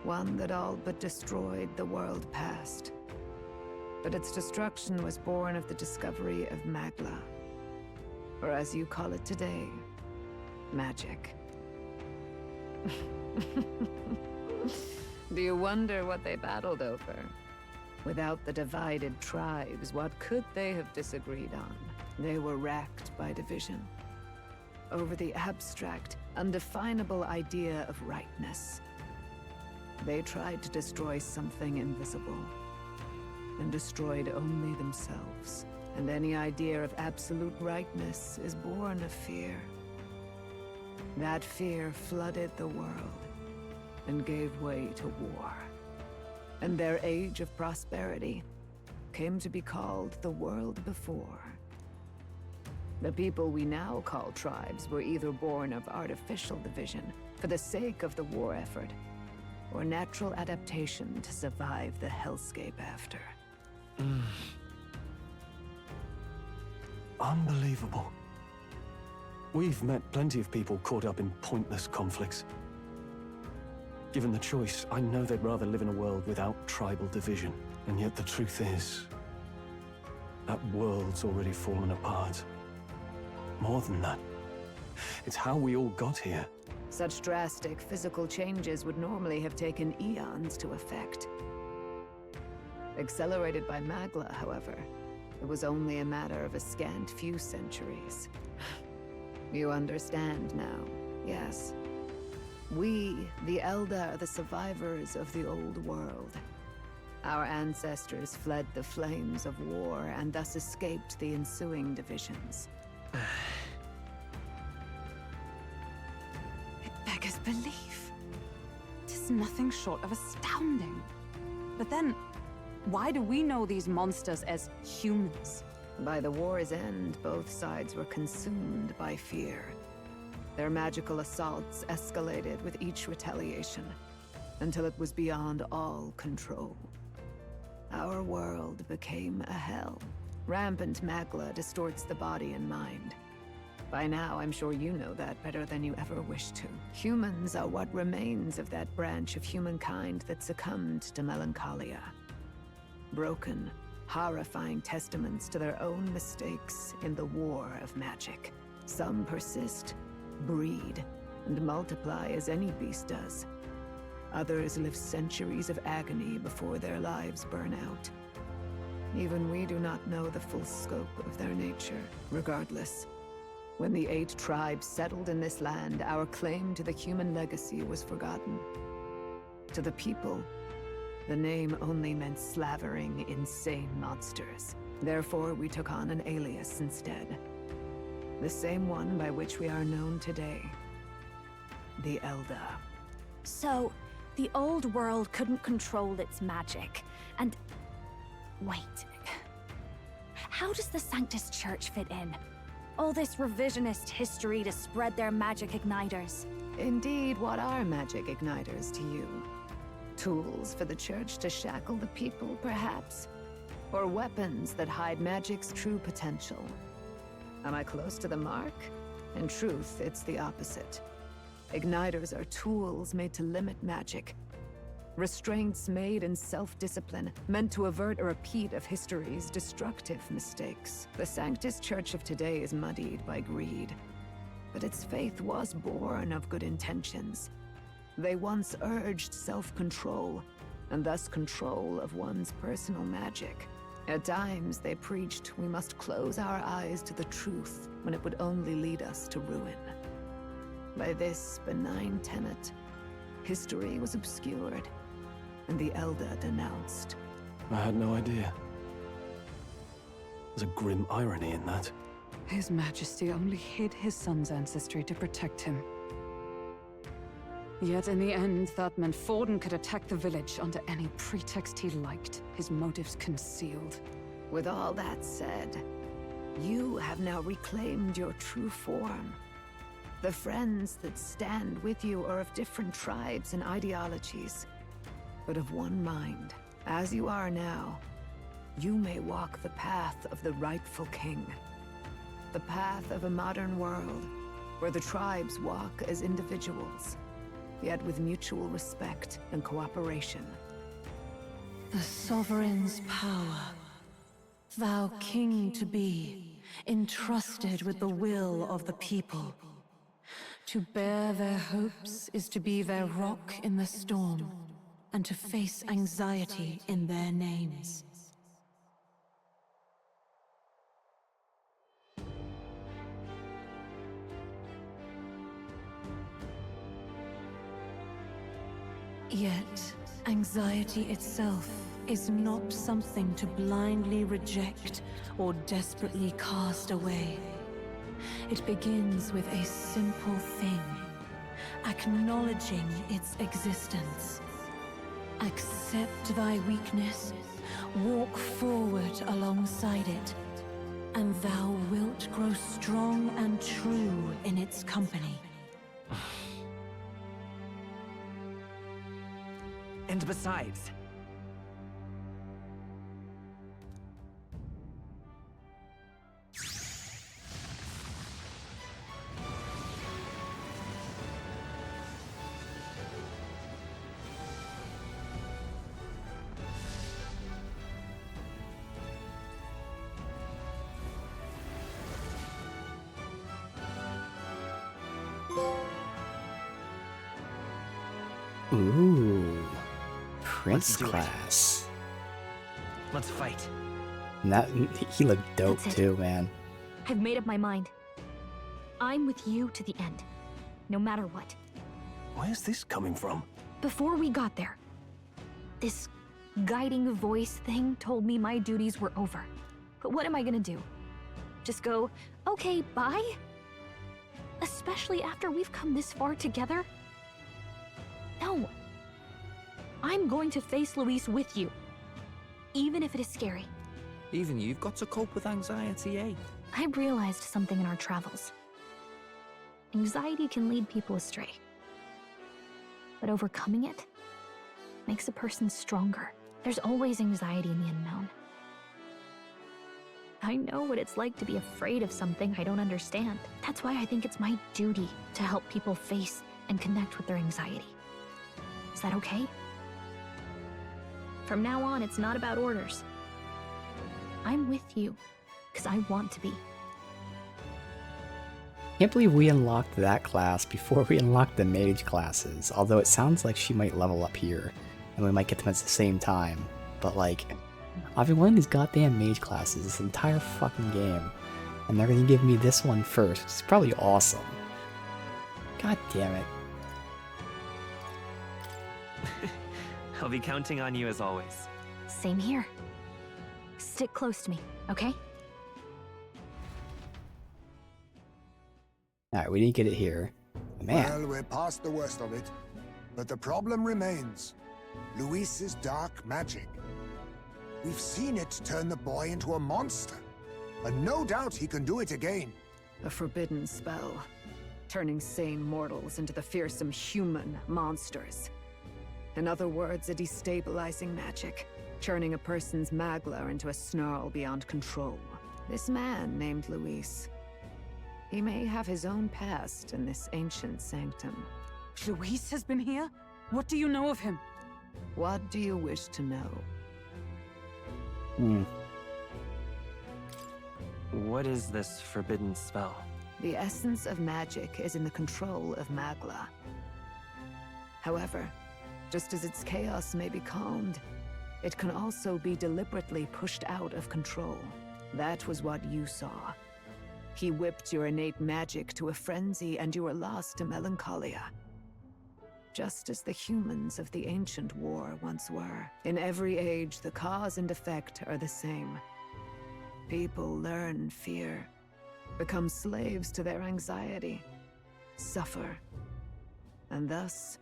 One that all but destroyed the world past. But its destruction was born of the discovery of Magla. Or as you call it today, magic. Do you wonder what they battled over? Without the divided tribes, what could they have disagreed on? They were racked by division. over the abstract, undefinable idea of rightness. They tried to destroy something invisible, and destroyed only themselves. And any idea of absolute rightness is born of fear. That fear flooded the world, and gave way to war. And their age of prosperity came to be called the world before. The people we now call tribes were either born of artificial division for the sake of the war effort, or natural adaptation to survive the hellscape after. Unbelievable. We've met plenty of people caught up in pointless conflicts. Given the choice, I know they'd rather live in a world without tribal division. And yet the truth is, that world's already fallen apart. More than that, it's how we all got here. Such drastic physical changes would normally have taken eons to effect. Accelerated by Magla, however, it was only a matter of a scant few centuries. You understand now, yes? We, the Elder, are the survivors of the old world. Our ancestors fled the flames of war and thus escaped the ensuing divisions. It beggars belief. It is nothing short of astounding. But then, why do we know these monsters as humans? By the war's end, both sides were consumed by fear. Their magical assaults escalated with each retaliation, until it was beyond all control. Our world became a hell. Rampant Magla distorts the body and mind. By now, I'm sure you know that better than you ever wished to. Humans are what remains of that branch of humankind that succumbed to melancholia. Broken, horrifying testaments to their own mistakes in the war of magic. Some persist, breed, and multiply as any beast does. Others live centuries of agony before their lives burn out. Even we do not know the full scope of their nature. Regardless, when the 8 tribes settled in this land, our claim to the human legacy was forgotten. To the people, the name only meant slavering, insane monsters. Therefore, we took on an alias instead. The same one by which we are known today. The Elder. So, the old world couldn't control its magic, and... Wait. How does the Sanctus Church fit in? All this revisionist history to spread their magic igniters. Indeed, what are magic igniters to you? Tools for the Church to shackle the people, perhaps? Or weapons that hide magic's true potential? Am I close to the mark? In truth, it's the opposite. Igniters are tools made to limit magic. Restraints made in self-discipline, meant to avert a repeat of history's destructive mistakes. The Sanctus Church of today is muddied by greed, but its faith was born of good intentions. They once urged self-control, and thus control of one's personal magic. At times, they preached we must close our eyes to the truth when it would only lead us to ruin. By this benign tenet, history was obscured, and the Elder denounced. I had no idea. There's a grim irony in that. His Majesty only hid his son's ancestry to protect him. Yet in the end, that meant Forden could attack the village under any pretext he liked, his motives concealed. With all that said, you have now reclaimed your true form. The friends that stand with you are of different tribes and ideologies, but of one mind. As you are now, you may walk the path of the rightful king. The path of a modern world, where the tribes walk as individuals, yet with mutual respect and cooperation. The sovereign's power, thou king to be, entrusted with the will of the people. To bear their hopes is to be their rock in the storm, and to face anxiety in their names. Yet, anxiety itself is not something to blindly reject or desperately cast away. It begins with a simple thing, acknowledging its existence. Accept thy weakness, walk forward alongside it, and thou wilt grow strong and true in its company. And besides, Ooh, Prince do it. class. let's fight. And that he looked dope That's it. too, man. I've made up my mind. I'm with you to the end, no matter what. Where's this coming from? Before we got there, this guiding voice thing told me my duties were over. But what am I gonna do? Just go, okay, bye? Especially after we've come this far together? No. I'm going to face Luis with you, even if it is scary. Even you've got to cope with anxiety, eh? I realized something in our travels. Anxiety can lead people astray. But overcoming it makes a person stronger. There's always anxiety in the unknown. I know what it's like to be afraid of something I don't understand. That's why I think it's my duty to help people face and connect with their anxiety. Is that okay? From now on, it's not about orders. I'm with you, because I want to be. Can't believe we unlocked that class before we unlocked the mage classes, although it sounds like she might level up here, and we might get them at the same time. But like, I've been wanting these goddamn mage classes this entire fucking game, and they're gonna give me this one first, which is probably awesome. God damn it. I'll be counting on you as always. Same here. Stick close to me, okay? Alright, we didn't get it here. Man. Well, we're past the worst of it. But the problem remains. Luis's dark magic. We've seen it turn the boy into a monster. And no doubt he can do it again. A forbidden spell, turning sane mortals into the fearsome human monsters. In other words, a destabilizing magic, churning a person's magla into a snarl beyond control. This man named Luis. He may have his own past in this ancient sanctum. Luis has been here? What do you know of him? What do you wish to know? What is this forbidden spell? The essence of magic is in the control of magla. However, just as its chaos may be calmed, it can also be deliberately pushed out of control. That was what you saw. He whipped your innate magic to a frenzy and you were lost to melancholia. Just as the humans of the ancient war once were. In every age, the cause and effect are the same. People learn fear, become slaves to their anxiety, suffer, and thus,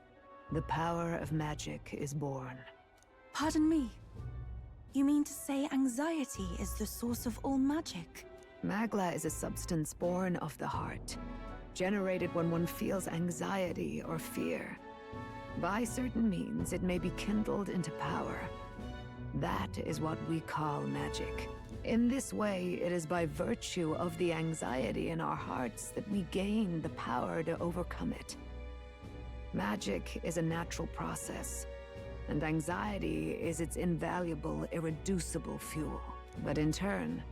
the power of magic is born. Pardon me. You mean to say anxiety is the source of all magic? Magla is a substance born of the heart, generated when one feels anxiety or fear. By certain means, it may be kindled into power. That is what we call magic. In this way, it is by virtue of the anxiety in our hearts that we gain the power to overcome it. Magic is a natural process, and anxiety is its invaluable, irreducible fuel. But in turn,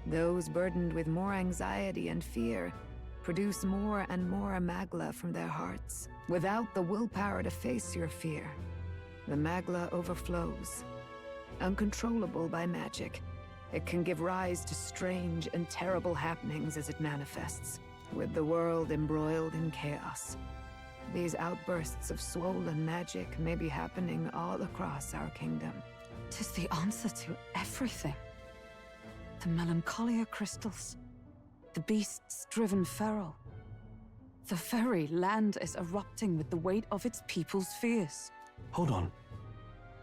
those burdened with more anxiety and fear produce more and more magla from their hearts. Without the willpower to face your fear, the magla overflows. Uncontrollable by magic, it can give rise to strange and terrible happenings as it manifests, with the world embroiled in chaos. These outbursts of swollen magic may be happening all across our kingdom. 'Tis the answer to everything. The melancholia crystals. The beasts driven feral. The very land is erupting with the weight of its people's fears. Hold on.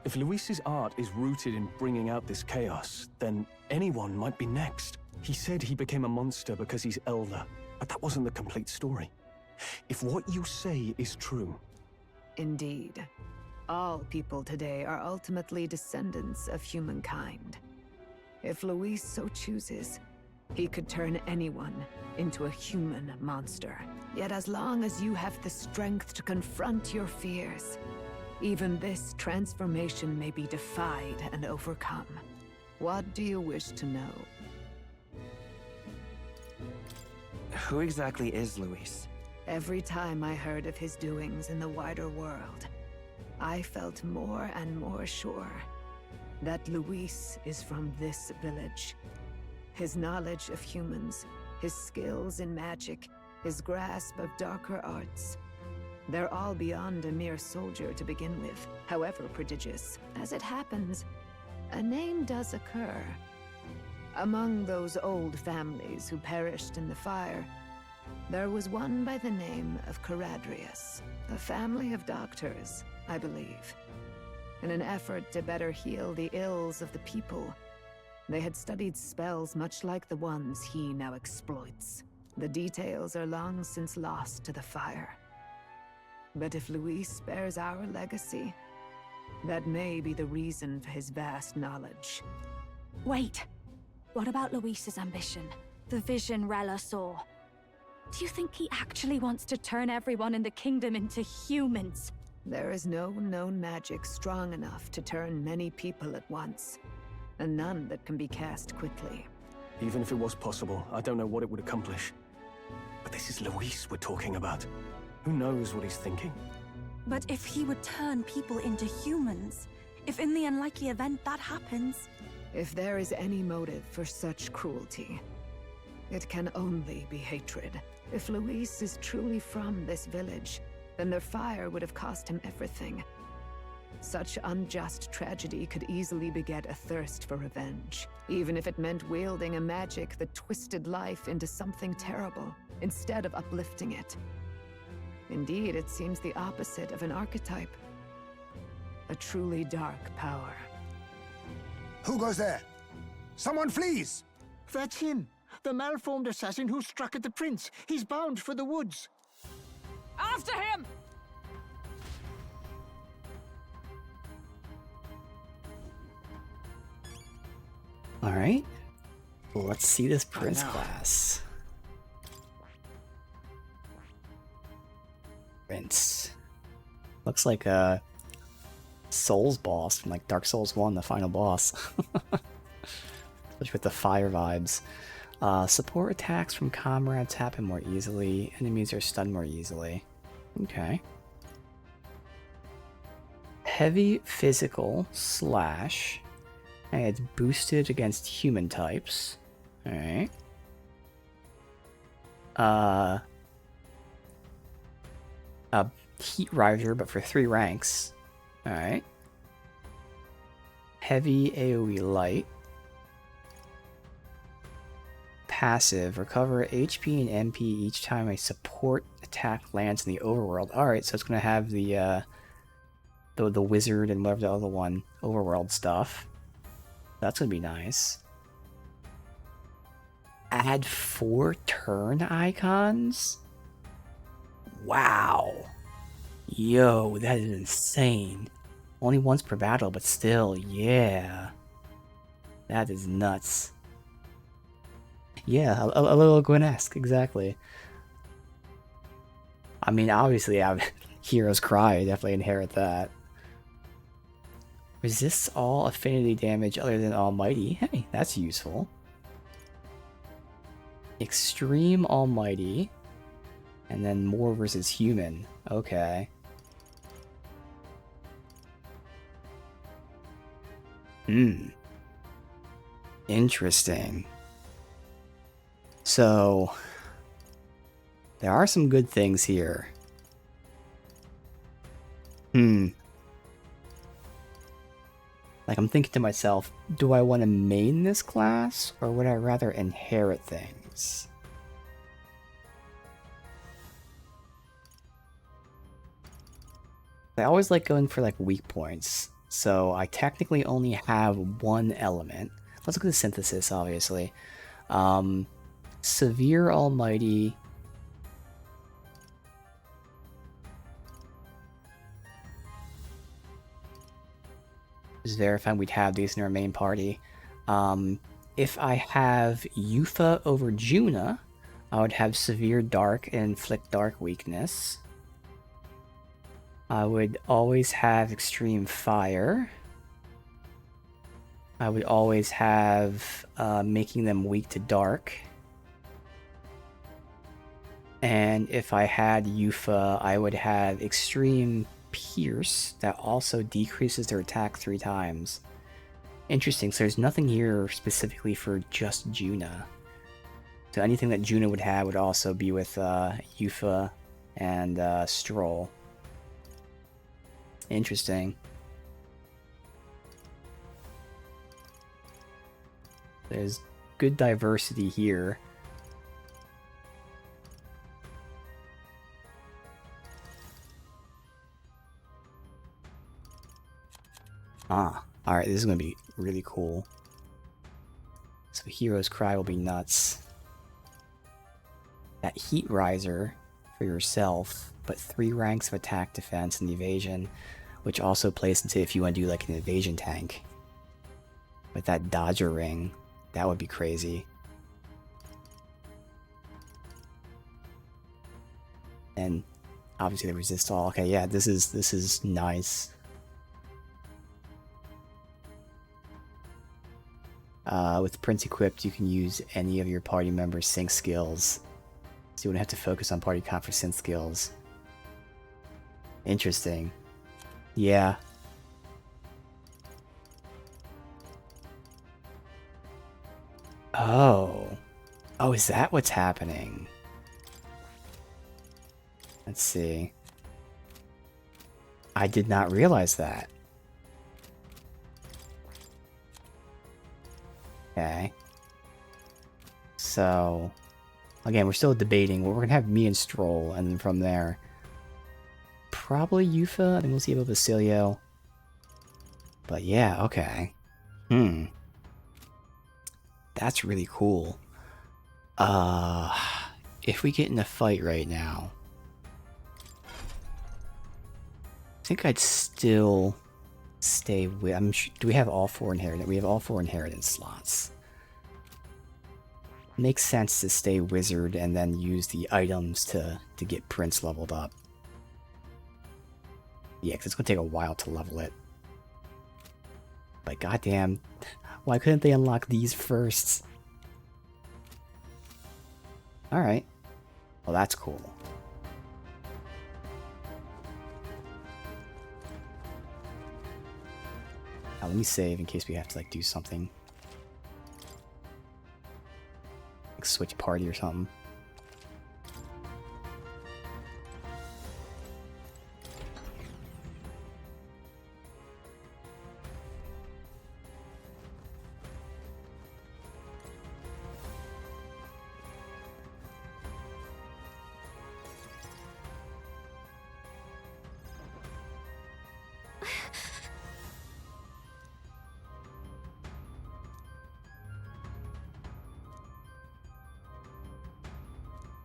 If Luis's art is rooted in bringing out this chaos, then anyone might be next. He said he became a monster because he's elder, but that wasn't the complete story. If what you say is true... Indeed. All people today are ultimately descendants of humankind. If Luis so chooses, he could turn anyone into a human monster. Yet as long as you have the strength to confront your fears, even this transformation may be defied and overcome. What do you wish to know? Who exactly is Luis? Every time I heard of his doings in the wider world, I felt more and more sure that Luis is from this village. His knowledge of humans, his skills in magic, his grasp of darker arts, they're all beyond a mere soldier to begin with, however prodigious. As it happens, a name does occur. Among those old families who perished in the fire, there was one by the name of Caradrius, a family of doctors, I believe. In an effort to better heal the ills of the people, they had studied spells much like the ones he now exploits. The details are long since lost to the fire. But if Luis bears our legacy, that may be the reason for his vast knowledge. Wait. What about Luis's ambition? The vision Rella saw? Do you think he actually wants to turn everyone in the kingdom into humans? There is no known magic strong enough to turn many people at once, and none that can be cast quickly. Even if it was possible, I don't know what it would accomplish. But this is Luis we're talking about. Who knows what he's thinking? But if he would turn people into humans, if in the unlikely event that happens... If there is any motive for such cruelty, it can only be hatred. If Luis is truly from this village, then their fire would have cost him everything. Such unjust tragedy could easily beget a thirst for revenge, even if it meant wielding a magic that twisted life into something terrible, instead of uplifting it. Indeed, it seems the opposite of an archetype. A truly dark power. Who goes there? Someone flees! That's him! The malformed assassin who struck at the prince. He's bound for the woods. After him! Alright. Let's see this prince class. Prince. Looks like a Souls boss from like Dark Souls 1, the final boss. Especially with the fire vibes. Support attacks from comrades happen more easily. Enemies are stunned more easily. Okay. Heavy physical slash. And it's boosted against human types. Alright. Heat riser, but for 3 ranks. Alright. Heavy AoE light. Passive. Recover HP and MP each time a support attack lands in the overworld. Alright, so it's going to have the wizard and whatever the other one, overworld stuff. That's going to be nice. Add 4 turn icons? Wow. Yo, that is insane. Only once per battle, but still, yeah. That is nuts. Yeah, a little Gwen-esque, exactly. I mean, obviously, I have Hero's Cry. I definitely inherit that. Resists all affinity damage other than Almighty. Hey, that's useful. Extreme Almighty. And then more versus human. Okay. Interesting. So, there are some good things here. Like, I'm thinking to myself, do I want to main this class, or would I rather inherit things? I always like going for, like, weak points. So I technically only have one element. Let's look at the synthesis, obviously. Severe Almighty. Just verifying we'd have these in our main party. If I have Yufa over Juna, I would have Severe Dark and Inflict Dark Weakness. I would always have Extreme Fire. I would always have making them weak to dark. And if I had Yufa, I would have Extreme Pierce that also decreases their attack 3 times. Interesting, so there's nothing here specifically for just Juna. So anything that Juna would have would also be with Yufa and Stroll. Interesting. There's good diversity here. Alright, this is going to be really cool. So Hero's Cry will be nuts. That Heat Riser for yourself, but 3 ranks of attack, defense, and evasion, which also plays into if you want to do like an evasion tank. With that Dodger Ring, that would be crazy. And obviously the resist all. Okay, yeah, this is nice. With Prince equipped, you can use any of your party members' sync skills. So you wouldn't have to focus on party comp for sync skills. Interesting. Yeah. Oh. Oh, is that what's happening? Let's see. I did not realize that. Okay. So, again, we're still debating. We're going to have me and Stroll, and then from there, probably Yufa, and we'll see about Basilio. But yeah, okay. That's really cool. If we get in a fight right now, I think I'd still stay with... do we have all 4 inheritance? We have all 4 inheritance slots. Makes sense to stay wizard and then use the items to get Prince leveled up. Yeah, because it's going to take a while to level it. But goddamn, why couldn't they unlock these first? Alright. Well, that's cool. Now, let me save in case we have to, like, do something. Like, switch party or something.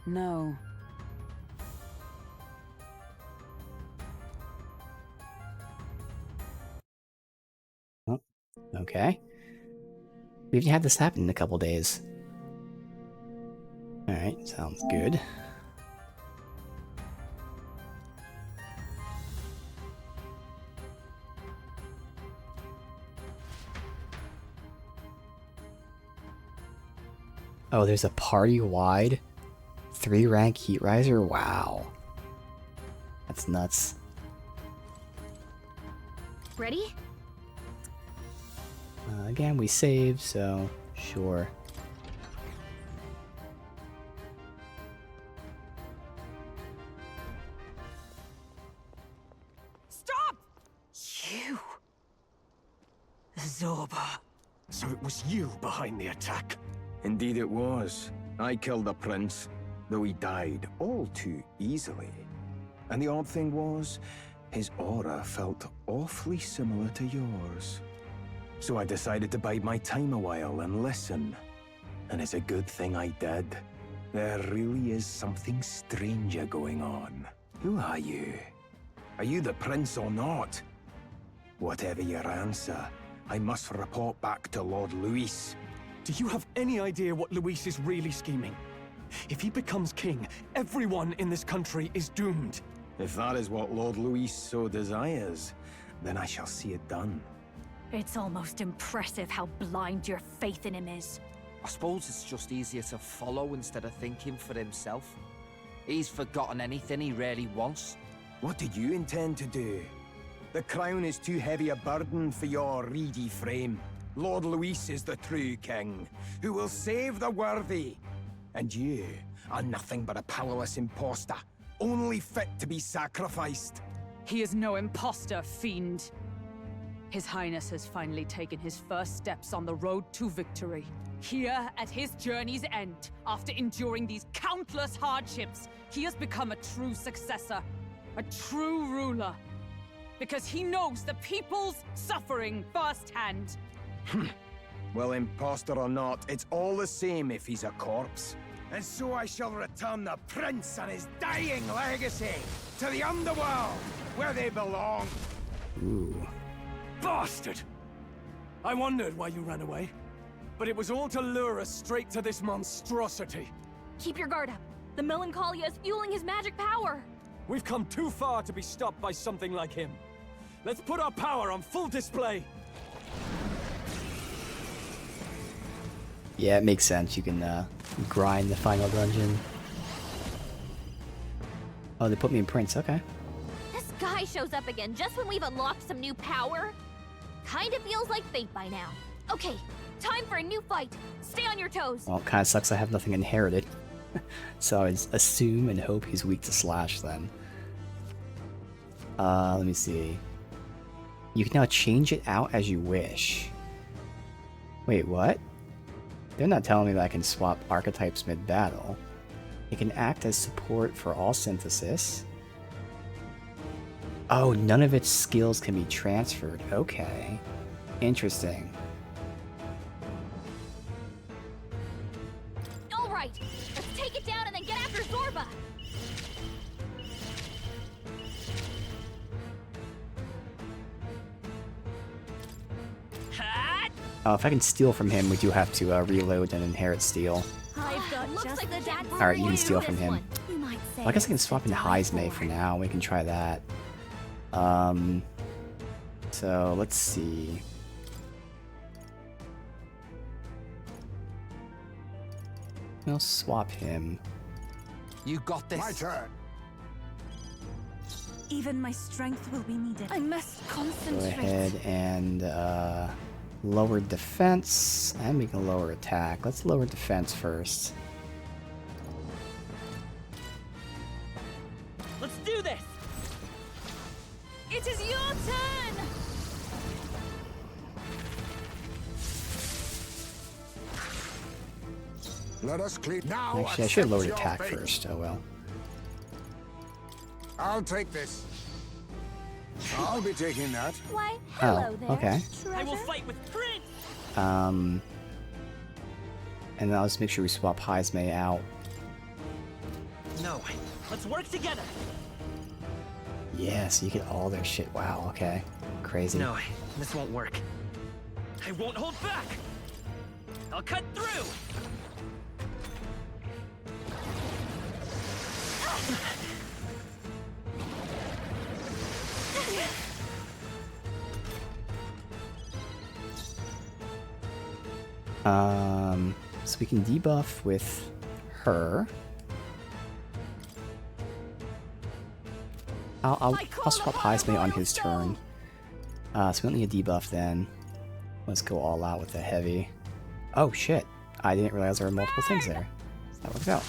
No. Oh, okay. We haven't had this happen in a couple days. Alright, sounds good. Oh, there's a party-wide 3-rank Heat Riser? Wow. That's nuts. Ready? Again, we saved, so sure. Stop! You... Zorba. So it was you behind the attack? Indeed it was. I killed the prince, though he died all too easily. And the odd thing was, his aura felt awfully similar to yours. So I decided to bide my time a while and listen. And it's a good thing I did. There really is something stranger going on. Who are you? Are you the prince or not? Whatever your answer, I must report back to Lord Luis. Do you have any idea what Luis is really scheming? If he becomes king, everyone in this country is doomed. If that is what Lord Luis so desires, then I shall see it done. It's almost impressive how blind your faith in him is. I suppose it's just easier to follow instead of thinking for himself. He's forgotten anything he really wants. What did you intend to do? The crown is too heavy a burden for your reedy frame. Lord Luis is the true king, who will save the worthy. And you are nothing but a powerless imposter, only fit to be sacrificed. He is no imposter, fiend. His Highness has finally taken his first steps on the road to victory. Here, at his journey's end, after enduring these countless hardships, he has become a true successor, a true ruler. Because he knows the people's suffering firsthand. Well, imposter or not, it's all the same if he's a corpse. And so I shall return the prince and his dying legacy to the underworld, where they belong. Ooh. Bastard! I wondered why you ran away, but it was all to lure us straight to this monstrosity. Keep your guard up. The Melancholia is fueling his magic power. We've come too far to be stopped by something like him. Let's put our power on full display. Yeah, it makes sense. You can grind the final dungeon. Oh, they put me in Prince. Okay. This guy shows up again just when we've unlocked some new power. Kinda feels like fate by now. Okay, time for a new fight. Stay on your toes. Well, it kind of sucks I have nothing inherited. So I assume and hope he's weak to slash then. Let me see. You can now change it out as you wish. Wait, what? They're not telling me that I can swap archetypes mid-battle. It can act as support for all synthesis. Oh, none of its skills can be transferred. Okay. Interesting. Alright, let's take it down and then get after Zorba. Oh, if I can steal from him, we do have to reload and inherit steal. I've got Looks like the dad. Alright, you can steal from him. You might say Well, I guess I can swap into Heismay for now. We can try that. So let's see. We'll swap him. You got this. My turn. Even my strength will be needed. I must Go concentrate. ahead and lower defense, and we can lower attack. Let's lower defense first. Let's do this! It is your turn! Let us clean now. Actually, I should have lowered accept your attack fate. first. Oh well. I'll take this. I'll be taking that. Why, Oh, okay. I will fight with Prince! And then I'll just make sure we swap Heismay out. No, let's work together! Yeah, so you get all their shit. Wow, okay. Crazy. No, this won't work. I won't hold back! I'll cut through! So we can debuff with her. I'll swap Heismay on his turn. So we don't need a debuff then. Let's go all out with the heavy. Oh shit! I didn't realize there were multiple things there. So that works out.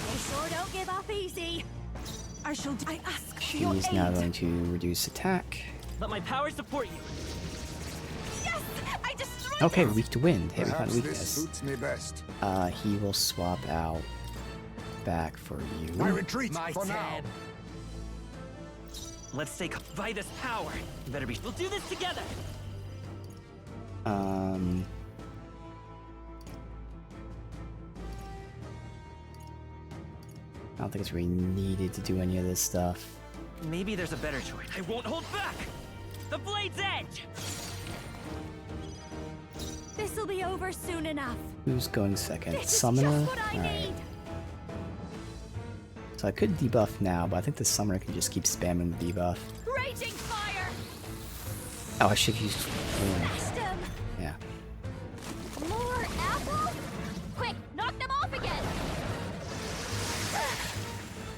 They sure don't give up easy. I shall. I ask. She's now going to reduce attack. Let my power support you. Yes! I destroyed Okay, it! weak to wind. Hey, we found Perhaps this weakness. suits me best. He will swap out back for you. I retreat My for now. turn. Let's take by this power. You better be. We'll do this together. I don't think it's really needed to do any of this stuff. Maybe there's a better choice. I won't hold back. The blade's edge. This'll be over soon enough. Who's going second? This is Summoner? just what I Alright. need. So I could debuff now, but I think the summoner can just keep spamming the debuff. Raging fire. Oh, I should have used. Smashed him. Yeah. More apples. Quick, knock them off again.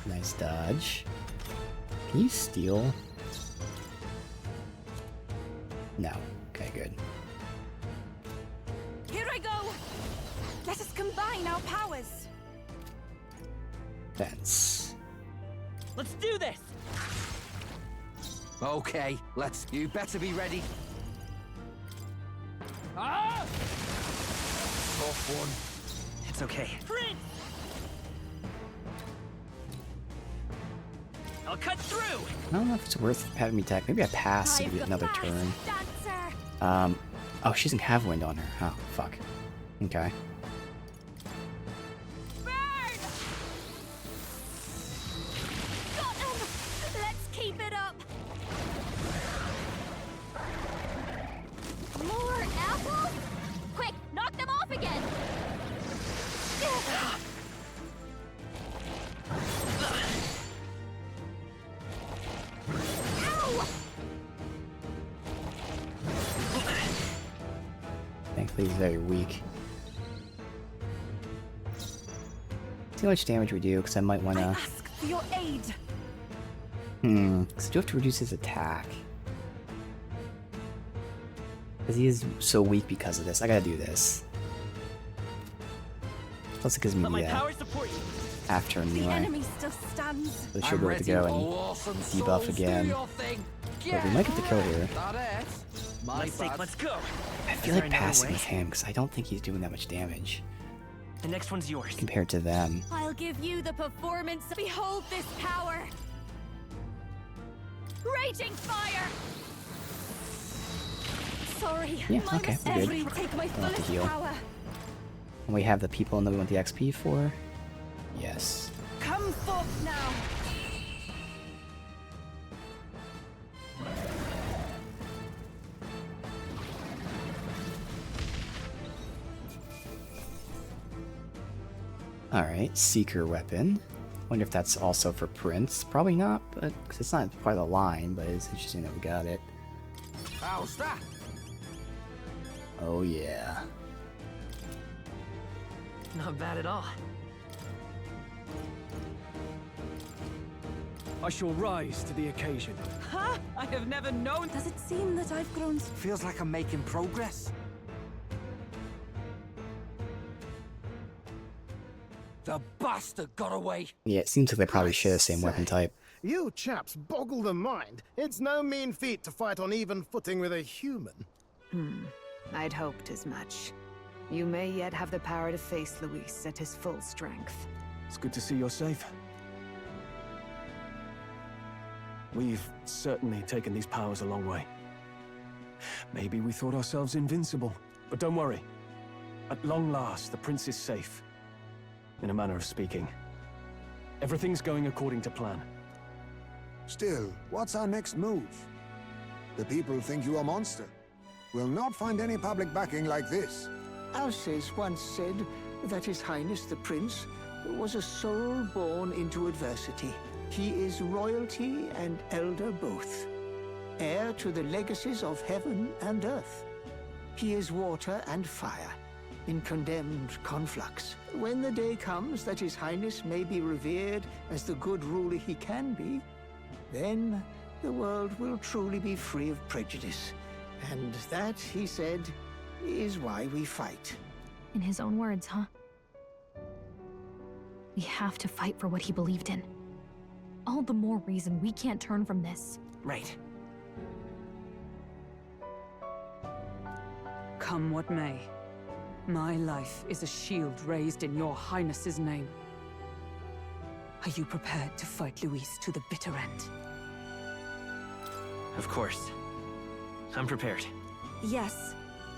Nice dodge. Can you steal? No. Okay, good. Here I go! Let us combine our powers! Fence. Let's do this. Okay, let's. You better be ready. Ah! Tough one. It's okay. Prince! I'll cut through. I don't know if it's worth having me attack. Maybe I pass so we get another turn. Dancer. Oh, she doesn't have wind on her. Oh, fuck. Okay. Burn! Got them. Let's keep it up. More apples. Quick, knock them off again. Thankfully, he's very weak. See how much damage we do, because I might want to. Ask for your aid! Because I do have to reduce his attack. Because he is so weak because of this. I gotta do this. Plus, it gives me Let my the power support you. after The anyway. enemy still stands. So she'll be able to go and debuff again. But we might get the kill here. Let's take. Let's go. I feel like passing with him because I don't think he's doing that much damage The next one's yours. compared to them. I'll give you the performance. Behold this power. Raging fire. Sorry. Yeah, my okay, we're mistake. good. Take my Don't have to fullest heal. power. And we have the people that we want the XP for. Yes. Come forth now! Alright, Seeker Weapon. Wonder if that's also for Prince. Probably not, but because it's not part of the line, but it's interesting that we got it. How's that? Oh yeah. Not bad at all. I shall rise to the occasion. Ha! I have never known. Does it seem that I've grown? Feels like I'm making progress. The bastard got away. Yeah, it seems like they probably share the same weapon type. You chaps boggle the mind. It's no mean feat to fight on even footing with a human. I'd hoped as much. You may yet have the power to face Luis at his full strength. It's good to see you're safe. We've certainly taken these powers a long way. Maybe we thought ourselves invincible, but don't worry. At long last, the prince is safe. In a manner of speaking. Everything's going according to plan. Still, what's our next move? The people think you a monster. We'll not find any public backing like this. Alsace once said that His Highness the Prince was a soul born into adversity. He is royalty and elder both, heir to the legacies of heaven and earth. He is water and fire, in condemned conflux. When the day comes that His Highness may be revered as the good ruler he can be, then the world will truly be free of prejudice. And that, he said, is why we fight. In his own words, huh? We have to fight for what he believed in. all the more reason we can't turn from this. Right. Come what may, my life is a shield raised in your highness's name. Are you prepared to fight Luis to the bitter end? Of course. I'm prepared. Yes.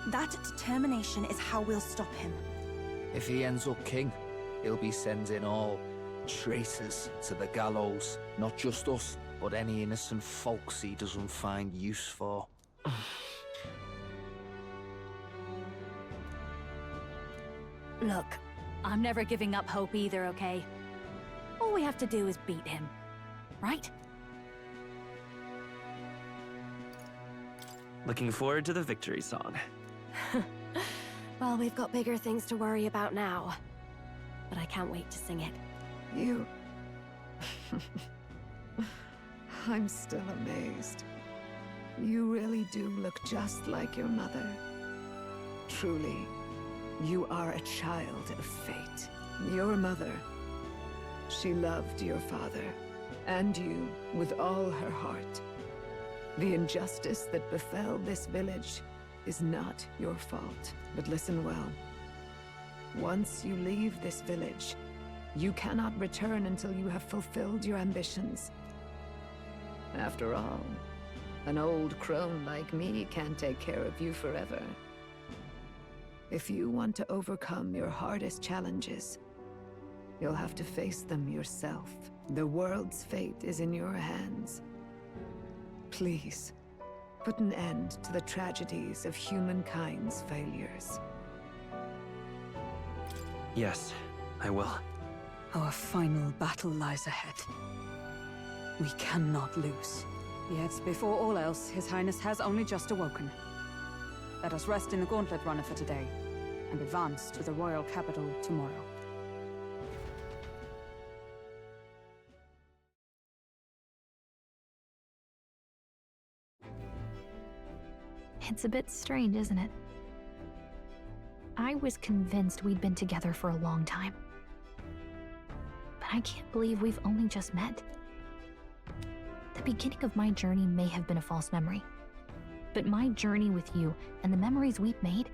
That determination is how we'll stop him. If he ends up king, he'll be sending all traitors to the gallows. Not just us, but any innocent folks he doesn't find use for. Look, I'm never giving up hope either, okay? All we have to do is beat him, right? Looking forward to the victory song. Well, we've got bigger things to worry about now. But I can't wait to sing it. You... I'm still amazed. You really do look just like your mother. Truly, you are a child of fate. Your mother, she loved your father, and you with all her heart. The injustice that befell this village is not your fault. But listen well. Once you leave this village, you cannot return until you have fulfilled your ambitions. After all, an old crone like me can't take care of you forever. If you want to overcome your hardest challenges, you'll have to face them yourself. The world's fate is in your hands. Please, put an end to the tragedies of humankind's failures. Yes, I will. Our final battle lies ahead. We cannot lose. Yet, before all else, His Highness has only just awoken. Let us rest in the Gauntlet Runner for today, and advance to the royal capital tomorrow. It's a bit strange, isn't it? I was convinced we'd been together for a long time. But I can't believe we've only just met. The beginning of my journey may have been a false memory. But my journey with you and the memories we've made,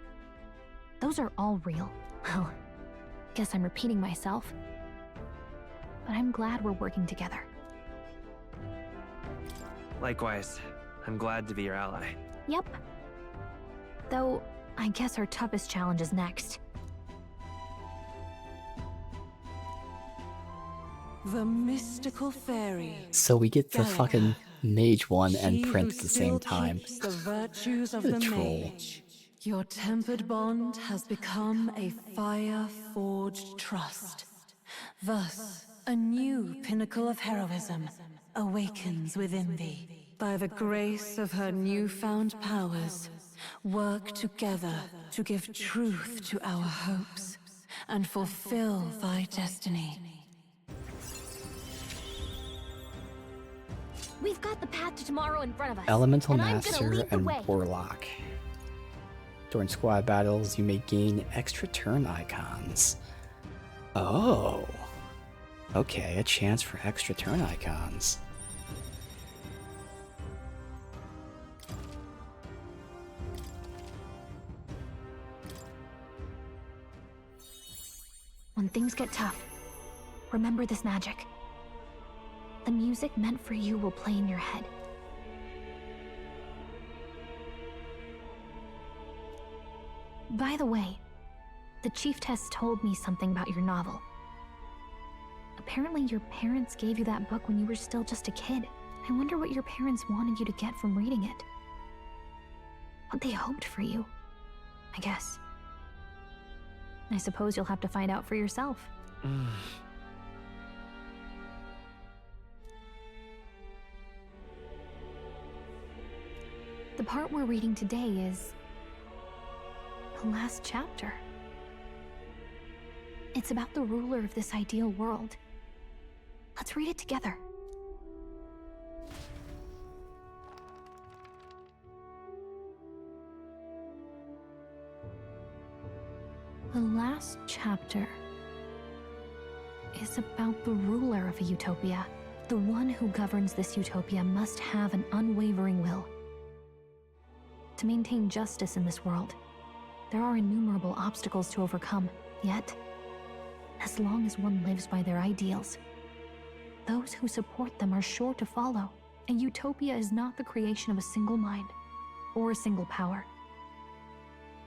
those are all real. Well, guess I'm repeating myself. But I'm glad we're working together. Likewise, I'm glad to be your ally. Yep. Though, I guess our toughest challenge is next. The mystical fairy. So we get the Gallagher. fucking mage one and She print who at the same still time. keeps the virtues of The the troll. mage. Your tempered bond has become a fire-forged trust. Thus, a new pinnacle of heroism awakens within thee. By the grace of her newfound powers, work together to give truth to our hopes and fulfill thy destiny. We've got the path to tomorrow in front of us. Elemental and I'm gonna Master lead the and way. Warlock. During squad battles, you may gain extra turn icons. Oh. Okay, a chance for extra turn icons. When things get tough, remember this magic. The music meant for you will play in your head. By the way, the Chieftess told me something about your novel. Apparently your parents gave you that book when you were still just a kid. I wonder what your parents wanted you to get from reading it. What they hoped for you, I guess. I suppose you'll have to find out for yourself. The part we're reading today is the last chapter. It's about the ruler of this ideal world. Let's read it together. The last chapter is about the ruler of a utopia. The one who governs this utopia must have an unwavering will. To maintain justice in this world, there are innumerable obstacles to overcome, yet, as long as one lives by their ideals, those who support them are sure to follow. A utopia is not the creation of a single mind or a single power.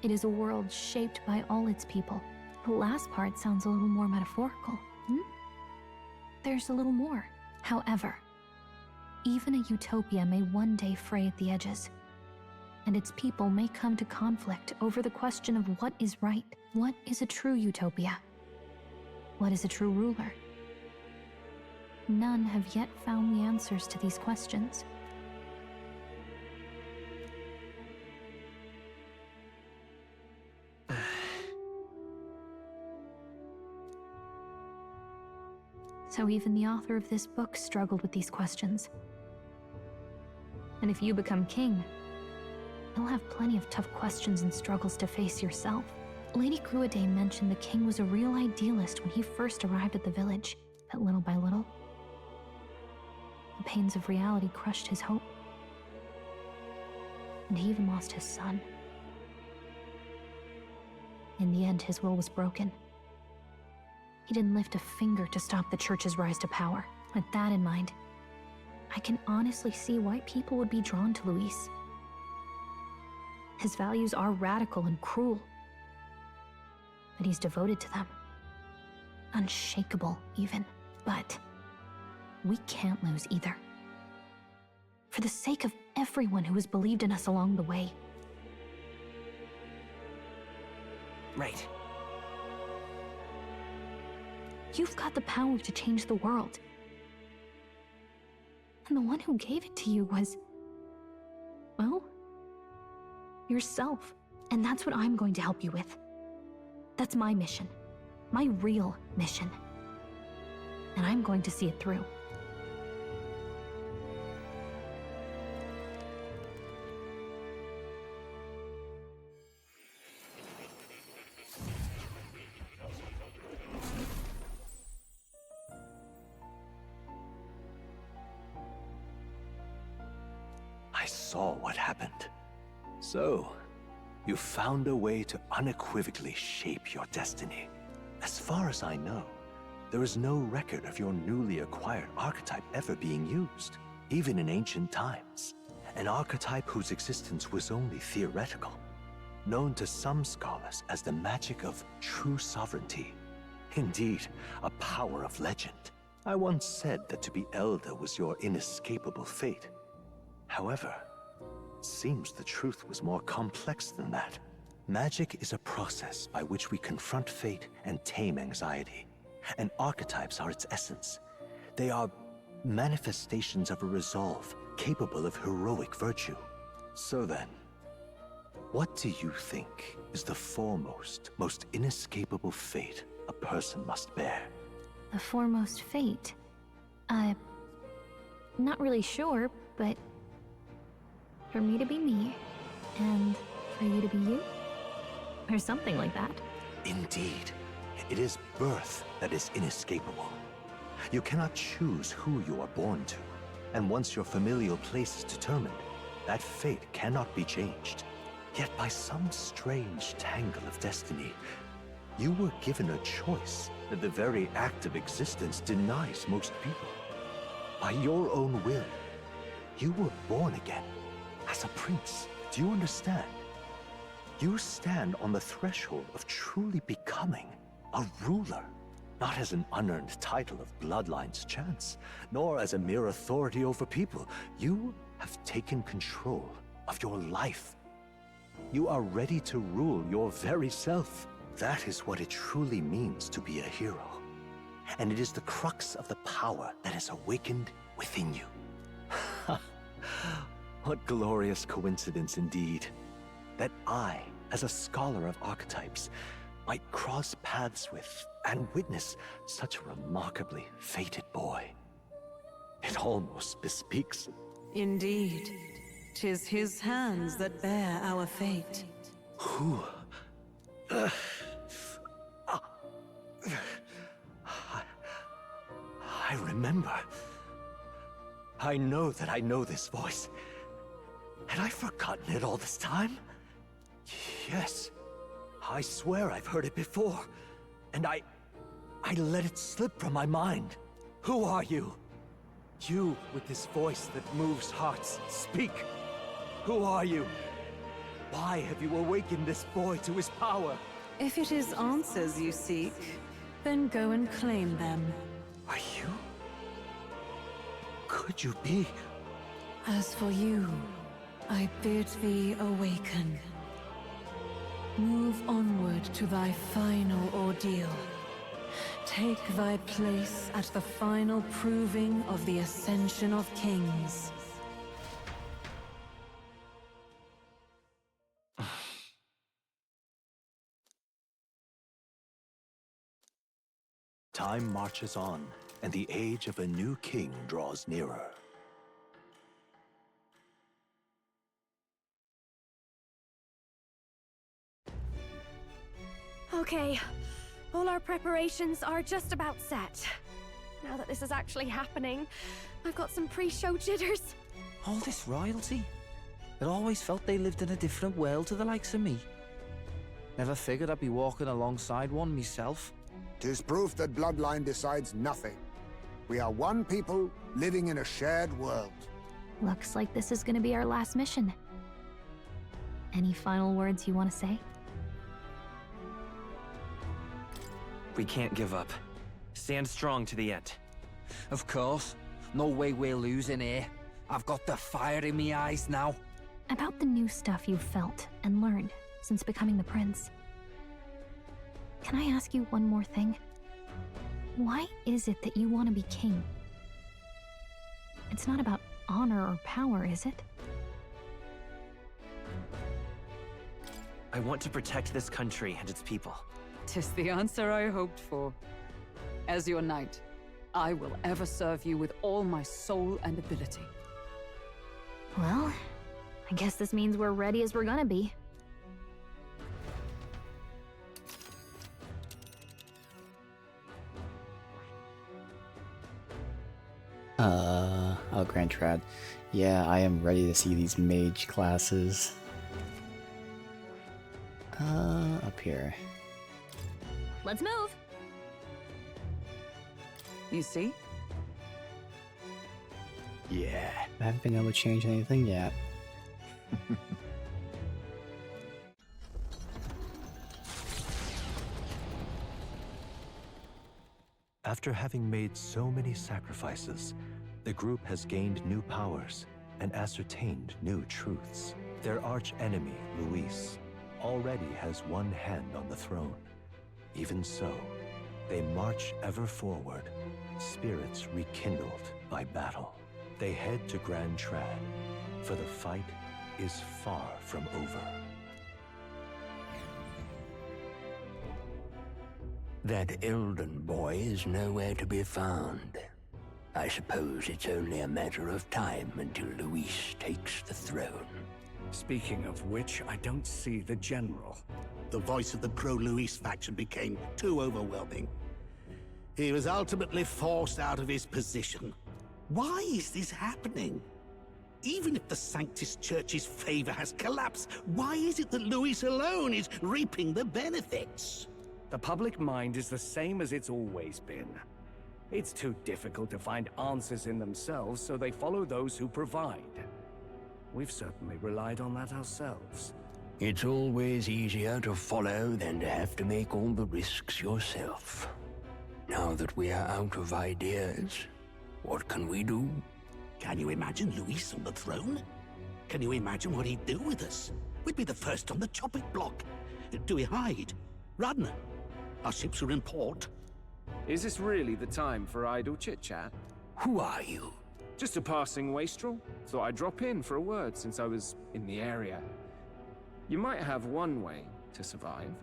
It is a world shaped by all its people. The last part sounds a little more metaphorical. There's a little more. However, even a utopia may one day fray at the edges, and its people may come to conflict over the question of what is right. What is a true utopia? What is a true ruler? None have yet found the answers to these questions. So even the author of this book struggled with these questions. And if you become king, you'll have plenty of tough questions and struggles to face yourself. Lady Gruadane mentioned the king was a real idealist when he first arrived at the village, but little by little, the pains of reality crushed his hope. And he even lost his son. In the end, his will was broken. He didn't lift a finger to stop the church's rise to power. With that in mind, I can honestly see why people would be drawn to Luis. His values are radical and cruel, but he's devoted to them. Unshakable, even. But we can't lose either. For the sake of everyone who has believed in us along the way. Right. You've got the power to change the world. And the one who gave it to you was, well, yourself. And that's what I'm going to help you with. That's my mission. My real mission. And I'm going to see it through. I saw what happened. So, you found a way to unequivocally shape your destiny. As far as I know, there is no record of your newly acquired archetype ever being used, even in ancient times. An archetype whose existence was only theoretical, known to some scholars as the magic of true sovereignty. Indeed, a power of legend. I once said that to be elder was your inescapable fate. However, it seems the truth was more complex than that. Magic is a process by which we confront fate and tame anxiety. And archetypes are its essence. They are manifestations of a resolve capable of heroic virtue. So then, what do you think is the foremost, most inescapable fate a person must bear? The foremost fate? Not really sure, but for me to be me, and for you to be you? Or something like that. Indeed. It is birth that is inescapable. You cannot choose who you are born to, and once your familial place is determined, that fate cannot be changed. Yet by some strange tangle of destiny, you were given a choice that the very act of existence denies most people. By your own will, you were born again as a prince. Do you understand? You stand on the threshold of truly becoming a ruler, not as an unearned title of bloodline's chance, nor as a mere authority over people. You have taken control of your life. You are ready to rule your very self. That is what it truly means to be a hero. And it is the crux of the power that is awakened within you. What glorious coincidence indeed, that I, as a scholar of archetypes, might cross paths with and witness such a remarkably fated boy. It almost bespeaks... Indeed, 'tis his hands that bear our fate. Who? I remember. I know that I know this voice. Had I forgotten it all this time? Yes. I swear I've heard it before. And I let it slip from my mind. Who are you? You with this voice that moves hearts. Speak. Who are you? Why have you awakened this boy to his power? If it is answers you seek, then go and claim them. Are you? Could you be? As for you, I bid thee awaken. Move onward to thy final ordeal. Take thy place at the final proving of the Ascension of Kings. Time marches on, and the age of a new king draws nearer. Okay, all our preparations are just about set. Now that this is actually happening, I've got some pre-show jitters. All this royalty? I always felt they lived in a different world to the likes of me. Never figured I'd be walking alongside one myself. 'Tis proof that bloodline decides nothing. We are one people living in a shared world. Looks like this is gonna be our last mission. Any final words you want to say? We can't give up. Stand strong to the end. Of course. No way we're losing here. I've got the fire in my eyes now. About the new stuff you've felt and learned since becoming the prince. Can I ask you one more thing? Why is it that you want to be king? It's not about honor or power, is it? I want to protect this country and its people. 'Tis the answer I hoped for. As your knight, I will ever serve you with all my soul and ability. Well, I guess this means we're ready as we're gonna be. Oh, Grand Trad. Yeah, I am ready to see these mage classes. Up here. Let's move! You see? Yeah, I haven't been able to change anything yet. After having made so many sacrifices, the group has gained new powers and ascertained new truths. Their arch-enemy, Luis, already has one hand on the throne. Even so, they march ever forward, spirits rekindled by battle. They head to Grand Trad, for the fight is far from over. That Elden boy is nowhere to be found. I suppose it's only a matter of time until Luis takes the throne. Speaking of which, I don't see the general. The voice of the pro-Luis faction became too overwhelming. He was ultimately forced out of his position. Why is this happening? Even if the Sanctus Church's favor has collapsed, why is it that Luis alone is reaping the benefits? The public mind is the same as it's always been. It's too difficult to find answers in themselves, so they follow those who provide. We've certainly relied on that ourselves. It's always easier to follow than to have to make all the risks yourself. Now that we are out of ideas, what can we do? Can you imagine Luis on the throne? Can you imagine what he'd do with us? We'd be the first on the chopping block. Do we hide? Run? Our ships are in port. Is this really the time for idle chit-chat? Who are you? Just a passing wastrel. Thought I'd drop in for a word since I was in the area. You might have one way to survive.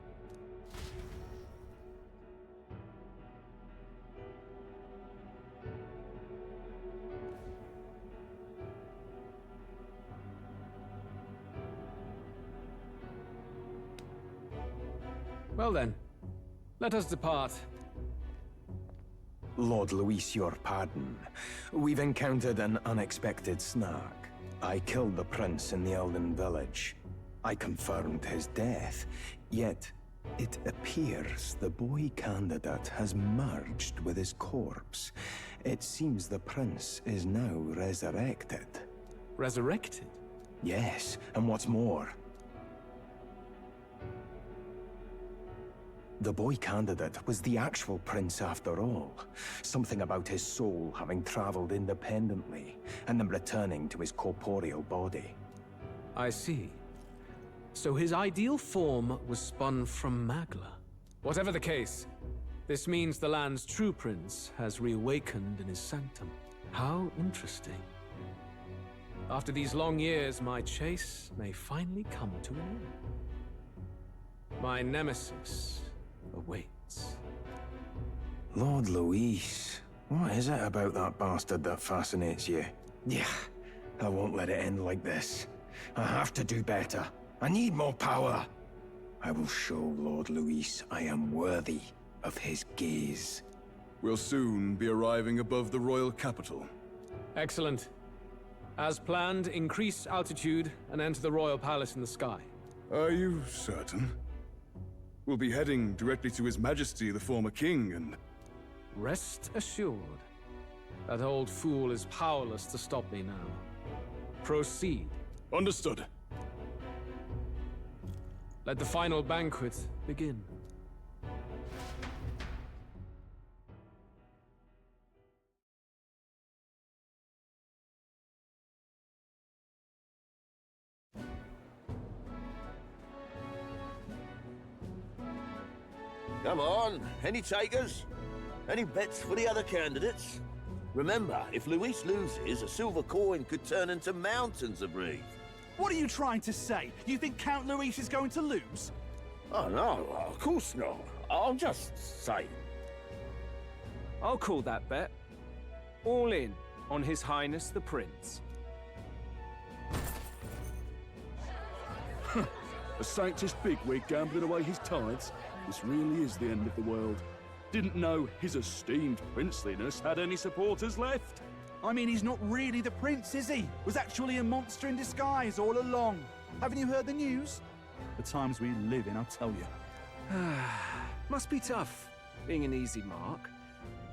Well then, let us depart. Lord Luis, your pardon. We've encountered an unexpected snag. I killed the prince in the Elden village. I confirmed his death, yet it appears the boy candidate has merged with his corpse. It seems the prince is now resurrected. Resurrected? Yes, and what's more, the boy candidate was the actual prince after all. Something about his soul having traveled independently, and then returning to his corporeal body. I see. So his ideal form was spun from Magla. Whatever the case, this means the land's true prince has reawakened in his sanctum. How interesting. After these long years, my chase may finally come to an end. My nemesis awaits. Lord Luis, what is it about that bastard that fascinates you? Yeah, I won't let it end like this. I have to do better. I need more power. I will show Lord Luis I am worthy of his gaze. We'll soon be arriving above the royal capital. Excellent. As planned, increase altitude and enter the royal palace in the sky. Are you certain? We'll be heading directly to His Majesty, the former king, and... Rest assured, that old fool is powerless to stop me now. Proceed. Understood. Let the final banquet begin. Come on, any takers? Any bets for the other candidates? Remember, if Luis loses, a silver coin could turn into mountains of Reef. What are you trying to say? You think Count Luis is going to lose? Oh, no, of course not. I'm just saying. I'll call that bet. All in on His Highness the Prince. A Sanctus bigwig gambling away his tithes? This really is the end of the world. Didn't know his esteemed princeliness had any supporters left. I mean, he's not really the prince, is he? Was actually a monster in disguise all along. Haven't you heard the news? The times we live in, I'll tell you. Must be tough, being an easy mark.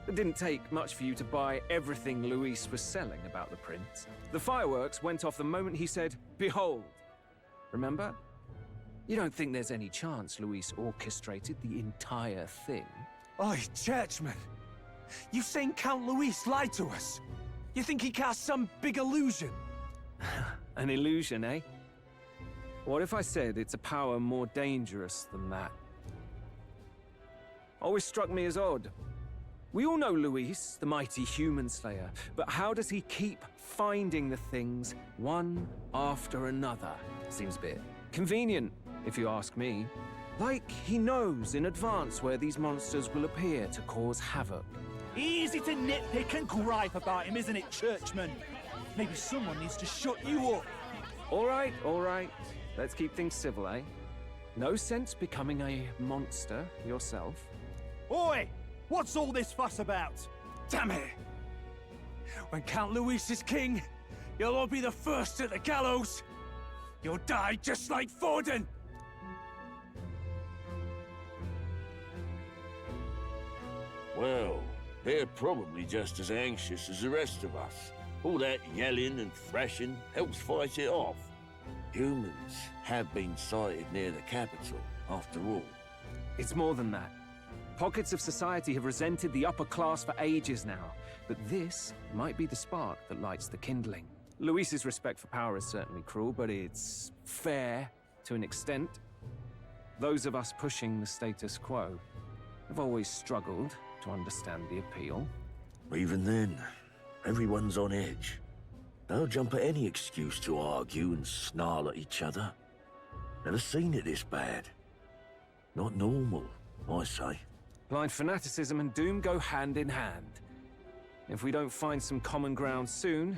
It didn't take much for you to buy everything Luis was selling about the prince. The fireworks went off the moment he said, "Behold." Remember? You don't think there's any chance Luis orchestrated the entire thing? Oi, churchman! You've seen Count Luis lie to us? You think he cast some big illusion? An illusion, eh? What if I said it's a power more dangerous than that? Always struck me as odd. We all know Luis, the mighty human slayer, but how does he keep finding the things one after another? Seems a bit convenient, if you ask me. Like he knows in advance where these monsters will appear to cause havoc. Easy to nitpick and gripe about him, isn't it, churchman? Maybe someone needs to shut you up. All right, all right. Let's keep things civil, eh? No sense becoming a monster yourself. Oi! What's all this fuss about? Damn it! When Count Luis is king, you'll all be the first at the gallows. You'll die just like Forden. Well, they're probably just as anxious as the rest of us. All that yelling and thrashing helps fight it off. Humans have been sighted near the capital, after all. It's more than that. Pockets of society have resented the upper class for ages now, but this might be the spark that lights the kindling. Luis's respect for power is certainly cruel, but it's fair to an extent. Those of us pushing the status quo have always struggled to understand the appeal. Even then, everyone's on edge. They'll jump at any excuse to argue and snarl at each other. Never seen it this bad. Not normal, I say. Blind fanaticism and doom go hand in hand. If we don't find some common ground soon,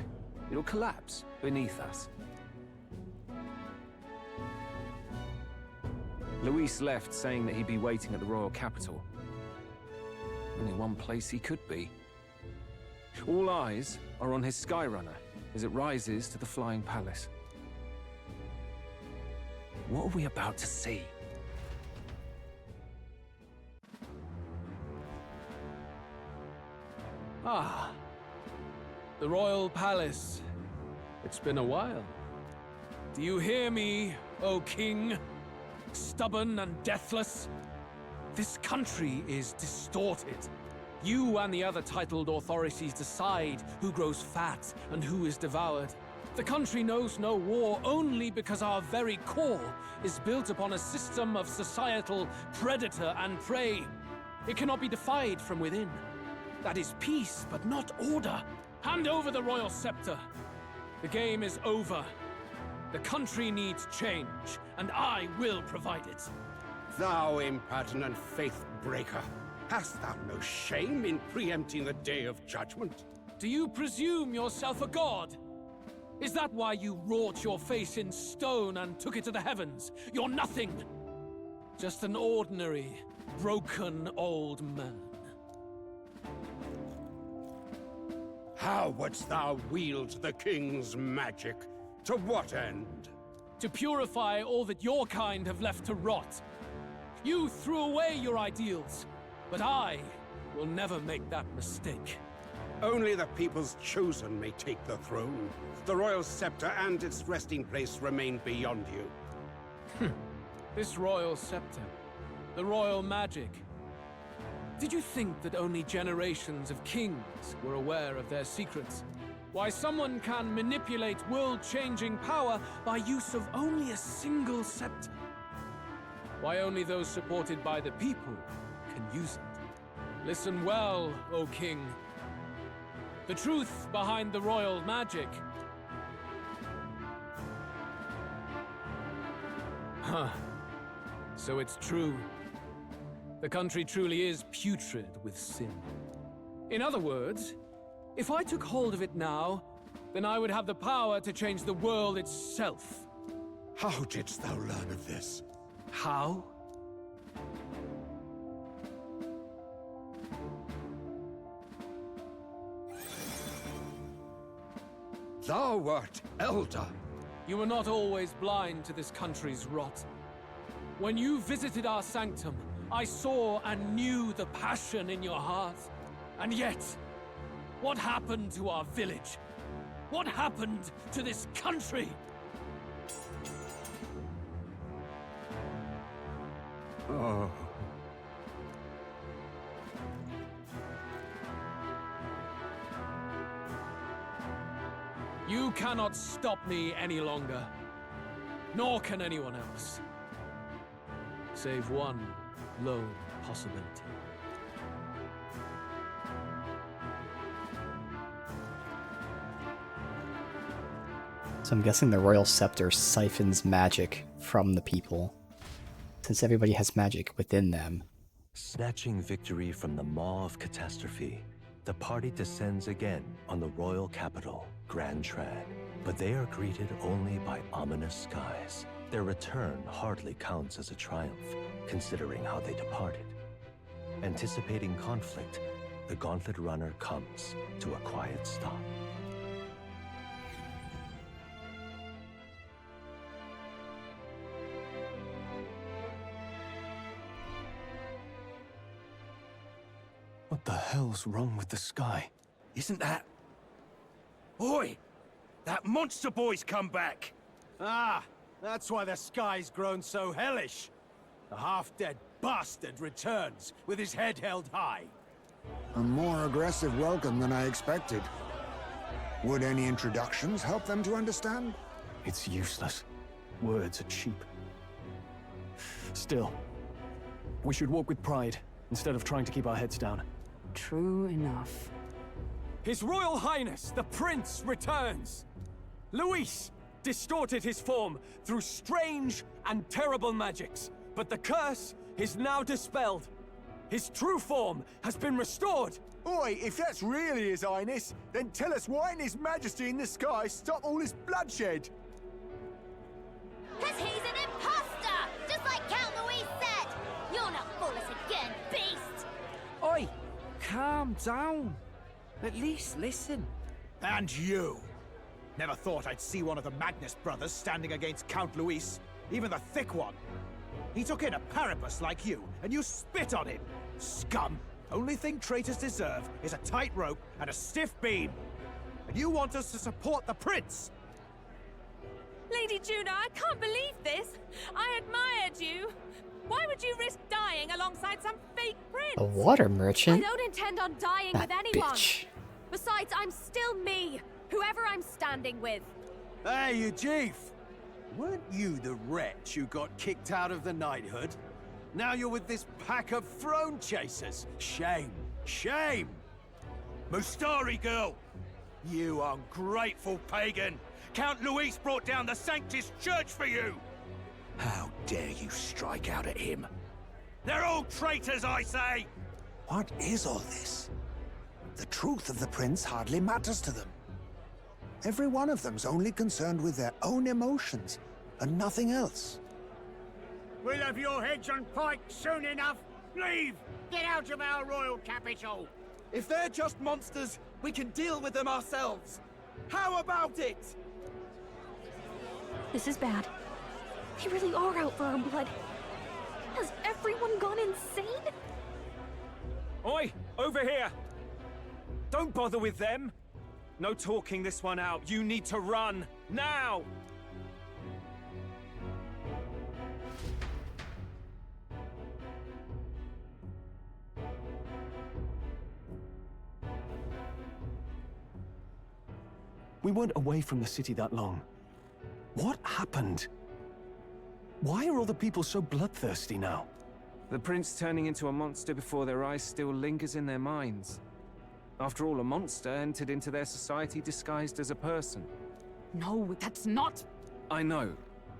it'll collapse beneath us. Luis left saying that he'd be waiting at the royal capital. only one place he could be. All eyes are on his Skyrunner as it rises to the Flying Palace. What are we about to see? Ah, the Royal Palace. It's been a while. Do you hear me, O King? Stubborn and deathless? This country is distorted. You and the other titled authorities decide who grows fat and who is devoured. The country knows no war only because our very core is built upon a system of societal predator and prey. It cannot be defied from within. That is peace, but not order. Hand over the royal scepter. The game is over. The country needs change, and I will provide it. Thou impertinent faith breaker, hast thou no shame in preempting the day of judgment? Do you presume yourself a god? Is that why you wrought your face in stone and took it to the heavens? You're nothing. Just an ordinary, broken old man. How wouldst thou wield the king's magic? To what end? To purify all that your kind have left to rot. You threw away your ideals, but I will never make that mistake. Only the people's chosen may take the throne. The royal scepter and its resting place remain beyond you. This royal scepter, the royal magic. Did you think that only generations of kings were aware of their secrets? Why someone can manipulate world-changing power by use of only a single scepter? Why only those supported by the people can use it? Listen well, O King. The truth behind the royal magic. Huh. So it's true. The country truly is putrid with sin. In other words, if I took hold of it now, then I would have the power to change the world itself. How didst thou learn of this? How? Thou wert elder. You were not always blind to this country's rot. When you visited our sanctum, I saw and knew the passion in your heart. And yet, what happened to our village? What happened to this country? Oh. You cannot stop me any longer. Nor can anyone else. Save one lone possibility. So I'm guessing the royal scepter siphons magic from the people, since everybody has magic within them. Snatching victory from the maw of catastrophe, the party descends again on the royal capital, Grand Trad. But they are greeted only by ominous skies. Their return hardly counts as a triumph, considering how they departed. Anticipating conflict, the Gauntlet Runner comes to a quiet stop. What the hell's wrong with the sky? Isn't that... Oi! That monster boy's come back! Ah, that's why the sky's grown so hellish. The half-dead bastard returns with his head held high. A more aggressive welcome than I expected. Would any introductions help them to understand? It's useless. Words are cheap. Still, we should walk with pride instead of trying to keep our heads down. True enough. His Royal Highness, the Prince, returns! Luis distorted his form through strange and terrible magics, but the curse is now dispelled. His true form has been restored! Oi, if that's really His Highness, then tell us why in His Majesty in the sky stop all this bloodshed? 'Cause he's an imposter! Just like Count Luis said! You'll not fool us again, beast! Oi! calm down. At least listen. And you! Never thought I'd see one of the Magnus brothers standing against Count Luis, even the thick one. He took in a parapus like you, and you spit on him! Scum! Only thing traitors deserve is a tight rope and a stiff beam. And you want us to support the prince? Lady Juno, I can't believe this. I admired you. Why would you risk dying alongside some fake prince? A water I merchant? don't intend on dying That with anyone. bitch. Besides, I'm still me, whoever I'm standing with. Hey, you chief! Weren't you the wretch who got kicked out of the knighthood? Now you're with this pack of throne chasers. Shame. Shame! Mustari girl! You ungrateful pagan! Count Luis brought down the Sanctus Church for you! How dare you strike out at him? They're all traitors, I say! What is all this? The truth of the prince hardly matters to them. Every one of them's only concerned with their own emotions, and nothing else. We'll have your heads on pike soon enough. Leave! Get out of our royal capital! If they're just monsters, we can deal with them ourselves. How about it? This is bad. They really are out for our blood. Has everyone gone insane? Oi! Over here! Don't bother with them! No talking this one out. You need to run. Now! We weren't away from the city that long. What happened? Why are all the people so bloodthirsty now? The prince turning into a monster before their eyes still lingers in their minds. After all, a monster entered into their society disguised as a person. No, that's not... I know,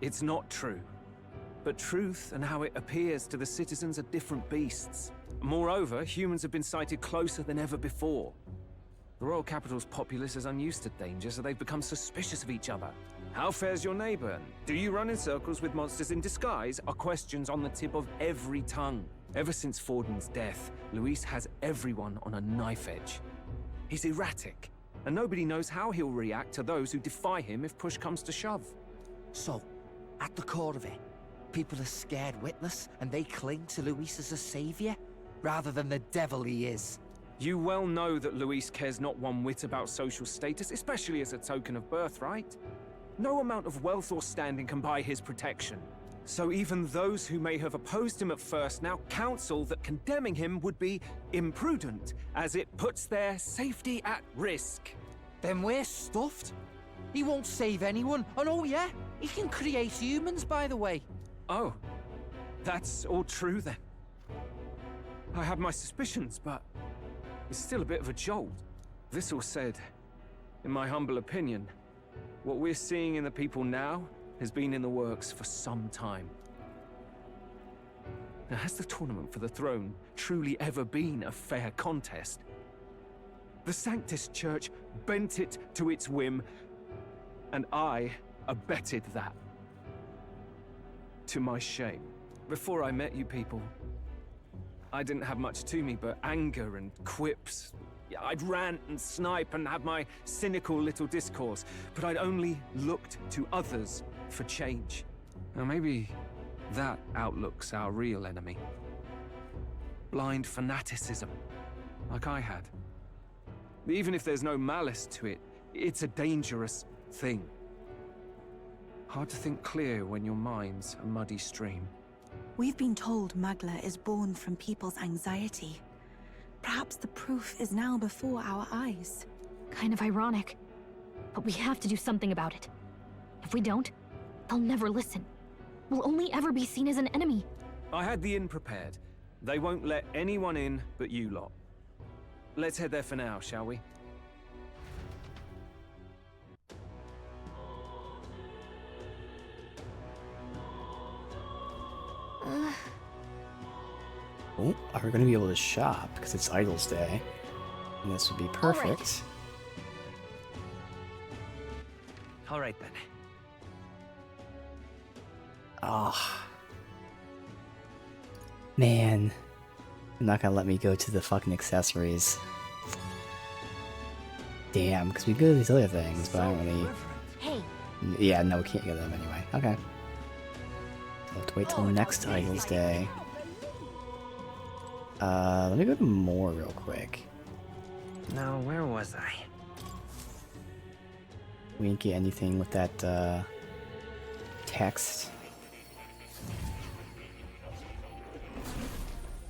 it's not true. But truth and how it appears to the citizens are different beasts. Moreover, humans have been sighted closer than ever before. The royal capital's populace is unused to danger, so they've become suspicious of each other. How fares your neighbor? Do you run in circles with monsters in disguise? Are questions on the tip of every tongue. Ever since Forden's death, Luis has everyone on a knife edge. He's erratic, and nobody knows how he'll react to those who defy him if push comes to shove. So, at the core of it, people are scared witless and they cling to Luis as a savior, rather than the devil he is. You well know that Luis cares not one whit about social status, especially as a token of birthright. No amount of wealth or standing can buy his protection. So even those who may have opposed him at first now counsel that condemning him would be imprudent, as it puts their safety at risk. Then we're stuffed. He won't save anyone, and oh yeah, he can create humans, by the way. Oh, that's all true then. I have my suspicions, but it's still a bit of a jolt. This all said, in my humble opinion, what we're seeing in the people now has been in the works for some time. Now, has the tournament for the throne truly ever been a fair contest? The Sanctus Church bent it to its whim, and I abetted that. To my shame. Before I met you people, I didn't have much to me but anger and quips. I'd rant and snipe and have my cynical little discourse, but I'd only looked to others for change. Now maybe that outlook's our real enemy. Blind fanaticism, like I had. Even if there's no malice to it, it's a dangerous thing. Hard to think clear when your mind's a muddy stream. We've been told Magla is born from people's anxiety. Perhaps the proof is now before our eyes. Kind of ironic. But we have to do something about it. If we don't, they'll never listen. We'll only ever be seen as an enemy. I had the inn prepared. They won't let anyone in but you lot. Let's head there for now, shall we? Oh, are we going to be able to shop? Because it's Idol's Day. And this would be perfect. All right then. Ah. Man. They're not gonna let me go to the fucking accessories. Damn, because we go to these other things, but I don't really... Hey. Yeah, no, we can't get them anyway. Okay. We'll have to wait till next Title's Day. Let me go to more real quick. Now, where was I? We didn't get anything with that, text.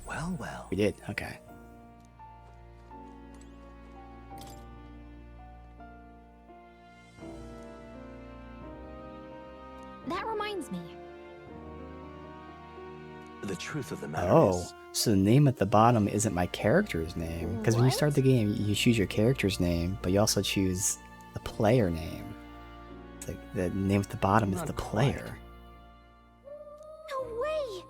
Well, well. We did, okay. That reminds me. The truth of the matter Oh, is... so the name at the bottom isn't my character's name. Because when you start the game, you choose your character's name, but you also choose the player name. It's like the name at the bottom is the player. No way!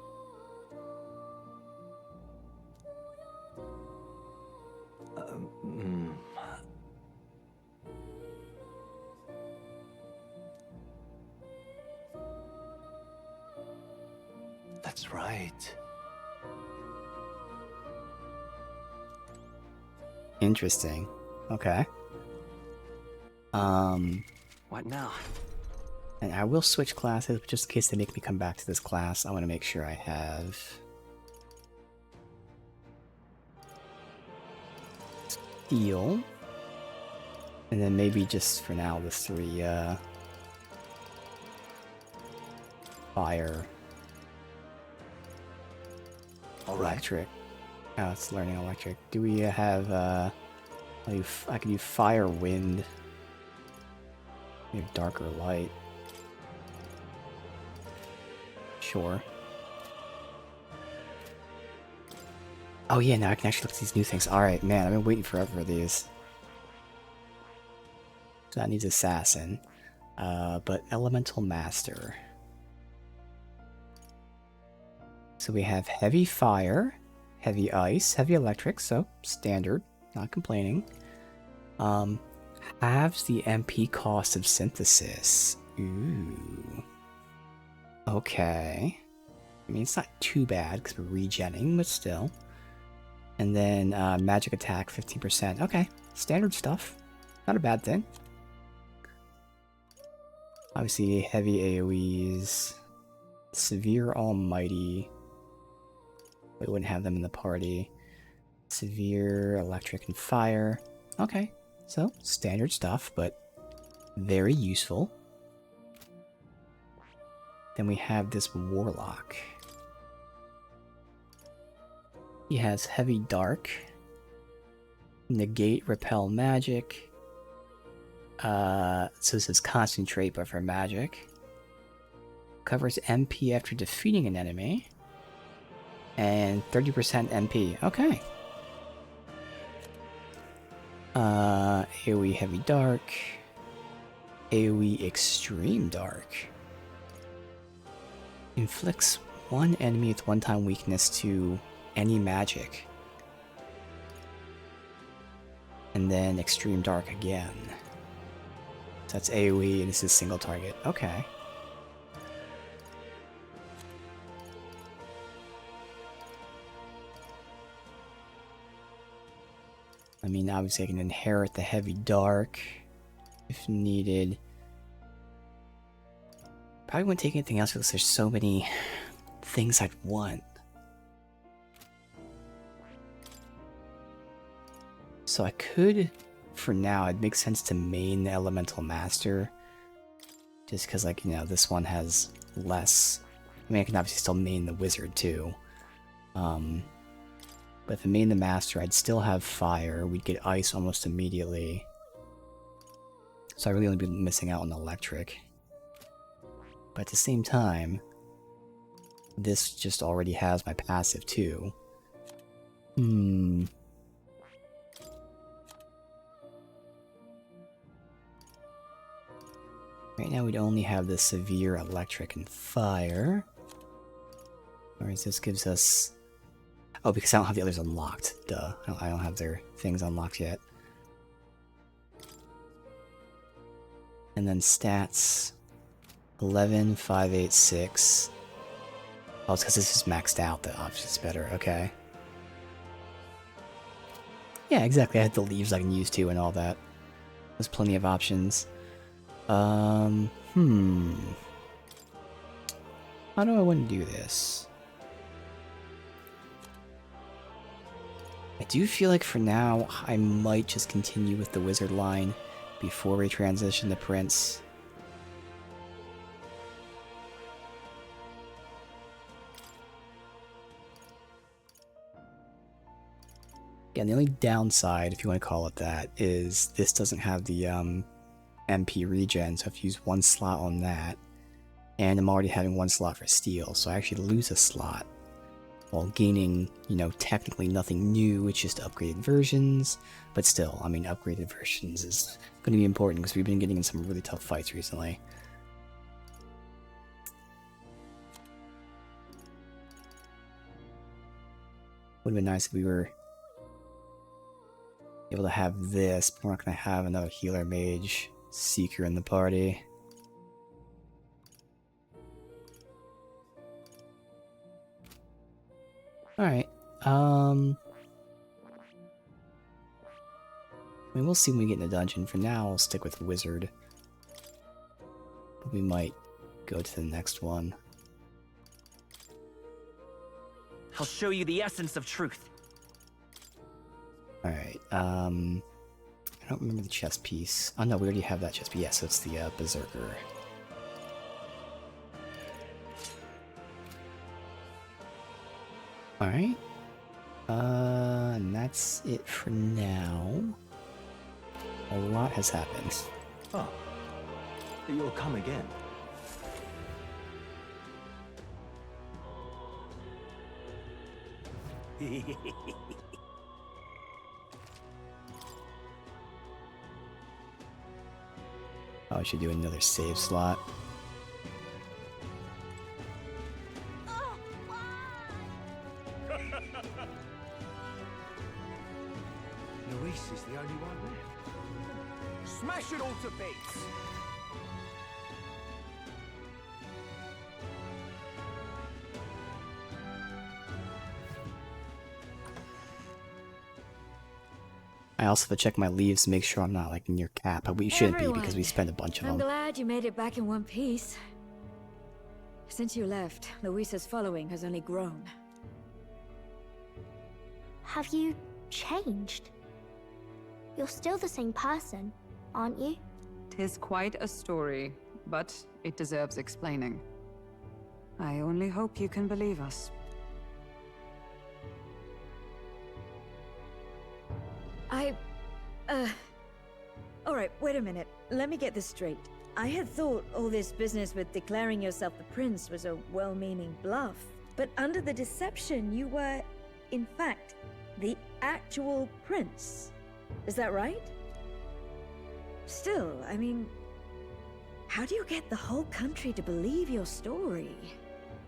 That's right. Interesting. Okay. What now? And I will switch classes, but just in case they make me come back to this class, I want to make sure I have... Steel. And then maybe just for now, the 3, Fire. Electric. Oh, it's learning electric. Do we have, I can do fire, wind. We have dark or light. Sure. Oh yeah, now I can actually look at these new things. Alright, man, I've been waiting forever for these. So that needs Assassin. But Elemental Master. So we have Heavy Fire, Heavy Ice, Heavy Electric, so standard, not complaining. Halves the MP cost of Synthesis. Ooh. Okay. I mean, it's not too bad because we're regenning, but still. And then Magic Attack 15%. Okay, standard stuff. Not a bad thing. Obviously, Heavy AoEs. Severe Almighty. We wouldn't have them in the party. Severe, Electric, and Fire. Okay, so standard stuff, but very useful. Then we have this Warlock. He has Heavy Dark. Negate, Repel Magic. So this is Concentrate, but for magic. Covers MP after defeating an enemy. And 30% MP. Okay. AoE Heavy Dark. AoE Extreme Dark. Inflicts one enemy with one-time weakness to any magic. And then Extreme Dark again. So that's AoE and this is single target. Okay. I mean, obviously I can inherit the Heavy Dark if needed. Probably wouldn't take anything else because there's so many things I'd want. So I could, for now, it makes sense to main the Elemental Master. Just because, like, you know, this one has less. I mean, I can obviously still main the Wizard too. But if I main the Master, I'd still have Fire. We'd get Ice almost immediately. So I really only be missing out on Electric. But at the same time, this just already has my passive too. Right now we'd only have the Severe Electric and Fire. Whereas this gives us... Oh, because I don't have the others unlocked. Duh. I don't have their things unlocked yet. And then stats... 11, 5, 8, 6. Oh, it's because this is maxed out that obviously it's better. Okay. Yeah, exactly. I had the leaves I can use too and all that. There's plenty of options. How do I want to do this? I do feel like for now, I might just continue with the wizard line before we transition to Prince. Yeah, the only downside, if you want to call it that, is this doesn't have the MP regen, so if you use one slot on that, and I'm already having one slot for steel, so I actually lose a slot while gaining, you know, technically nothing new, it's just upgraded versions, but still, I mean, upgraded versions is going to be important because we've been getting in some really tough fights recently. Would have been nice if we were able to have this, but we're not going to have another healer mage seeker in the party. Alright, I mean, we'll see when we get in the dungeon. For now, I'll stick with wizard. But we might go to the next one. I'll show you the essence of truth. Alright, I don't remember the chest piece. Oh no, we already have that chest piece. Yeah, so it's the Berserker. Alright. And that's it for now. A lot has happened. Oh, you'll come again. Oh, I should do another save slot. Luis is the only one left. Smash it all to bits! I also have to check my leaves to make sure I'm not like near cap, but we shouldn't be because we spent a bunch of I'm them. glad you made it back in one piece. Since you left, Luisa's following has only grown. Have you changed? You're still the same person, aren't you? 'Tis quite a story, but it deserves explaining. I only hope you can believe us. Alright, wait a minute. Let me get this straight. I had thought all this business with declaring yourself the prince was a well-meaning bluff. But under the deception, you were, in fact, the actual prince. Is that right? Still, I mean, how do you get the whole country to believe your story?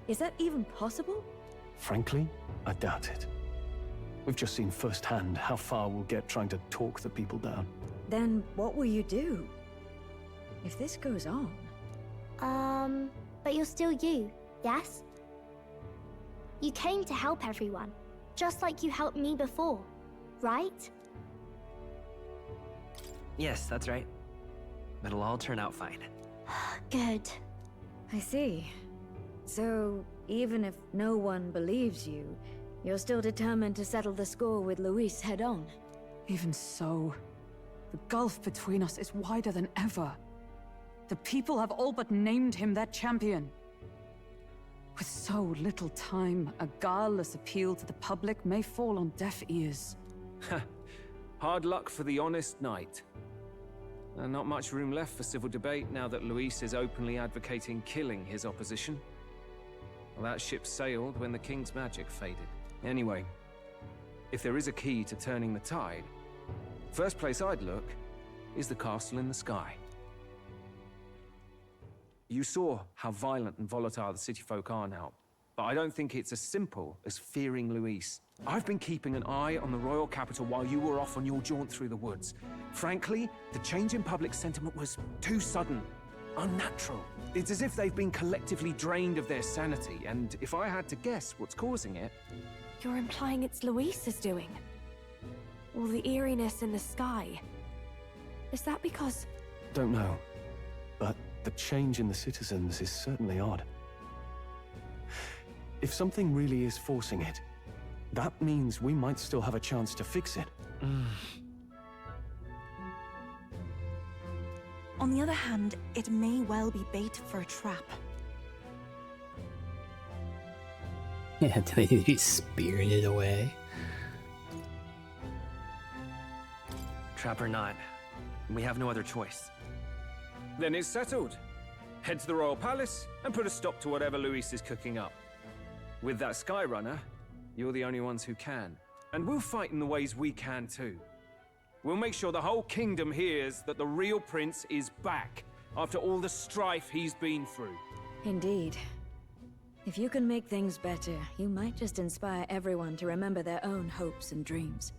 Is that even possible? Frankly, I doubt it. We've just seen firsthand how far we'll get trying to talk the people down. Then what will you do? If this goes on... But you're still you, yes? You came to help everyone, just like you helped me before, right? Yes, that's right. It'll all turn out fine. Good. I see. So, even if no one believes you, you're still determined to settle the score with Luis head-on? Even so, the gulf between us is wider than ever. The people have all but named him their champion. With so little time, a guileless appeal to the public may fall on deaf ears. Hard luck for the honest knight. Not much room left for civil debate now that Luis is openly advocating killing his opposition. Well, that ship sailed when the king's magic faded. Anyway, if there is a key to turning the tide, first place I'd look is the castle in the sky. You saw how violent and volatile the city folk are now, but I don't think it's as simple as fearing Luis. I've been keeping an eye on the royal capital while you were off on your jaunt through the woods. Frankly, the change in public sentiment was too sudden, unnatural. It's as if they've been collectively drained of their sanity, and if I had to guess what's causing it... You're implying it's Luis's doing? All the eeriness in the sky. Is that because... Don't know. But the change in the citizens is certainly odd. If something really is forcing it, that means we might still have a chance to fix it. On the other hand, it may well be bait for a trap. Yeah, do they need to be spirited away? Trap or not, we have no other choice. Then it's settled. Head to the Royal Palace and put a stop to whatever Luis is cooking up. With that Skyrunner, you're the only ones who can. And we'll fight in the ways we can too. We'll make sure the whole kingdom hears that the real prince is back after all the strife he's been through. Indeed. If you can make things better, you might just inspire everyone to remember their own hopes and dreams.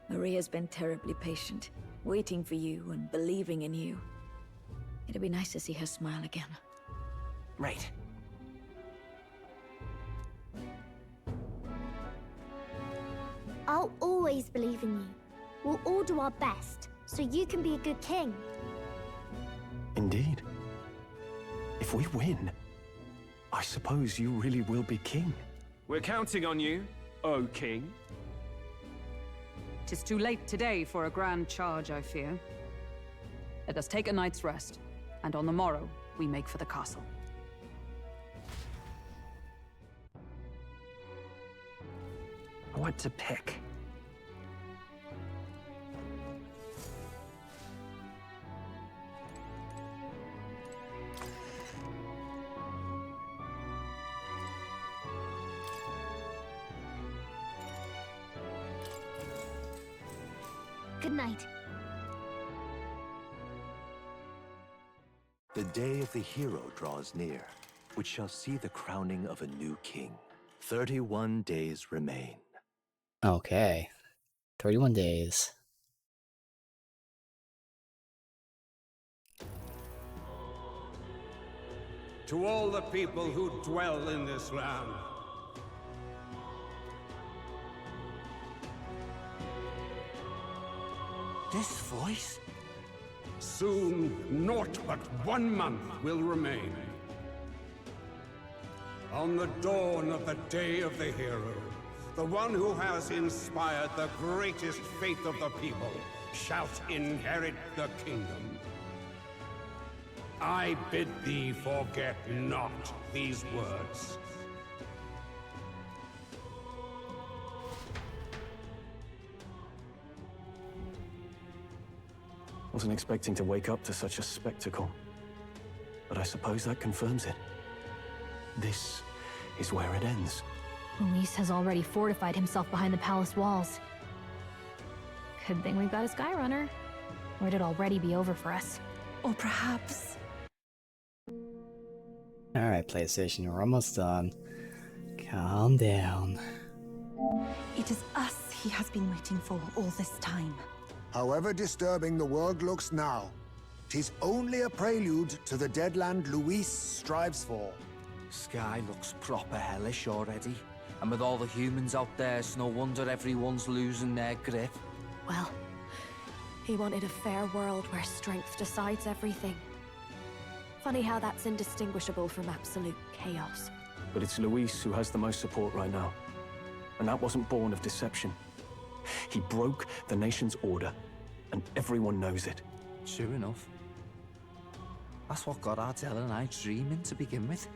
Maria's been terribly patient, waiting for you and believing in you. It'd be nice to see her smile again. Right. I'll always believe in you. We'll all do our best, so you can be a good king. Indeed. If we win, I suppose you really will be king. We're counting on you, O King. 'Tis too late today for a grand charge, I fear. Let us take a night's rest, and on the morrow, we make for the castle. What to pick? Good night. The day of the hero draws near, which shall see the crowning of a new king. 31 days remain. Okay. 31 days. To all the people who dwell in this land, this voice? Soon, naught but 1 month will remain. On the dawn of the day of the hero, the one who has inspired the greatest faith of the people shalt inherit the kingdom. I bid thee forget not these words. Wasn't expecting to wake up to such a spectacle. But I suppose that confirms it. This is where it ends. Luis has already fortified himself behind the palace walls. Good thing we've got a Skyrunner. Or it'd already be over for us. Or perhaps... Alright, PlayStation, we're almost done. Calm down. It is us he has been waiting for all this time. However disturbing the world looks now, 'tis only a prelude to the deadland Luis strives for. Sky looks proper hellish already. And with all the humans out there, it's no wonder everyone's losing their grip. Well, he wanted a fair world where strength decides everything. Funny how that's indistinguishable from absolute chaos. But it's Luis who has the most support right now. And that wasn't born of deception. He broke the nation's order, and everyone knows it. Sure enough. That's what got Ardell and I dreaming to begin with.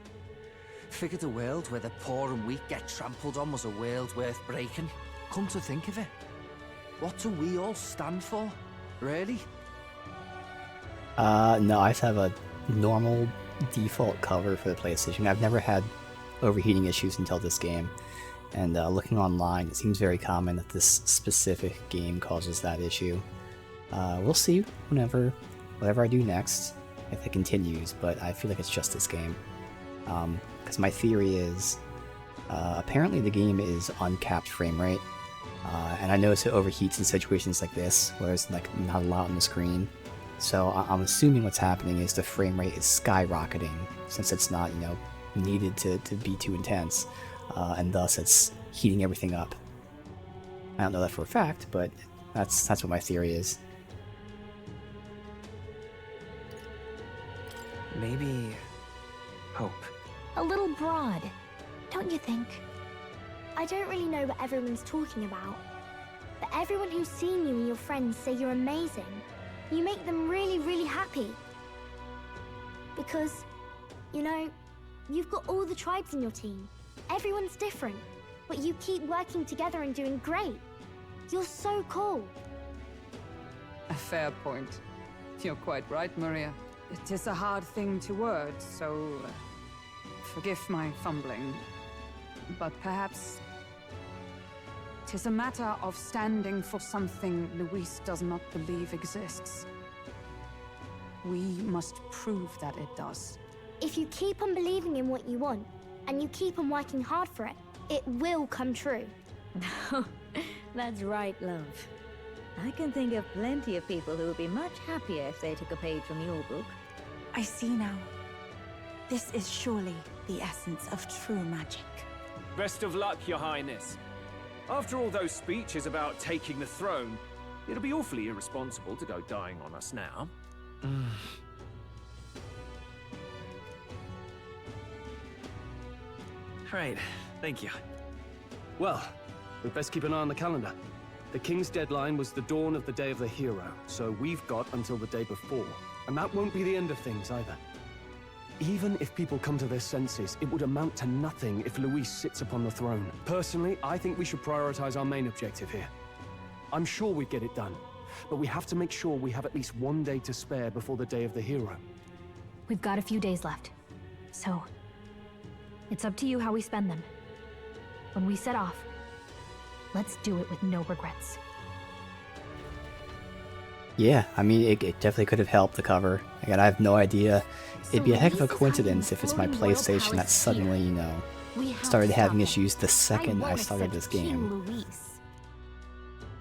Figured a world where the poor and weak get trampled on was a world worth breaking. Come to think of it, what do we all stand for, really? No, I just have a normal default cover for the PlayStation. I've never had overheating issues until this game. And looking online, it seems very common that this specific game causes that issue. We'll see whatever I do next, if it continues, but I feel like it's just this game. Because my theory is, apparently the game is uncapped frame rate, and I notice it overheats in situations like this, where there's like not a lot on the screen. So I'm assuming what's happening is the frame rate is skyrocketing, since it's not, needed to be too intense. And thus it's heating everything up. I don't know that for a fact, but That's what my theory is. Maybe hope. A little broad, don't you think? I don't really know what everyone's talking about, but everyone who's seen you and your friends say you're amazing. You make them really, really happy. Because, you know, you've got all the tribes in your team. Everyone's different, but you keep working together and doing great. You're so cool. A fair point. You're quite right, Maria. It is a hard thing to word, so forgive my fumbling. But perhaps 'tis a matter of standing for something Luis does not believe exists. We must prove that it does. If you keep on believing in what you want, and you keep on working hard for it, it will come true. That's right, love. I can think of plenty of people who would be much happier if they took a page from your book. I see now. This is surely the essence of true magic. Best of luck, Your Highness. After all those speeches about taking the throne, it'll be awfully irresponsible to go dying on us now. Right, thank you. Well, we'd best keep an eye on the calendar. The King's deadline was the dawn of the Day of the Hero, so we've got until the day before. And that won't be the end of things either. Even if people come to their senses, it would amount to nothing if Luis sits upon the throne. Personally, I think we should prioritize our main objective here. I'm sure we'd get it done, but we have to make sure we have at least one day to spare before the Day of the Hero. We've got a few days left, so it's up to you how we spend them. When we set off, let's do it with no regrets. Yeah, I mean, it definitely could have helped the cover. Again, I have no idea. It'd be a heck of a coincidence if it's my PlayStation that suddenly, you know, started having issues the second I started this game.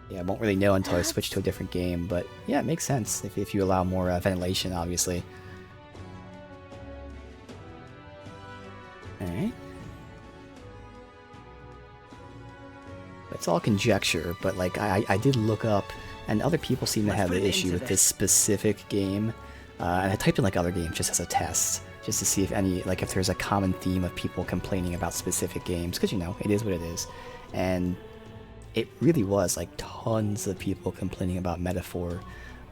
Yeah, I won't really know until I switch to a different game, but yeah, it makes sense if you allow more ventilation, obviously. Alright. It's all conjecture, but like I did look up, and other people seem to have the issue with this specific game. And I typed in like other games just as a test, just to see if if there's a common theme of people complaining about specific games, because you know, it is what it is. And it really was like tons of people complaining about Metaphor,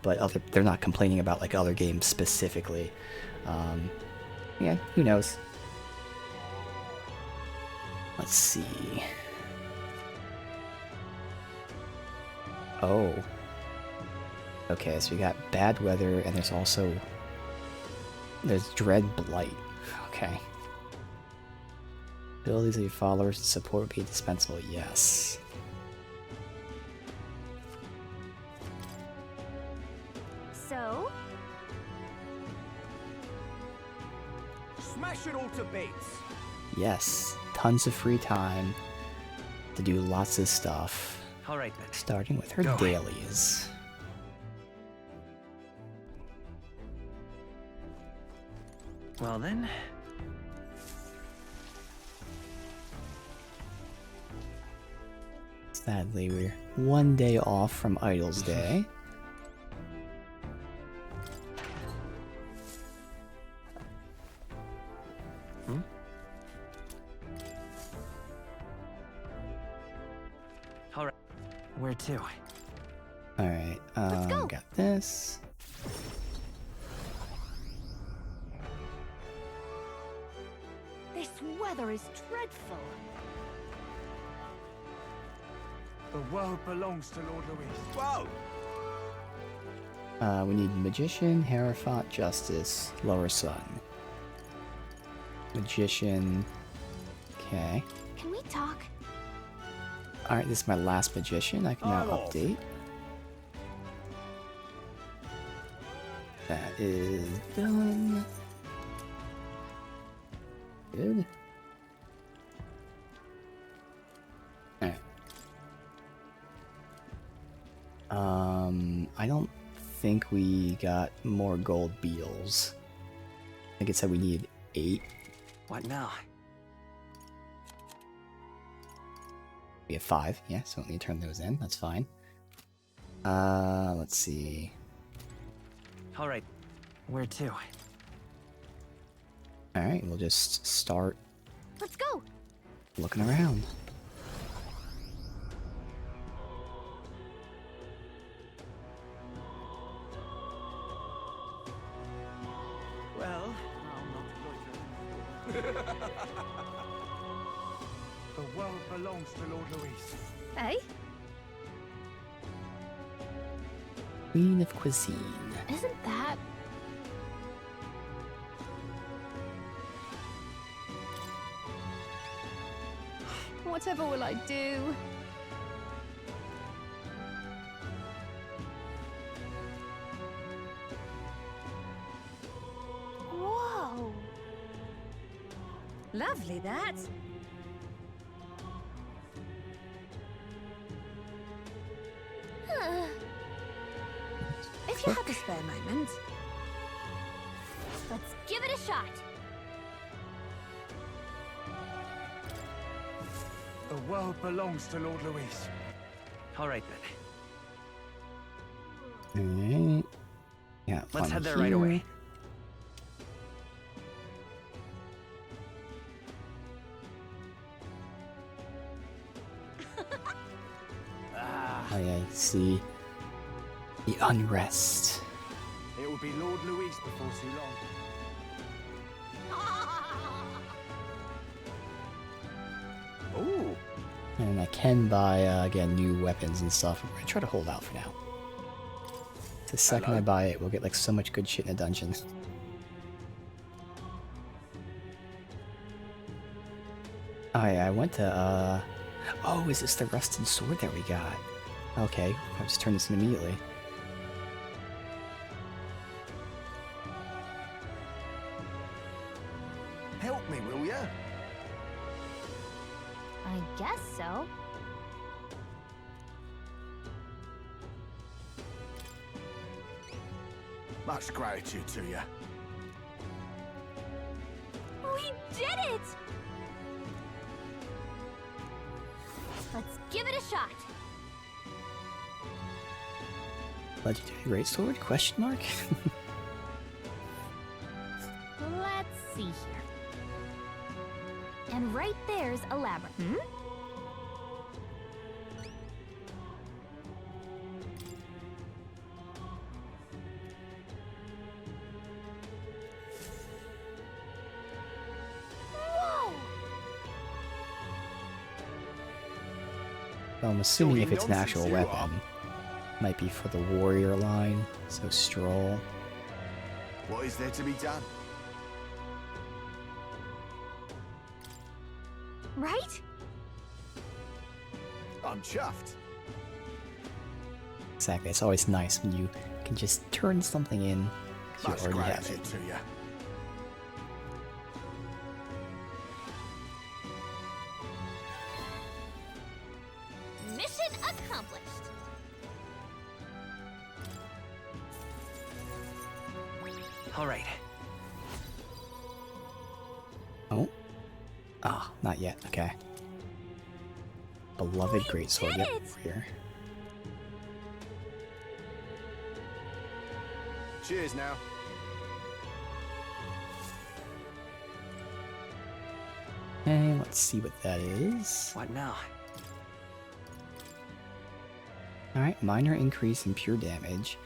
but they're not complaining about like other games specifically. Yeah, who knows? Let's see. Oh. Okay, so we got bad weather, and there's dread blight. Okay. Abilities of your followers and support would be indispensable, yes. So? Smash it all to bits! Yes, tons of free time to do lots of stuff. Alright then. Starting with her dailies. Well then. Sadly, we're one day off from Idol's Day. Alright. Where to? Alright, got this. This weather is dreadful. The world belongs to Lord Luis. Whoa! We need Magician, Hierophant, Justice, Lower Sun. Magician. Okay. Can we talk? Alright, this is my last Magician. I can now update. That is done. Good. Alright. I don't think we got more gold beetles. I think it said we need 8. What now? We have 5, yeah, so let me turn those in, that's fine. Let's see. All right. Where to? Alright, we'll just start Let's go. looking around. Well, I'll not The world belongs to Lord Luis. Hey? Queen of Cuisine. Isn't that... Whatever will I do? Whoa! Lovely, that. If you have a spare moment, let's give it a shot. The world belongs to Lord Luis. All right then. Alright. Yeah, Let's fun head there here. right away. Oh yeah, you see the unrest. It will be Lord Luis before too long. Ooh. And I can buy, again, new weapons and stuff. I'm gonna try to hold out for now. The second I buy it, we'll get like so much good shit in the dungeon. Oh yeah, I went to, oh, is this the rusted sword that we got? Okay, I'll just turn this in immediately. Help me, will ya? I guess so. Much gratitude to you. We did it! Let's give it a shot. Legendary greatsword? Question mark? Let's see here. And right there's a labyrinth. Hmm? Whoa! Well, I'm assuming if it's an actual weapon, might be for the warrior line, so stroll. What is there to be done? Right? I'm chuffed. Exactly, it's always nice when you can just turn something in, because you already have it. To you. Mission accomplished. All right. Oh? Ah, not yet, okay. Beloved greatsword, yep, over here. Cheers now. And let's see what that is. What now? Alright, minor increase in pure damage.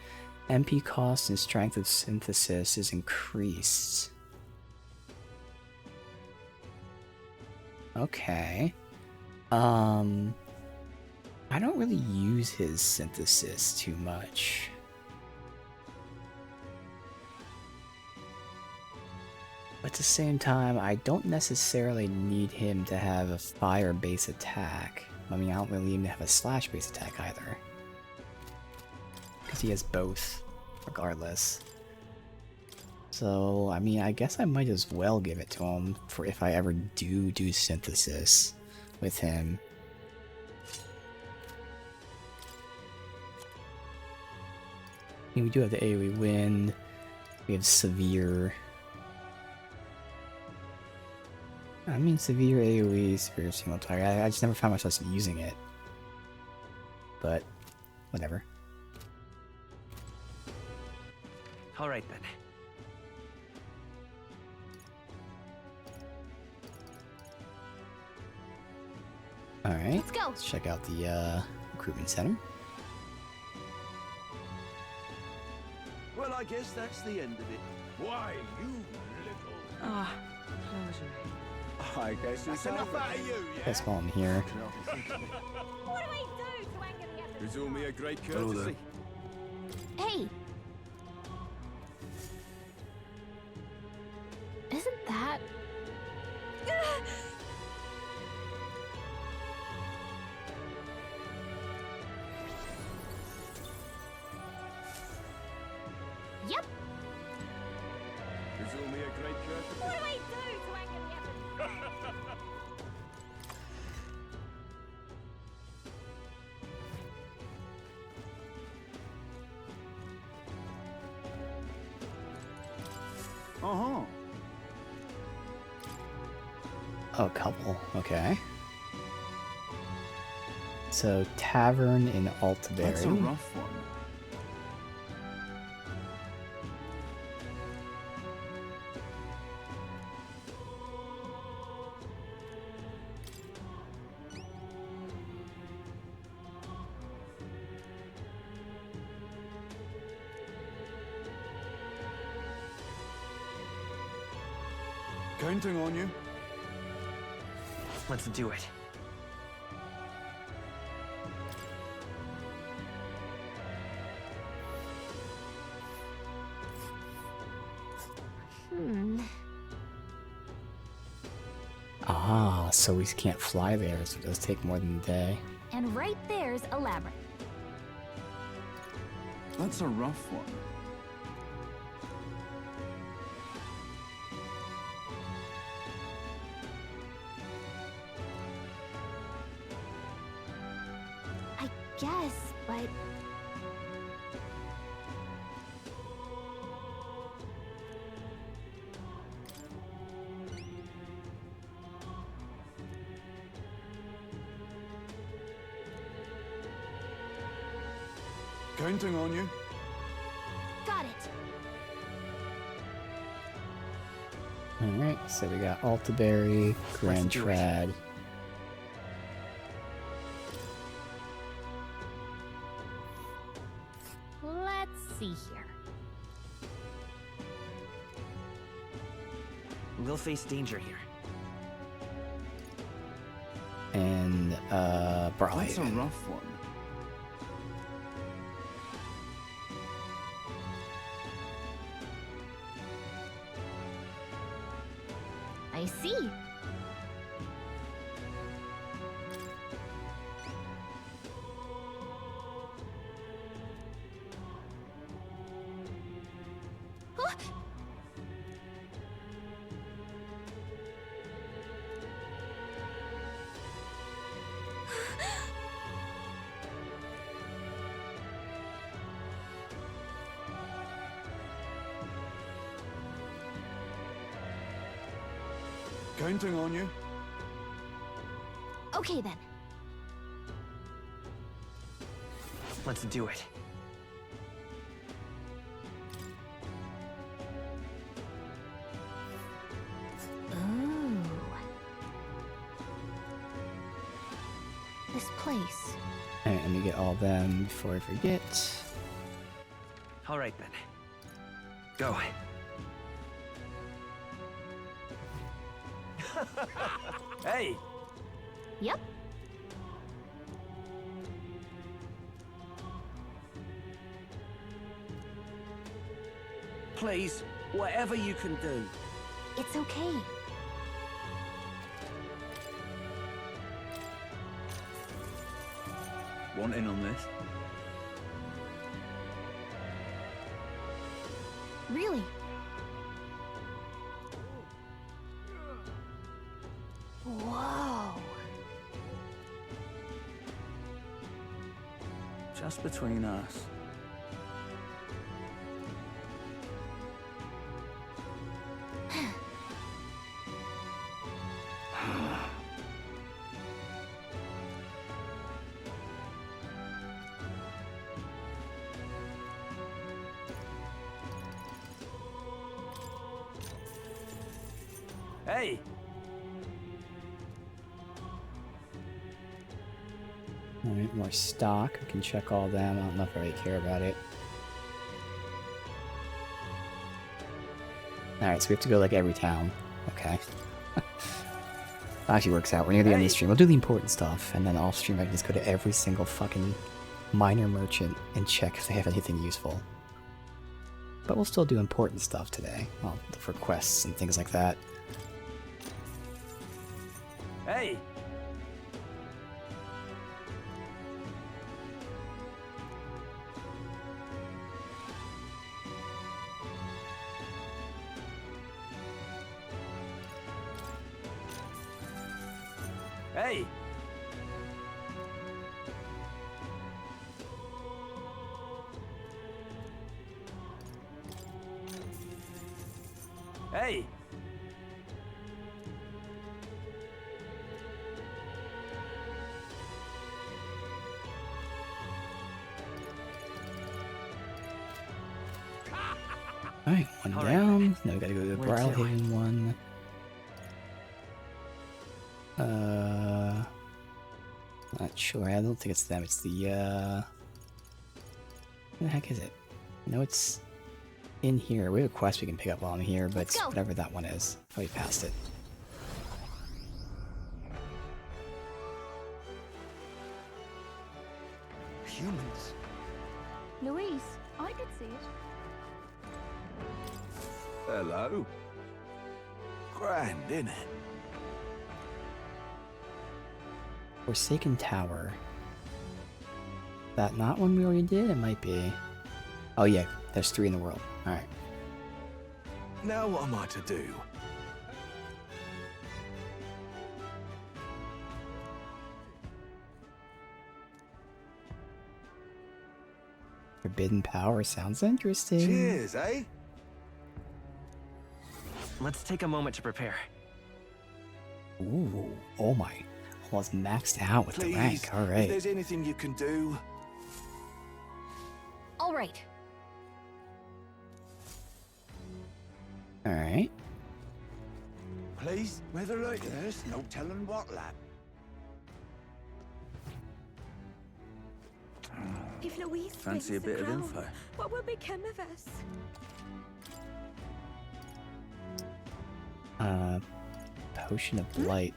MP cost and strength of synthesis is increased. Okay. I don't really use his synthesis too much. But at the same time, I don't necessarily need him to have a fire base attack. I mean, I don't really even have a slash base attack either. Because he has both, regardless. So, I mean, I guess I might as well give it to him for if I ever do synthesis with him. I mean, we do have the AoE wind. We have severe. I mean, severe AoE, severe single target. I just never found myself using it. But, whatever. All right then. All right. Let's go. Let's check out the recruitment center. Well, I guess that's the end of it. Why, you little... Ah, closure. I guess that's enough out of you, yeah? Guess while I'm here. What do I do to anger the others? It's all me a great Hello there. courtesy. Hey! Isn't that... Yep! It's all me a great courtesy. What do I do to anger the others? Uh-huh. Oh, a couple. Okay. So, Tavern in Altaberry. That's a rough one. Counting on you. Let's do it. Ah, so we can't fly there, so it does take more than a day. And right there's a labyrinth. That's a rough one. I guess, but... Counting on you. Got it! Alright, so we got Altaberry, Grand do it. Trad. Let's see here. We'll face danger here. And, Barley. That's a rough one. I see. Huh? Counting on you. Okay then. Let's do it. Ooh. This place. Alright, let me get all them before I forget. All right then. Go. Hey! Yep. Please, whatever you can do. It's okay. Want in on this? Really? Whoa. Just between us. Hey! Alright, more stock. We can check all them. I don't know if I really care about it. Alright, so we have to go like every town. Okay. Actually works out. We're near the end of the stream. We'll do the important stuff, and then off stream I can just go to every single fucking minor merchant and check if they have anything useful. But we'll still do important stuff today. Well, for quests and things like that. Hey! Hey! Hey! Alright, one All down. Now we gotta go to the Where to? Brilhaven one. Not sure. I don't think it's them. It's the, Where the heck is it? No, it's in here. We have a quest we can pick up while I'm here, but it's whatever that one is. Oh, we passed it. Humans. Louise, I could see it. Hello. Grand, innit? Forsaken Tower. That not one we already did? It might be. Oh yeah, there's 3 in the world. Alright. Now what am I to do? Forbidden Power sounds interesting. Cheers, eh? Let's take a moment to prepare. Ooh, oh my. Almost maxed out with Please, the rank. if Alright. there's anything you can do. All right. Alright. Please, weather like this, no telling what, lad. If Louise Fancy wins a bit the of crown, info? what will become of us? Potion of Blight.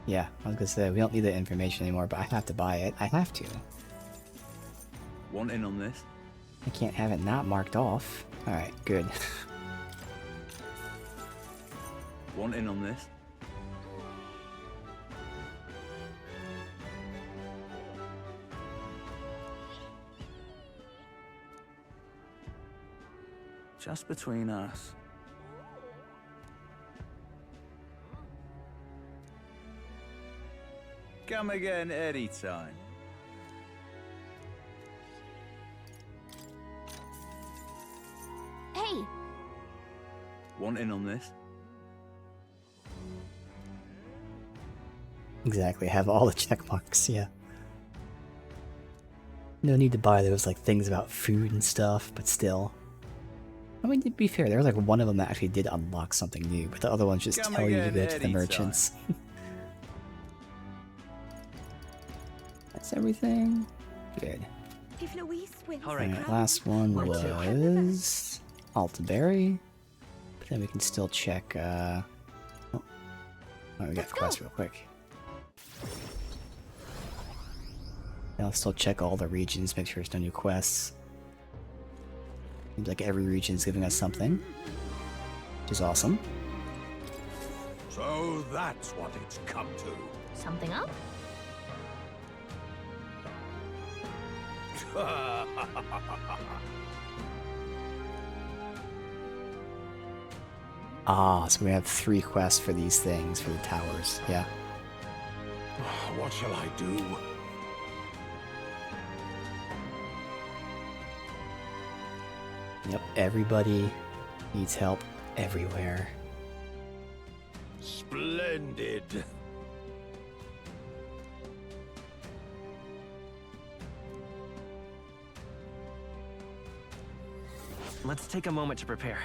Yeah, I was gonna say, we don't need that information anymore, but I have to buy it. I have to. Want in on this? I can't have it not marked off. Alright, good. Want in on this? Just between us. Come again anytime. Hey! Want in on this? Exactly, have all the check marks, yeah. No need to buy those like things about food and stuff, but still. I mean, to be fair, there was like one of them that actually did unlock something new, but the other ones just Come tell you to again go to the anytime. merchants. That's everything? Good. If Louise wins the Alright, crown, last one what will become of us? was Altaberry. But then we can still check, oh, we got the quest real quick. I'll still check all the regions, make sure there's no new quests. Seems like every region's giving us something, which is awesome. So that's what it's come to. Something up? Ah, so we have 3 quests for these things, for the towers, yeah. What shall I do? Yep, everybody needs help everywhere. Splendid. Let's take a moment to prepare.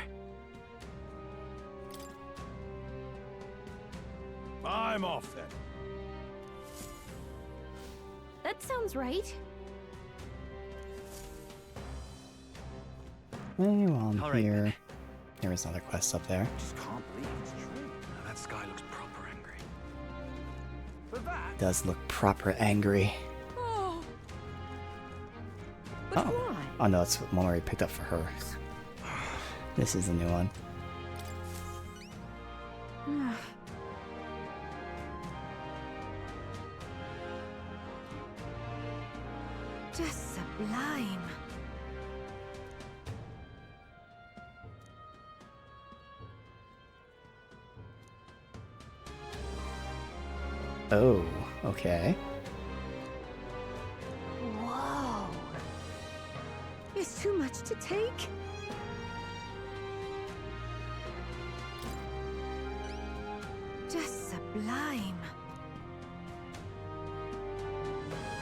I'm off then. That sounds right. While I'm All right, here, there is another quest up there. Just can't believe it's true. Now that sky looks proper angry. Does look proper angry. Oh. Oh. Oh no, it's one already picked up for her. This is a new one. Just sublime. Oh, okay. Whoa. It's too much to take. Just sublime.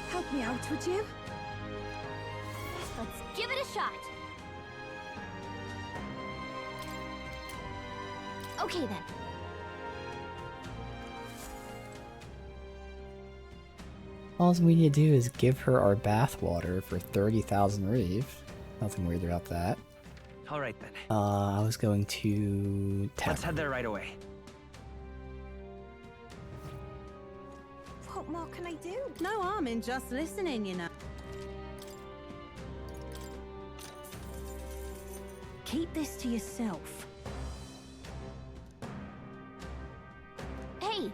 Help me out, would you? Let's give it a shot. Okay then. All we need to do is give her our bath water for 30,000 reeve. Nothing weird about that. All right then. I was going to Let's head there right away. What more can I do? No harm in just listening, you know. Keep this to yourself. Hey!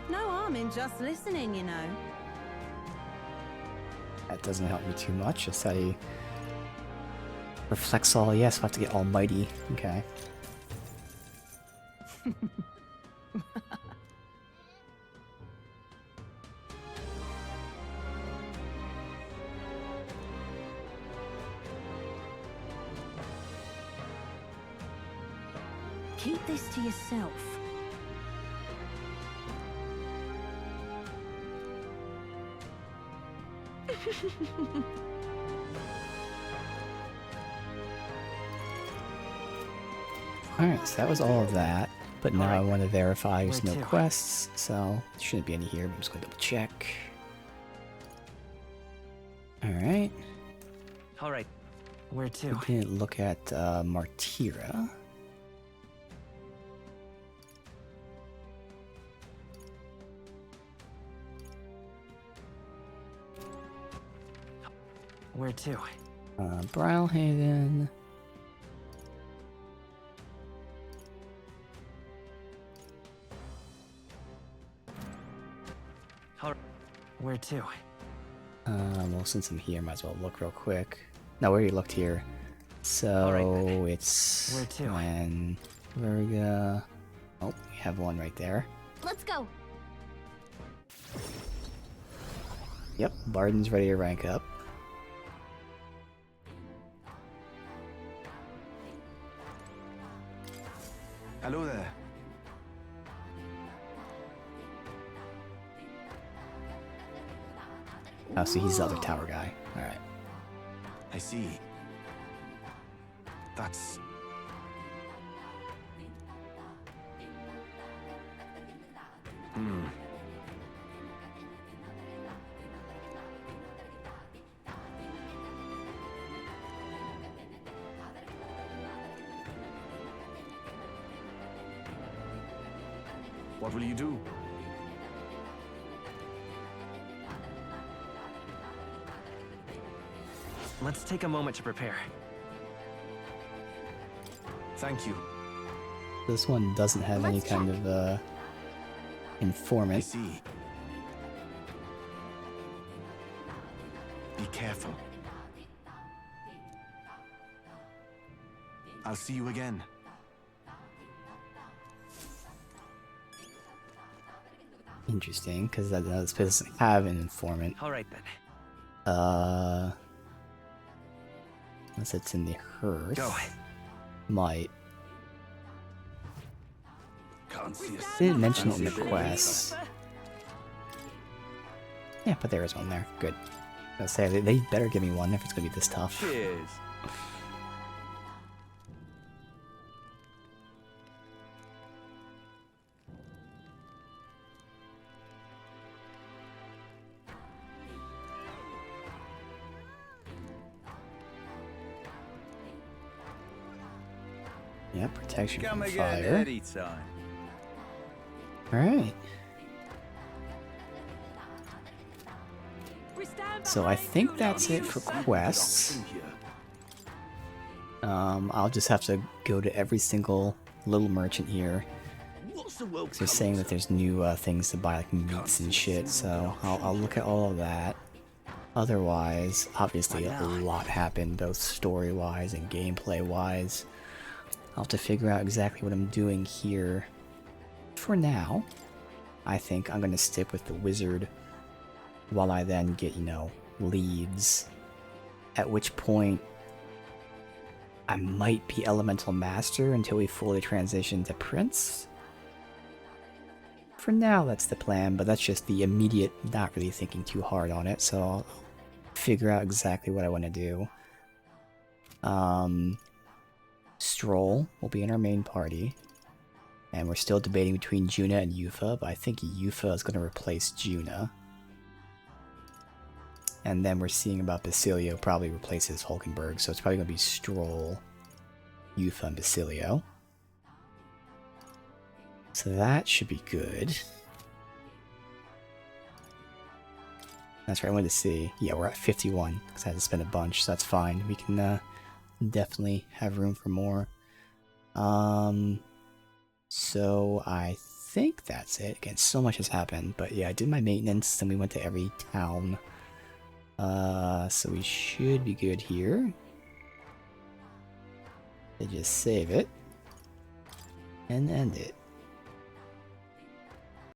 No harm in just listening, you know. That doesn't help me too much. Just that he reflects all. Yes, we'll have to get almighty. Okay. Keep this to yourself. Alright, so that was all of that. But now I want to verify there's no Where to? quests, so there shouldn't be any here. I'm just going to double check. Alright. All right. Where to? We didn't look at Martira. Where to? Brilhaven. All right. Where to? Well, since I'm here, might as well look real quick. No, we already looked here. So it's Where to? when Verga. Oh, we have one right there. Let's go. Yep, Barden's ready to rank up. Hello there. Oh, so he's the other tower guy. Alright. I see. That's... Hmm. What will you do? Let's take a moment to prepare. Thank you. This one doesn't have any kind of informant. I see. Be careful. I'll see you again. Interesting, because this doesn't have an informant. All right then. Unless it's in the hearth. Go. Might. Didn't mention it in the quests. Yeah, but there is one there. Good. I was gonna say, they better give me one if it's gonna be this tough. Cheers. Yeah, protection Come from again fire. anytime. Alright. So I think that's it for quests. I'll just have to go to every single little merchant here. 'Cause they're saying that there's new things to buy, like meats and shit, so I'll look at all of that. Otherwise, obviously a lot happened, both story-wise and gameplay-wise. I'll have to figure out exactly what I'm doing here. For now, I think I'm going to stick with the wizard while I then get, you know, leads. At which point, I might be Elemental Master until we fully transition to Prince. For now, that's the plan, but that's just the immediate, not really thinking too hard on it, so I'll figure out exactly what I want to do. Stroll will be in our main party. And we're still debating between Juna and Yufa, but I think Yufa is going to replace Juna. And then we're seeing about Basilio probably replaces Hulkenberg, so it's probably going to be Stroll, Yufa, and Basilio. So that should be good. That's right, I wanted to see. Yeah, we're at 51, because I had to spend a bunch, so that's fine. We can definitely have room for more. So I think that's it. Again, so much has happened, but yeah, I did my maintenance, then we went to every town. So we should be good here. They just save it and end it.